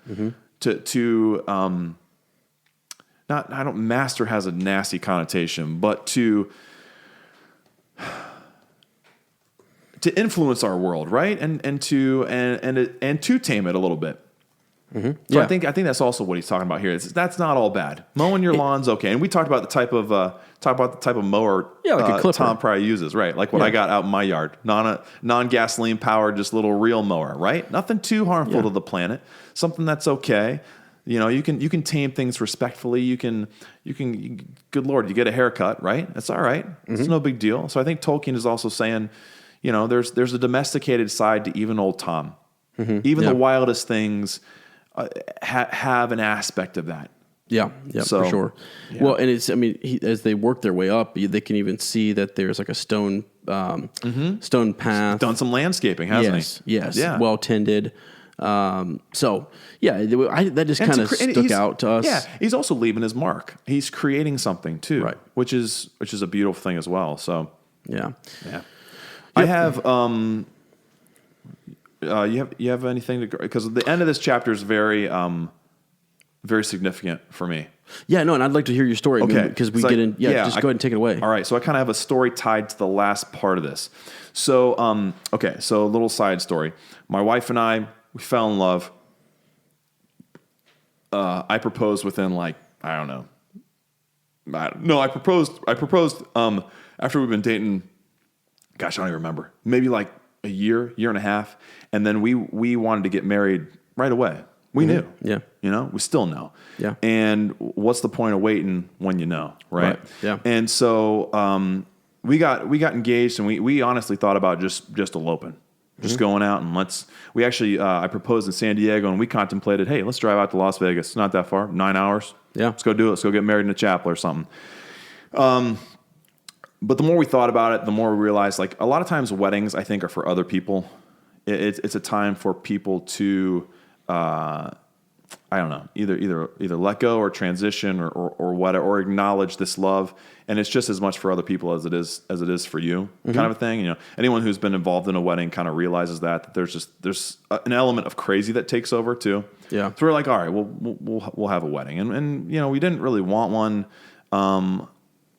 master has a nasty connotation, but to influence our world, right? And to tame it a little bit. Mm-hmm. So I think that's also what he's talking about here. That's not all bad. Mowing your lawn's okay. And we talked about the type of mower like a clipper. Tom probably uses, right? Like what I got out in my yard. Non-gasoline powered, just little reel mower, right? Nothing too harmful to the planet. Something that's okay. You can tame things respectfully. You can good Lord, you get a haircut, right? That's all right. It's no big deal. So I think Tolkien is also saying, there's a domesticated side to even old Tom. Mm-hmm. Even the wildest things have an aspect of that. Yeah, so, for sure. Yeah. Well, and as they work their way up, they can even see that there's like a stone path. Done some landscaping, hasn't he? Yes, yeah. Well tended. That just kind of stuck out to us. Yeah, he's also leaving his mark. He's creating something too, right? Which is a beautiful thing as well. So yeah. Yep. I have. You have anything to, because the end of this chapter is very very significant for me. Yeah, no, and I'd like to hear your story. Okay, because we get in. Yeah, just go ahead and take it away. All right, so I kind of have a story tied to the last part of this. So so a little side story. My wife and I, we fell in love. I proposed within I proposed after we've been dating. Gosh, I don't even remember. Maybe like a year and a half, and then we wanted to get married right away. We knew. Yeah. We still know. Yeah. And what's the point of waiting when you know, right? Yeah. And so we got engaged, and we honestly thought about just eloping. Just going out and we actually, I proposed in San Diego, and we contemplated, hey, let's drive out to Las Vegas. It's not that far, 9 hours. Yeah. Let's go do it. Let's go get married in a chapel or something. But the more we thought about it, the more we realized, a lot of times weddings, I think, are for other people. It's a time for people to, I don't know, either let go or transition or whatever, or acknowledge this love. And it's just as much for other people as it is for you, kind of a thing. Anyone who's been involved in a wedding kind of realizes that there's an element of crazy that takes over too. Yeah. So we're like, all right, we'll have a wedding, and we didn't really want one,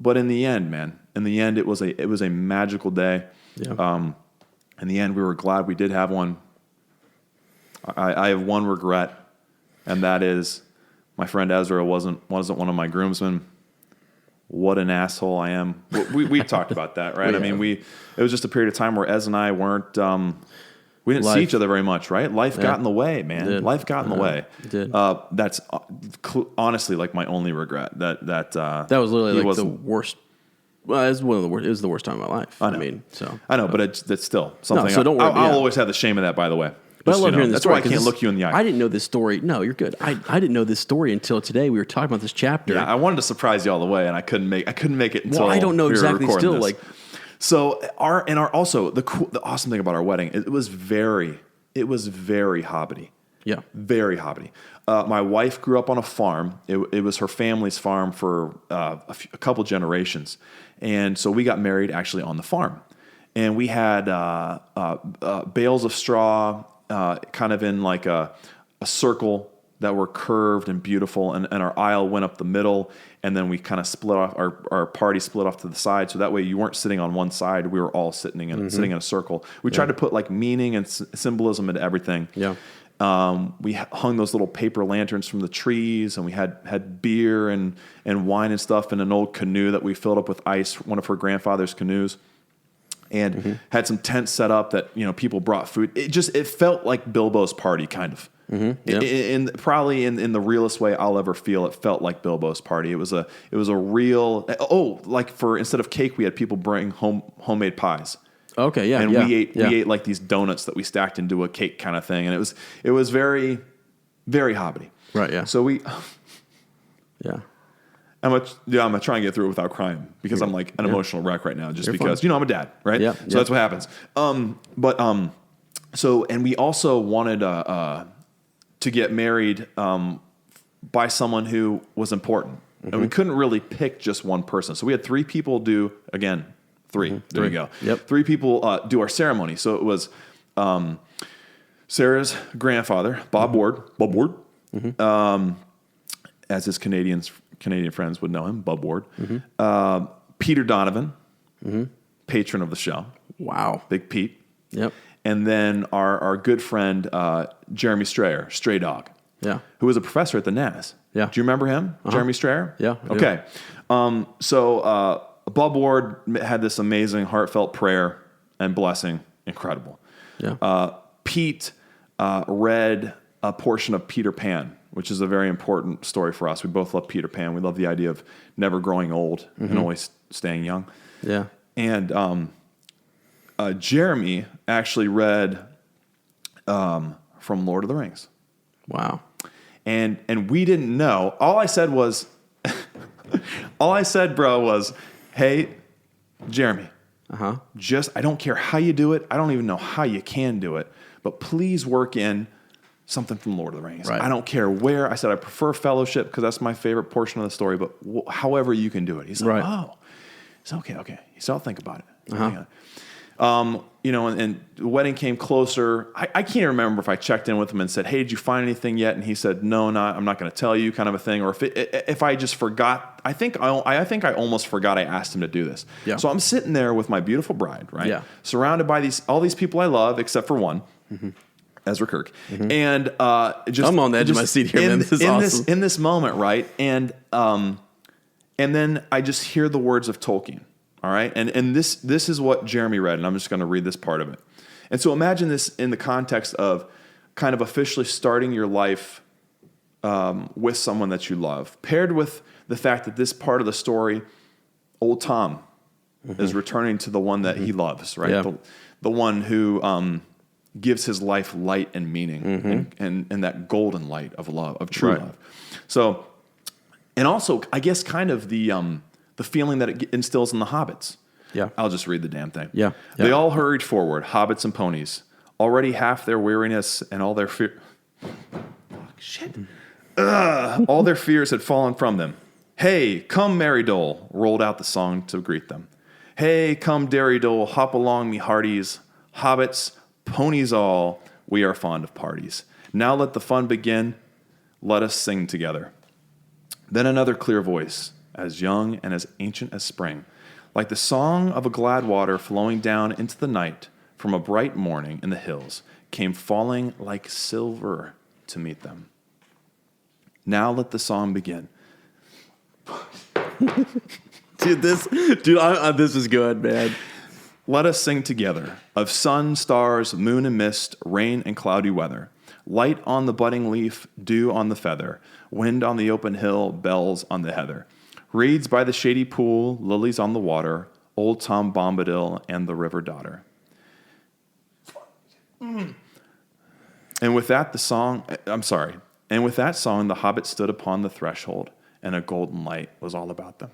but in the end, it was a magical day. Yeah. In the end, we were glad we did have one. I have one regret, and that is my friend Ezra wasn't one of my groomsmen. What an asshole I am. We talked about that, right? Yeah. It was just a period of time where Ez and I we We didn't see each other very much, right? Life got in the way, man. Life got in the way. It did. That's honestly like my only regret. That was literally like the worst. Well, it was one of the worst. It was the worst time of my life. I mean, I know, but it's still something. No, so don't worry. I'll always have the shame of that. By the way, but I love hearing this that's story. Why I can't look you in the eye. I didn't know this story. No, you're good. I didn't know this story until today. We were talking about this chapter. Yeah, I wanted to surprise you all the way, and I couldn't make it until. Well, I don't know exactly. Still, this. like. So also the awesome thing about our wedding, it was very hobbity. Yeah, very hobbity. My wife grew up on a farm. It was her family's farm for a couple generations, and so we got married actually on the farm, and we had bales of straw, kind of in like a circle that were curved and beautiful, and our aisle went up the middle, and then we kind of split off, our party split off to the side, so that way you weren't sitting on one side, we were all sitting in a circle. We tried to put like meaning and symbolism into everything. Yeah. We hung those little paper lanterns from the trees, and we had beer and wine and stuff in an old canoe that we filled up with ice, one of her grandfather's canoes, and had some tents set up that people brought food. It felt like Bilbo's party, kind of. Mm-hmm. Probably in the realest way I'll ever feel, it felt like Bilbo's party. It was a real like instead of cake, we had people bring homemade pies. Okay, yeah, and we ate like these donuts that we stacked into a cake kind of thing, and it was very, very hobbity. Right. Yeah. So we. Yeah. I'm gonna try and get through it without crying because I'm like an emotional wreck right now, just because I'm a dad, right? Yeah. So that's what happens. So we also wanted to get married by someone who was important, and we couldn't really pick just one person. So we had three people do three. Mm-hmm. There you go. Yep. 3 people do our ceremony. So it was Sarah's grandfather, Bob Ward. As his Canadian friends would know him, Bub Ward. Peter Donovan, patron of the show. Wow. Big Pete. Yep. And then our good friend, Jeremy Strayer, Stray Dog. Yeah. Who was a professor at the NAS. Yeah. Do you remember him, Jeremy Strayer? Yeah. Okay. So Bub Ward had this amazing heartfelt prayer and blessing. Incredible. Yeah. Pete read a portion of Peter Pan, which is a very important story for us. We both love Peter Pan. We love the idea of never growing old and always staying young. Yeah. And Jeremy actually read from Lord of the Rings. Wow. And we didn't know. All I said, bro, was, hey, Jeremy, I don't care how you do it. I don't even know how you can do it, but please work in something from Lord of the Rings. Right. I don't care where. I said, I prefer fellowship because that's my favorite portion of the story, but however you can do it. He's like, oh, it's okay. He said, I'll think about it. And the wedding came closer. I can't remember if I checked in with him and said, hey, did you find anything yet? And he said, no, I'm not going to tell you, kind of a thing. Or if I just forgot, I think I almost forgot I asked him to do this. Yeah. So I'm sitting there with my beautiful bride, right? Yeah. Surrounded by all these people I love, except for one, Ezra Kirk. And just I'm on the edge of my seat here, man. This is awesome. In this moment, right? And then I just hear the words of Tolkien. All right, and this is what Jeremy read, and I'm just going to read this part of it. And so imagine this in the context of kind of officially starting your life with someone that you love, paired with the fact that this part of the story, old Tom, is returning to the one that he loves, right? Yeah. The one who gives his life light and meaning, and that golden light of love, of true love. So, and also, I guess, kind of the feeling that it instills in the hobbits. Yeah. I'll just read the damn thing. Yeah. They all hurried forward, hobbits and ponies. Already half their weariness and all their fear... all their fears had fallen from them. Hey, come merry dole, rolled out the song to greet them. Hey, come derry dole, hop along me hearties. Hobbits, ponies all, we are fond of parties. Now let the fun begin. Let us sing together. Then another clear voice, as young and as ancient as spring, like the song of a glad water flowing down into the night from a bright morning in the hills, came falling like silver to meet them. Now let the song begin. This is good, man. Let us sing together of sun, stars, moon and mist, rain and cloudy weather. Light on the budding leaf, dew on the feather, wind on the open hill, bells on the heather. Reeds by the shady pool, lilies on the water, old Tom Bombadil and the river daughter. And with that song, the hobbit stood upon the threshold, and a golden light was all about them.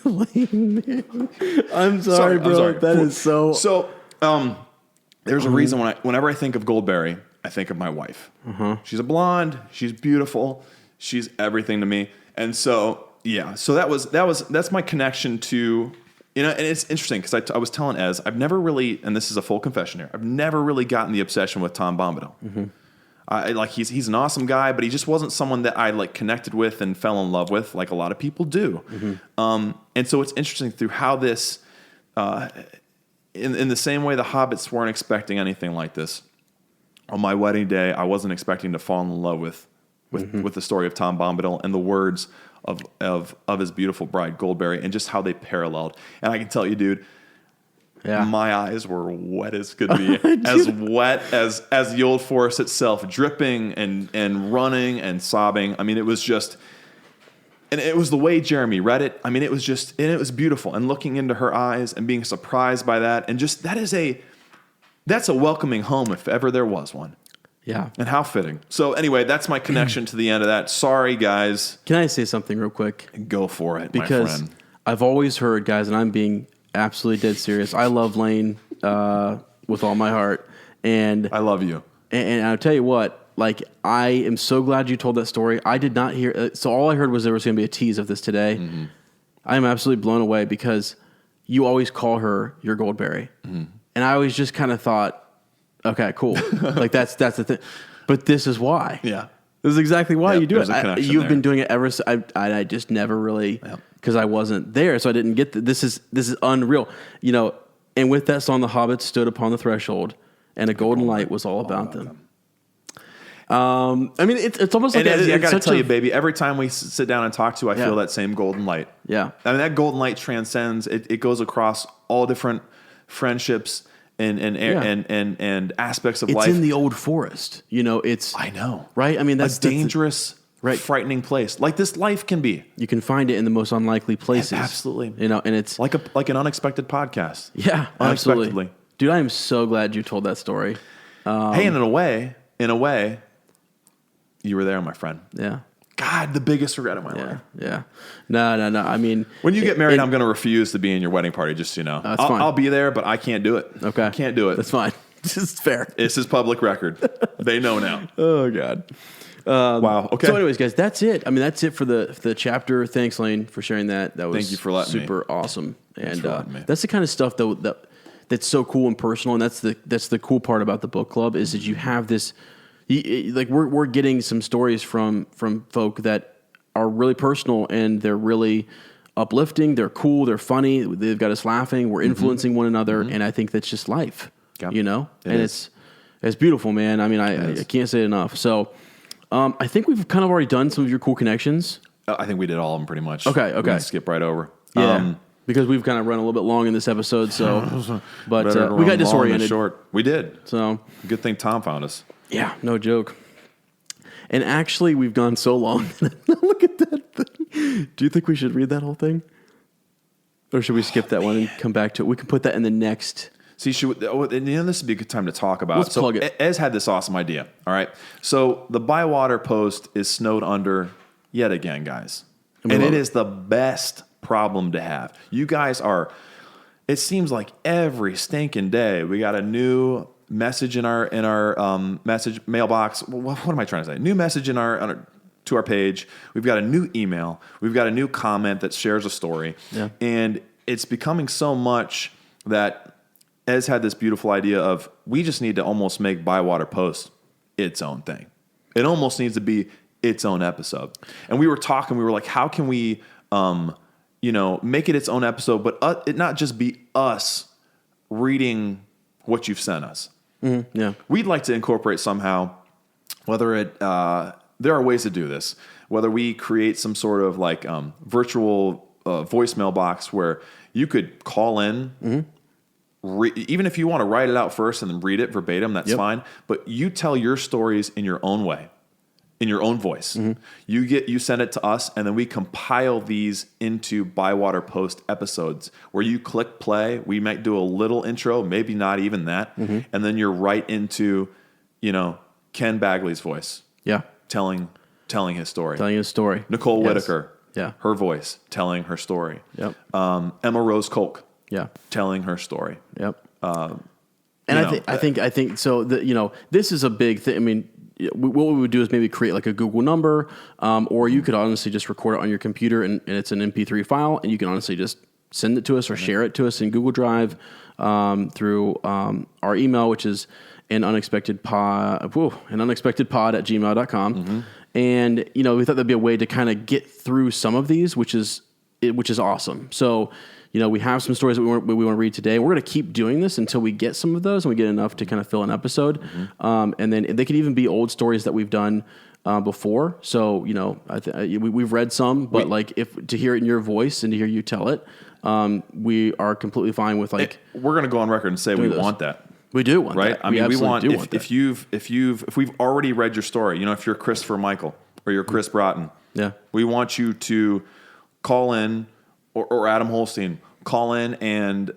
I'm sorry, bro. That is so. So, there's a reason whenever I think of Goldberry, I think of my wife. She's a blonde. She's beautiful. She's everything to me. And so, yeah. So that's my connection to, and it's interesting because I was telling Ez, I've never really, and this is a full confession here, I've never really gotten the obsession with Tom Bombadil. He's an awesome guy, but he just wasn't someone that I connected with and fell in love with like a lot of people do. And so it's interesting through how this, in the same way the hobbits weren't expecting anything like this. On my wedding day, I wasn't expecting to fall in love with the story of Tom Bombadil and the words of his beautiful bride Goldberry and just how they paralleled. And I can tell you, dude, my eyes were wet as could be, as wet as the old forest itself, dripping and running and sobbing. I mean, it was just, and it was the way Jeremy read it. I mean, it was just, and it was beautiful. And looking into her eyes and being surprised by that, and just that's a welcoming home if ever there was one. Yeah. And how fitting. So anyway, that's my connection to the end of that. Sorry, guys. Can I say something real quick? Go for it, because my friend. I've always heard, guys, and I'm being absolutely dead serious. I love Lane with all my heart. And I love you. And I'll tell you what, I am so glad you told that story. I did not hear, so all I heard was there was going to be a tease of this today. I am absolutely blown away because you always call her your Goldberry. And I always just kind of thought, okay, cool. That's the thing. But this is why. Yeah. This is exactly why you do it. You've been doing it ever since. I just never really, because I wasn't there, so I didn't get this is unreal. And with that song, the hobbits stood upon the threshold, and a golden light was all about them. I mean, it's almost like I got to tell you, baby. Every time we sit down and talk to, I feel that same golden light. Yeah, I mean that golden light transcends. It goes across all different friendships and aspects of life. It's in the old forest. I know, right? I mean, that's dangerous, frightening place. Like this life can be. You can find it in the most unlikely places. Absolutely. And it's like an unexpected podcast. Yeah, unexpectedly. Absolutely. Dude, I am so glad you told that story. Hey, and in a way, you were there, my friend. Yeah. God, the biggest regret of my life. Yeah. No. I mean, when you get married, I'm going to refuse to be in your wedding party, just so you know. That's fine. I'll be there, but I can't do it. Okay. I can't do it. That's fine. This is fair. This is public record. They know now. Oh, God. Wow. Okay. So anyways, guys, that's it. I mean, that's it for the chapter. Thanks, Lane, for sharing that. That was Thank you for letting super awesome. Thanks for letting me. That's the kind of stuff, though, that's so cool and personal, and that's the cool part about the book club is that you have this. We're getting some stories from folk that are really personal and they're really uplifting. They're cool. They're funny. They've got us laughing. We're influencing one another, and I think that's just life. Yep. It's beautiful, man. I mean, I can't say it enough. So, I think we've kind of already done some of your cool connections. I think we did all of them pretty much. Okay. We can skip right over. Yeah. Because we've kind of run a little bit long in this episode, so but we got disoriented. Short. We did. So good thing Tom found us. Yeah, no joke. And actually, we've gone so long. Look at that thing. Do you think we should read that whole thing? Or should we skip that one and come back to it? We can put that in the next. See, this would be a good time to talk about. Let's plug it. Ez had this awesome idea. All right. So the Bywater post is snowed under yet again, guys. And it is the best problem to have. You guys are, it seems like every stinking day we got a new message in our message mailbox. What am I trying to say? New message to our page. We've got a new email. We've got a new comment that shares a story. Yeah. And it's becoming so much that Ez had this beautiful idea of we just need to almost make Bywater Post its own thing. It almost needs to be its own episode. And we were talking, we were like, how can we make it its own episode, but it not just be us reading what you've sent us. Mm-hmm. Yeah. We'd like to incorporate somehow, whether there are ways to do this, whether we create some sort of virtual voicemail box where you could call in even if you want to write it out first and then read it verbatim, that's fine. But you tell your stories in your own way, in your own voice. You send it to us, and then we compile these into Bywater Post episodes where you click play. We might do a little intro, maybe not even that, and then you're right into, Ken Bagley's voice. Yeah, telling his story. Telling his story. Nicole Whitaker. Yeah. Her voice telling her story. Yep. Emma Rose Kolk. Yeah. Telling her story. Yep. I think so. This is a big thing. I mean, what we would do is maybe create like a Google number, or you could honestly just record it on your computer and it's an MP3 file, and you can honestly just send it to us or share it to us in Google Drive through our email, which is an unexpectedpod at gmail.com. And, we thought that'd be a way to kind of get through some of these, which is awesome. So, we have some stories that we want to read today. We're going to keep doing this until we get some of those and we get enough to kind of fill an episode. And then they could even be old stories that we've done before. So, we've read some, but to hear it in your voice and to hear you tell it, we are completely fine with we're going to go on record and say we want that. We do want right? that. I mean, we want if we've already read your story, if you're Christopher Michael or you're Chris Broughton, we want you to call in or Adam Holstein, call in and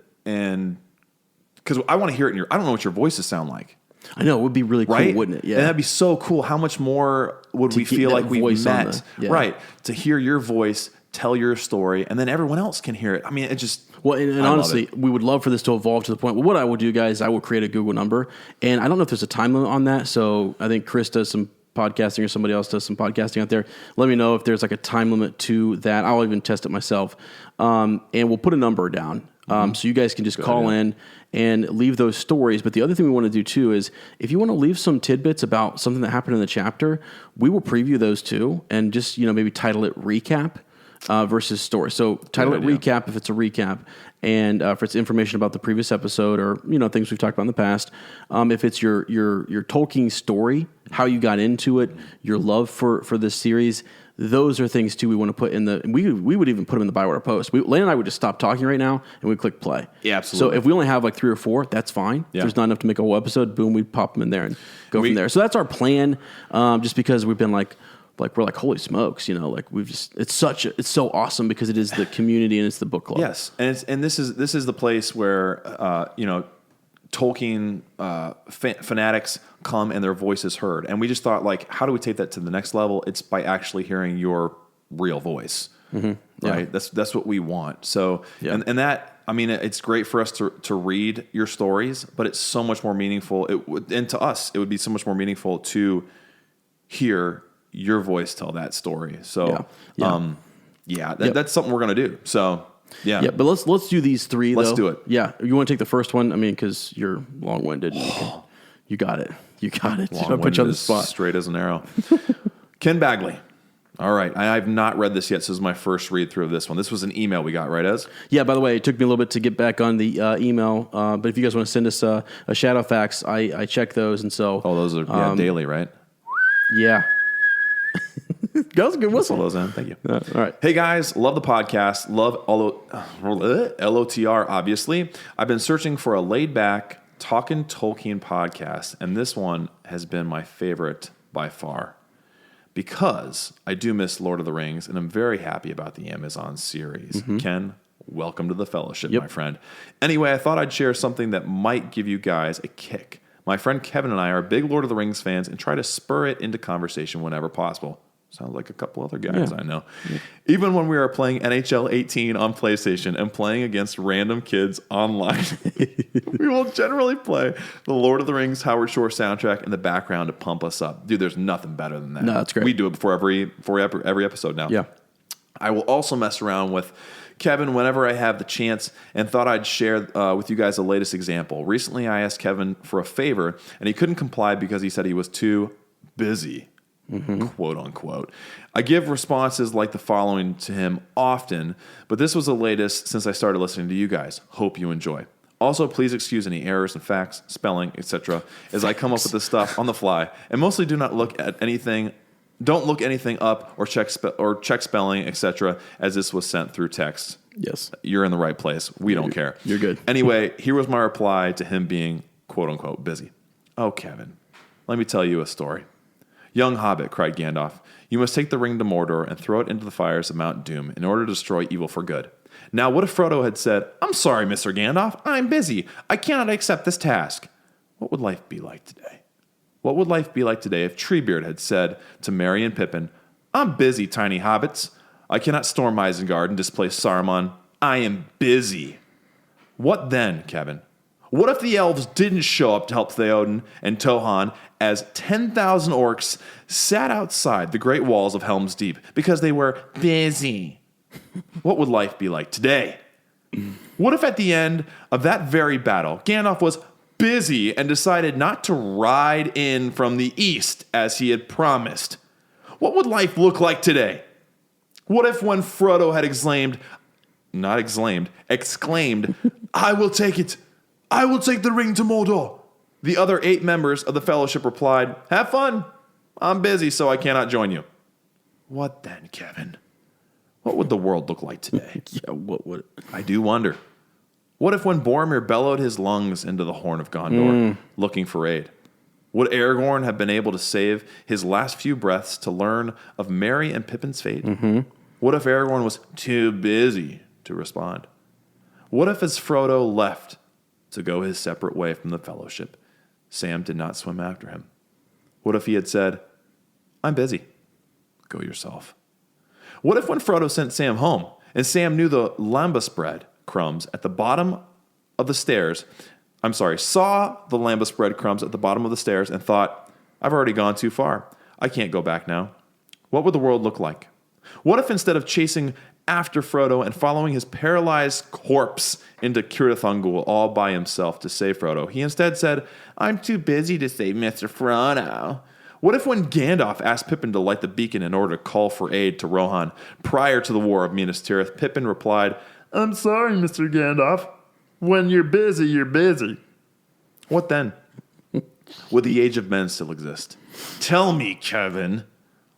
because I want to hear it I don't know what your voices sound like. I know, it would be really cool, right? wouldn't it? Yeah. And that'd be so cool. How much more would we feel like we met? Right. To hear your voice, tell your story, and then everyone else can hear it. I mean, it just... Well, and honestly, we would love for this to evolve to the point. Well, what I will do, guys, I will create a Google number, and I don't know if there's a time limit on that. So I think Chris does some podcasting or somebody else does some podcasting out there. Let me know if there's like a time limit to that. I'll even test it myself, and we'll put a number down so you guys can just call in and leave those stories. But the other thing we want to do too is if you want to leave some tidbits about something that happened in the chapter, we will preview those too, and just maybe title it recap. Versus story. So title it recap if it's a recap, and if it's information about the previous episode or things we've talked about in the past. If it's your Tolkien story, how you got into it, your love for this series, those are things too we want to put in the. We would even put them in the Bywater Post. Lane and I would just stop talking right now and we click play. Yeah, absolutely. So if we only have like 3 or 4, that's fine. If there's not enough to make a whole episode, boom, we'd pop them in there and go from there. So that's our plan. Just because we've been like we're like, holy smokes, it's so awesome because it is the community and it's the book club. Yes, and this is the place where Tolkien fanatics come and their voice is heard, and we just thought how do we take that to the next level? It's by actually hearing your real voice, right? That's what we want. So and that. I mean, it's great for us to read your stories, but it's so much more meaningful. And to us, it would be so much more meaningful to hear your voice tell that story. So, that's something we're going to do. So, yeah. But let's do these 3. Let's do it. Yeah, you want to take the first one? I mean, because you're long-winded. You got it. I'll put you on the spot. Straight as an arrow. Ken Bagley. All right. I've not read this yet. So this is my first read through of this one. This was an email we got, right, Ez? Yeah, by the way, it took me a little bit to get back on the email. But if you guys want to send us a shadow fax, I check those. And so... Oh, those are daily, right? Yeah. That was a good whistle. Those in. Thank you. All right. Hey, guys. Love the podcast. Love LOTR, obviously. I've been searching for a laid-back, talking Tolkien podcast, and this one has been my favorite by far because I do miss Lord of the Rings, and I'm very happy about the Amazon series. Ken, welcome to the fellowship, my friend. Anyway, I thought I'd share something that might give you guys a kick. My friend Kevin and I are big Lord of the Rings fans and try to spur it into conversation whenever possible. Sounds like a couple other guys I know. Yeah. Even when we are playing NHL 18 on PlayStation and playing against random kids online, we will generally play the Lord of the Rings Howard Shore soundtrack in the background to pump us up. Dude, there's nothing better than that. No, that's great. We do it before every episode now. Yeah. I will also mess around with Kevin whenever I have the chance and thought I'd share with you guys the latest example. Recently, I asked Kevin for a favor, and he couldn't comply because he said he was too busy. Quote unquote. I give responses like the following to him often, but this was the latest since I started listening to you guys. Hope you enjoy. Also, please excuse any errors in facts, spelling, etc., as I come up with this stuff on the fly, and mostly do not look at anything Don't look anything up or check spelling, etc., as this was sent through text. Yes. You're in the right place. We don't care. You're good. Anyway, here was my reply to him being, quote-unquote, busy. Oh, Kevin, let me tell you a story. Young hobbit, cried Gandalf, you must take the ring to Mordor and throw it into the fires of Mount Doom in order to destroy evil for good. Now, what if Frodo had said, I'm sorry, Mr. Gandalf, I'm busy. I cannot accept this task. What would life be like today? What would life be like today if Treebeard had said to Merry and Pippin, I'm busy, tiny hobbits. I cannot storm Isengard and displace Saruman. I am busy. What then, Kevin? What if the elves didn't show up to help Theoden and Tohan as 10,000 orcs sat outside the great walls of Helm's Deep because they were busy? What would life be like today? What if at the end of that very battle, Gandalf was busy and decided not to ride in from the east as he had promised? What would life look like today? What if when Frodo had exclaimed, I will take it. I will take the ring to Mordor. The other 8 members of the Fellowship replied, have fun. I'm busy, so I cannot join you. What then, Kevin? What would the world look like today? Yeah, what would it? I do wonder. What if when Boromir bellowed his lungs into the Horn of Gondor, looking for aid? Would Aragorn have been able to save his last few breaths to learn of Merry and Pippin's fate? Mm-hmm. What if Aragorn was too busy to respond? What if as Frodo left to go his separate way from the Fellowship, Sam did not swim after him? What if he had said, I'm busy. Go yourself. What if when Frodo sent Sam home, and Sam knew the lembas bread crumbs at the bottom of the stairs, saw the lembas bread crumbs at the bottom of the stairs and thought, I've already gone too far. I can't go back now. What would the world look like? What if instead of chasing after Frodo and following his paralyzed corpse into Cirith Ungol all by himself to save Frodo, he instead said, I'm too busy to save Mr. Frodo? What if when Gandalf asked Pippin to light the beacon in order to call for aid to Rohan prior to the War of Minas Tirith, Pippin replied, I'm sorry, Mr. Gandalf. When you're busy, you're busy. What then? Would the Age of Men still exist? Tell me, Kevin,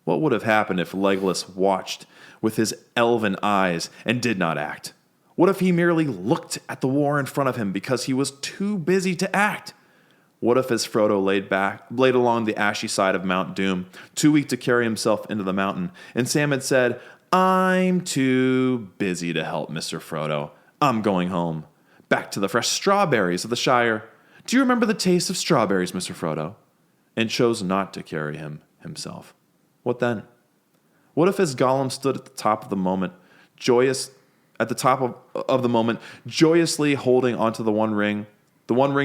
what would have happened if Legolas watched with his elven eyes and did not act? What if he merely looked at the war in front of him because he was too busy to act? What if as Frodo laid along the ashy side of Mount Doom, too weak to carry himself into the mountain, and Sam had said, I'm too busy to help Mr. Frodo. I'm going home. Back to the fresh strawberries of the Shire. Do you remember the taste of strawberries, Mr. Frodo? And chose not to carry him himself. What then? What if as Gollum stood at the top of the moment, joyously holding onto the One Ring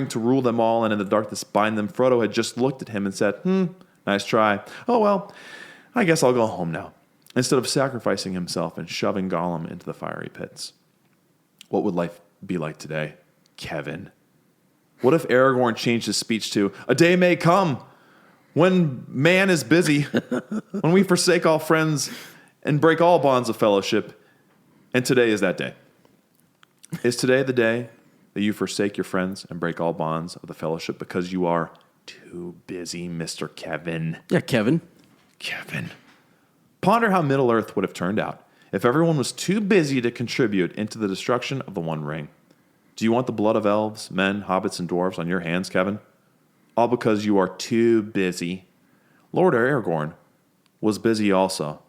to rule them all and in the darkness bind them, Frodo had just looked at him and said, nice try. Oh well, I guess I'll go home now, instead of sacrificing himself and shoving Gollum into the fiery pits? What would life be like today, Kevin? What if Aragorn changed his speech to, a day may come when man is busy, when we forsake all friends and break all bonds of fellowship, and today is that day. Is today the day that you forsake your friends and break all bonds of the fellowship because you are too busy, Mr. Kevin? Yeah, Kevin. Kevin. Ponder how Middle-earth would have turned out if everyone was too busy to contribute into the destruction of the One Ring. Do you want the blood of elves, men, hobbits, and dwarves on your hands, Kevin? All because you are too busy. Lord Aragorn was busy also,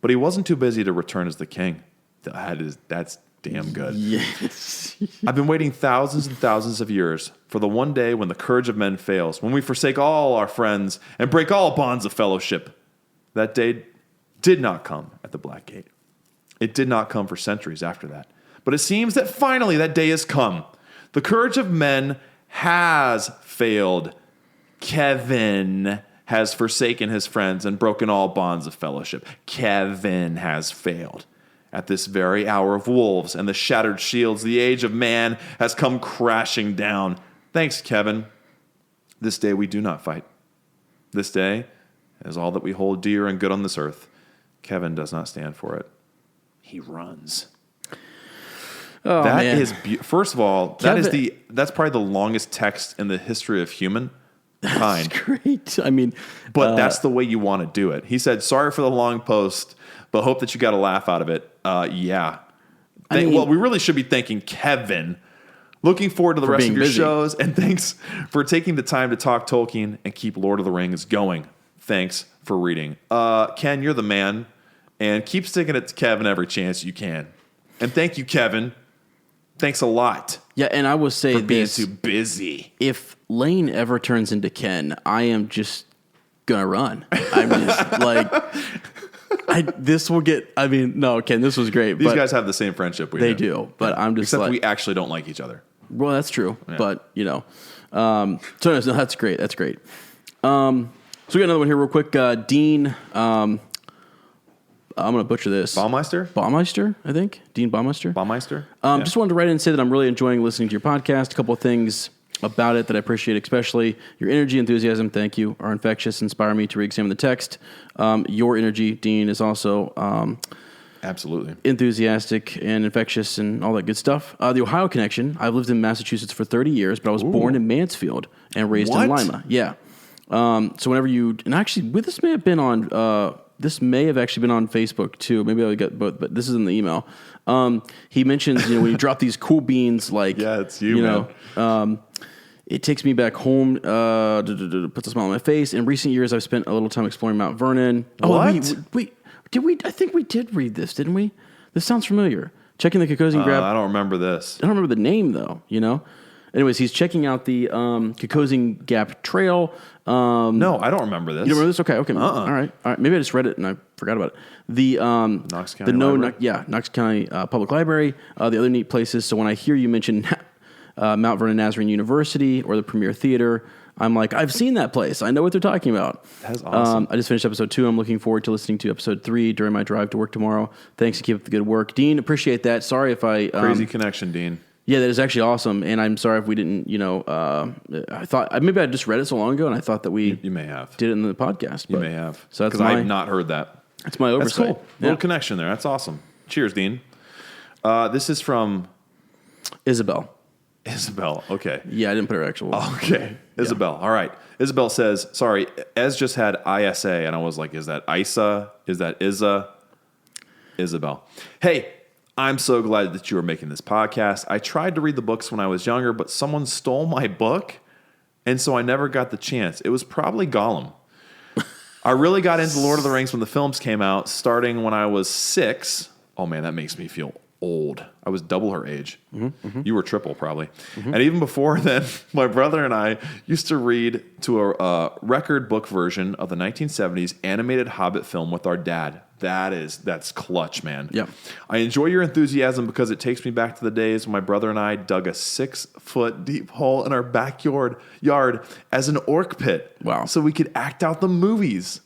but he wasn't too busy to return as the king. That's damn good. Yes. I've been waiting thousands and thousands of years for the one day when the courage of men fails, when we forsake all our friends and break all bonds of fellowship. That day did not come at the Black Gate. It did not come for centuries after that. But it seems that finally that day has come. The courage of men has failed. Kevin has forsaken his friends and broken all bonds of fellowship. Kevin has failed. At this very hour of wolves and the shattered shields, the age of man has come crashing down. Thanks, Kevin. This day we do not fight. This day is all that we hold dear and good on this earth. Kevin does not stand for it. He runs. Oh, that man. is, first of all, Kevin, that's probably the longest text in the history of human. kind. That's great. I mean, but that's the way you want to do it. He said, sorry for the long post, but hope that you got a laugh out of it. Yeah. Well, we really should be thanking Kevin. Looking forward to the rest of your shows, and thanks for taking the time to talk Tolkien and keep Lord of the Rings going. Thanks for reading. Ken, you're the man, and keep sticking it to Kevin every chance you can. And thank you, Kevin. Thanks a lot. Yeah, and I will say for being too busy. If Lane ever turns into Ken, I am just gonna run. I'm just like... this will get. I mean, no, Ken, this was great. These guys have the same friendship we do. They do, but I'm just except we actually don't like each other. Well, that's true, but so no, that's great. That's great. So we got another one here, real quick. Dean, I'm gonna butcher this. Baumeister, I think. Dean Baumeister. Just wanted to write in and say that I'm really enjoying listening to your podcast. A couple of things about it that I appreciate, especially your energy, enthusiasm, thank you, are infectious, inspire me to re-examine the text. Your energy, Dean, is also absolutely enthusiastic and infectious and all that good stuff. The Ohio connection, I've lived in Massachusetts for 30 years, but I was born in Mansfield and raised in Lima. Yeah. So whenever and actually, this may have been on, this may have actually been on Facebook too. Maybe I got both, but this is in the email. He mentions, when you drop these cool beans, like, yeah, it's you man. It takes me back home, puts a smile on my face. In recent years, I've spent a little time exploring Mount Vernon. What? Did we? I think we did read this, didn't we? This sounds familiar. Checking the Kokosing Gap. I don't remember this. I don't remember the name, though, Anyways, he's checking out the Kokosing Gap Trail. No, I don't remember this. You don't remember this? Okay. All right. Maybe I just read it and I forgot about it. The Knox County Library? Knox County Public Library. The other neat places. So when I hear you mention Mount Vernon Nazarene University or the Premier Theater, I'm like, I've seen that place. I know what they're talking about. That's awesome. I just finished episode 2. I'm looking forward to listening to episode 3 during my drive to work tomorrow. Thanks and keep up the good work. Dean, appreciate that. Sorry if I... Crazy connection, Dean. Yeah, that is actually awesome, and I'm sorry if we didn't, I thought, maybe I just read it so long ago, and I thought that we you may have did it in the podcast. You may have. So that's because I've not heard that. That's my oversight. That's cool. Little connection there. That's awesome. Cheers, Dean. This is from... Isabel. Okay. Yeah, I didn't put her actual... Okay. Isabel. All right. Isabel says, sorry, Ez just had ISA, and I was like, is that Isa? Is that Isa? Isabel. Hey, I'm so glad that you are making this podcast. I tried to read the books when I was younger, but someone stole my book, and so I never got the chance. It was probably Gollum. I really got into Lord of the Rings when the films came out, starting when I was 6. Oh, man, that makes me feel old. I was double her age. You were triple, probably. And even before then, my brother and I used to read to a record book version of the 1970s animated Hobbit film with our dad. That's clutch, man. Yeah. I enjoy your enthusiasm because it takes me back to the days when my brother and I dug a 6-foot deep hole in our backyard as an orc pit. Wow. So we could act out the movies.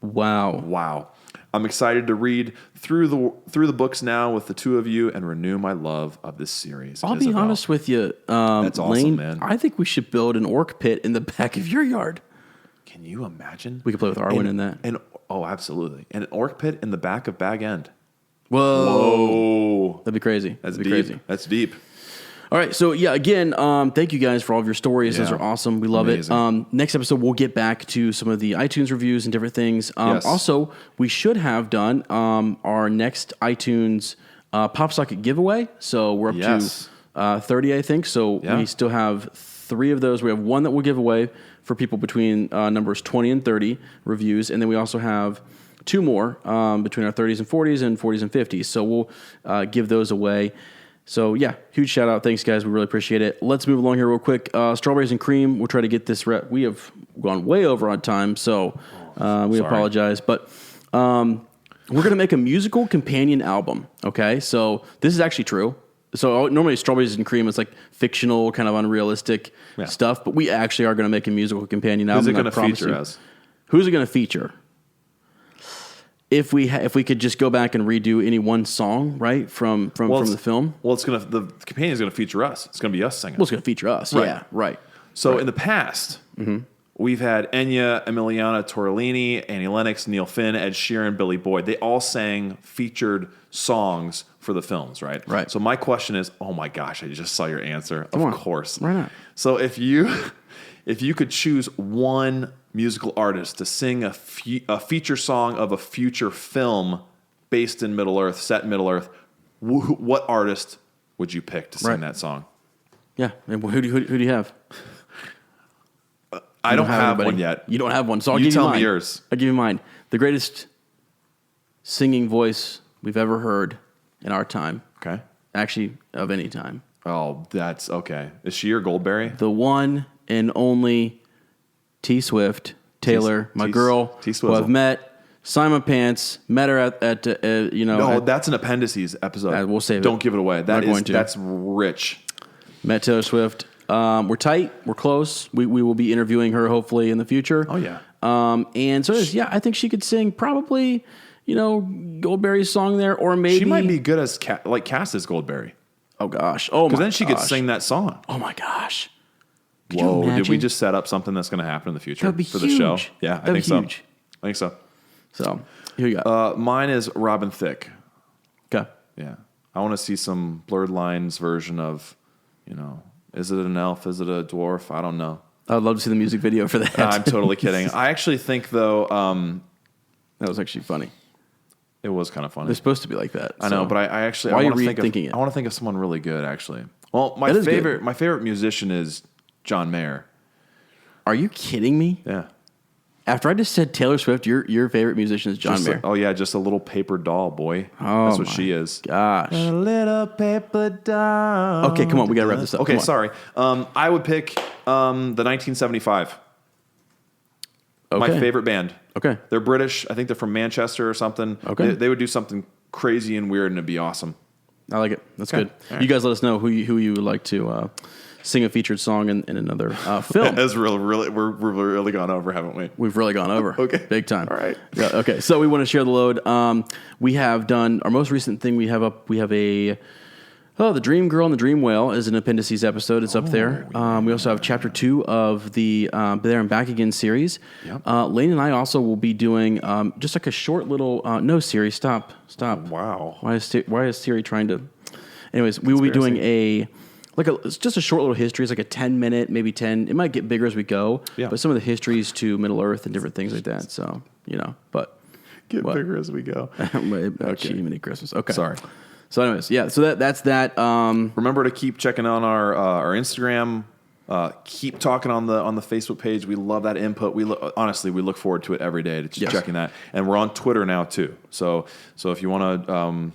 Wow. I'm excited to read through the books now with the two of you and renew my love of this series. I'll be honest with you, that's awesome, Lane, man. I think we should build an orc pit in the back of your yard. Can you imagine? We could play with Arwen in that. Oh, absolutely. And an orc pit in the back of Bag End. Whoa. That'd be crazy. That's deep. That's deep. All right. So, yeah, again, thank you guys for all of your stories. Those are awesome. We love it. Next episode, we'll get back to some of the iTunes reviews and different things. Also, we should have done our next iTunes Pop Socket giveaway. So we're up to 30, I think. So we still have 3 of those. We have 1 that we'll give away for people between numbers 20 and 30 reviews. And then we also have 2 more between our 30s and 40s and 40s and 50s. So we'll give those away. So, yeah, huge shout out. Thanks, guys. We really appreciate it. Let's move along here real quick. Strawberries and cream. We'll try to get this. We have gone way over on time, so we apologize. But we're going to make a musical companion album, okay? So this is actually true. So normally Strawberries and Cream is like fictional, kind of unrealistic stuff, but we actually are going to make a musical companion album. Who's it going to feature as? Who's it going to feature? If we could just go back and redo any one song, right, from the film. Well, the companion is going to feature us. It's going to be us singing. Well, it's going to feature us. Right. Yeah, right. So in the past, we've had Enya, Emiliana Torellini, Annie Lennox, Neil Finn, Ed Sheeran, Billy Boyd. They all sang featured songs for the films, right? Right. So my question is, oh my gosh, I just saw your answer. Of course. Why not? So if you if you could choose one musical artist to sing a feature song of a future film based in Middle-earth, set in Middle-earth, what artist would you pick to sing that song? Yeah. And who do you have? I don't have one yet. You don't have one, so I'll give you mine. Tell me yours. I'll give you mine. The greatest singing voice we've ever heard in our time. Okay. Actually, of any time. Oh, that's okay. Is she your Goldberry? The one and only T Swift, Taylor, my girl, who I've met. Simon Pants, met her at No, that's an appendices episode. We'll save it. Don't give it away. That's rich. Met Taylor Swift. We're tight. We're close. We will be interviewing her hopefully in the future. Oh yeah. And so I think she could sing probably, Goldberry's song there, or maybe she might be good as cast as Goldberry. Oh gosh. Oh my gosh. Because then she could sing that song. Oh my gosh. Whoa! Did we just set up something that's going to happen in the future for the show? Yeah, I think so. I think so. So here you go. Mine is Robin Thicke. Okay. Yeah, I want to see some Blurred Lines version of, is it an elf? Is it a dwarf? I don't know. I'd love to see the music video for that. I'm totally kidding. I actually think though, that was actually funny. It was kind of funny. They're supposed to be like that. I know, but I actually why are you rethinking it? I want to think of someone really good. Actually, well, my favorite musician is John Mayer. Are you kidding me? Yeah. After I just said Taylor Swift, your favorite musician is John Mayer. Just a little paper doll, boy. Oh, that's what she is. Gosh. A little paper doll. Okay, come on. We got to wrap this up. Okay, sorry. I would pick the 1975. Okay. My favorite band. Okay. They're British. I think they're from Manchester or something. Okay. They would do something crazy and weird, and it'd be awesome. I like it. That's good. Right. You guys let us know who you would like to sing a featured song in another film. Ezra, we've really gone over, haven't we? We've really gone over. Okay. Big time. All right. Yeah, okay. So we want to share the load. We have done our most recent thing. We have The Dream Girl and the Dream Whale is an appendices episode. It's up there. Yeah. We also have Chapter 2 of the There and Back Again series. Yep. Lane and I also will be doing just like a short little... no, Siri, stop. Wow. Why is Siri trying to... Anyways, we will be doing it's just a short little history. It's like a 10-minute, maybe 10. It might get bigger as we go. Yeah. But some of the histories to Middle-earth and different things like that. So, but... bigger as we go. Okay. Mini Christmas. Okay. Sorry. So anyways, yeah, so that's that. Remember to keep checking on our Instagram. Keep talking on the Facebook page. We love that input. Honestly, we look forward to it every day. To just checking that. And we're on Twitter now too. So if you want to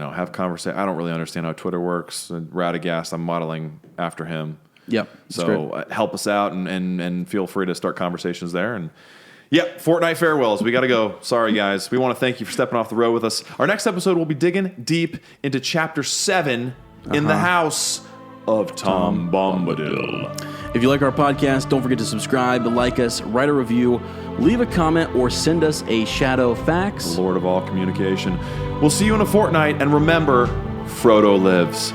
have conversation, I don't really understand how Twitter works. Radagast, I'm modeling after him. Yep. So help us out and feel free to start conversations there. And yeah, Fortnight farewells. We got to go. Sorry, guys. We want to thank you for stepping off the road with us. Our next episode, we'll be digging deep into Chapter 7 in the House of Tom Bombadil. If you like our podcast, don't forget to subscribe, like us, write a review, leave a comment, or send us a shadow fax. The Lord of all communication. We'll see you in a fortnight, and remember, Frodo lives.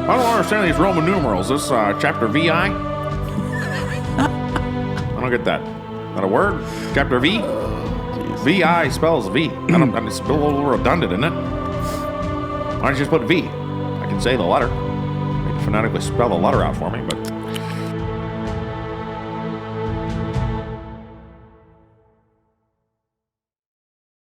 I don't understand these Roman numerals. This chapter VI? I don't get that. Is that a word? Chapter V? VI spells V. It's a little redundant, isn't it? Why don't you just put V? I can say the letter. You can phonetically spell the letter out for me, but...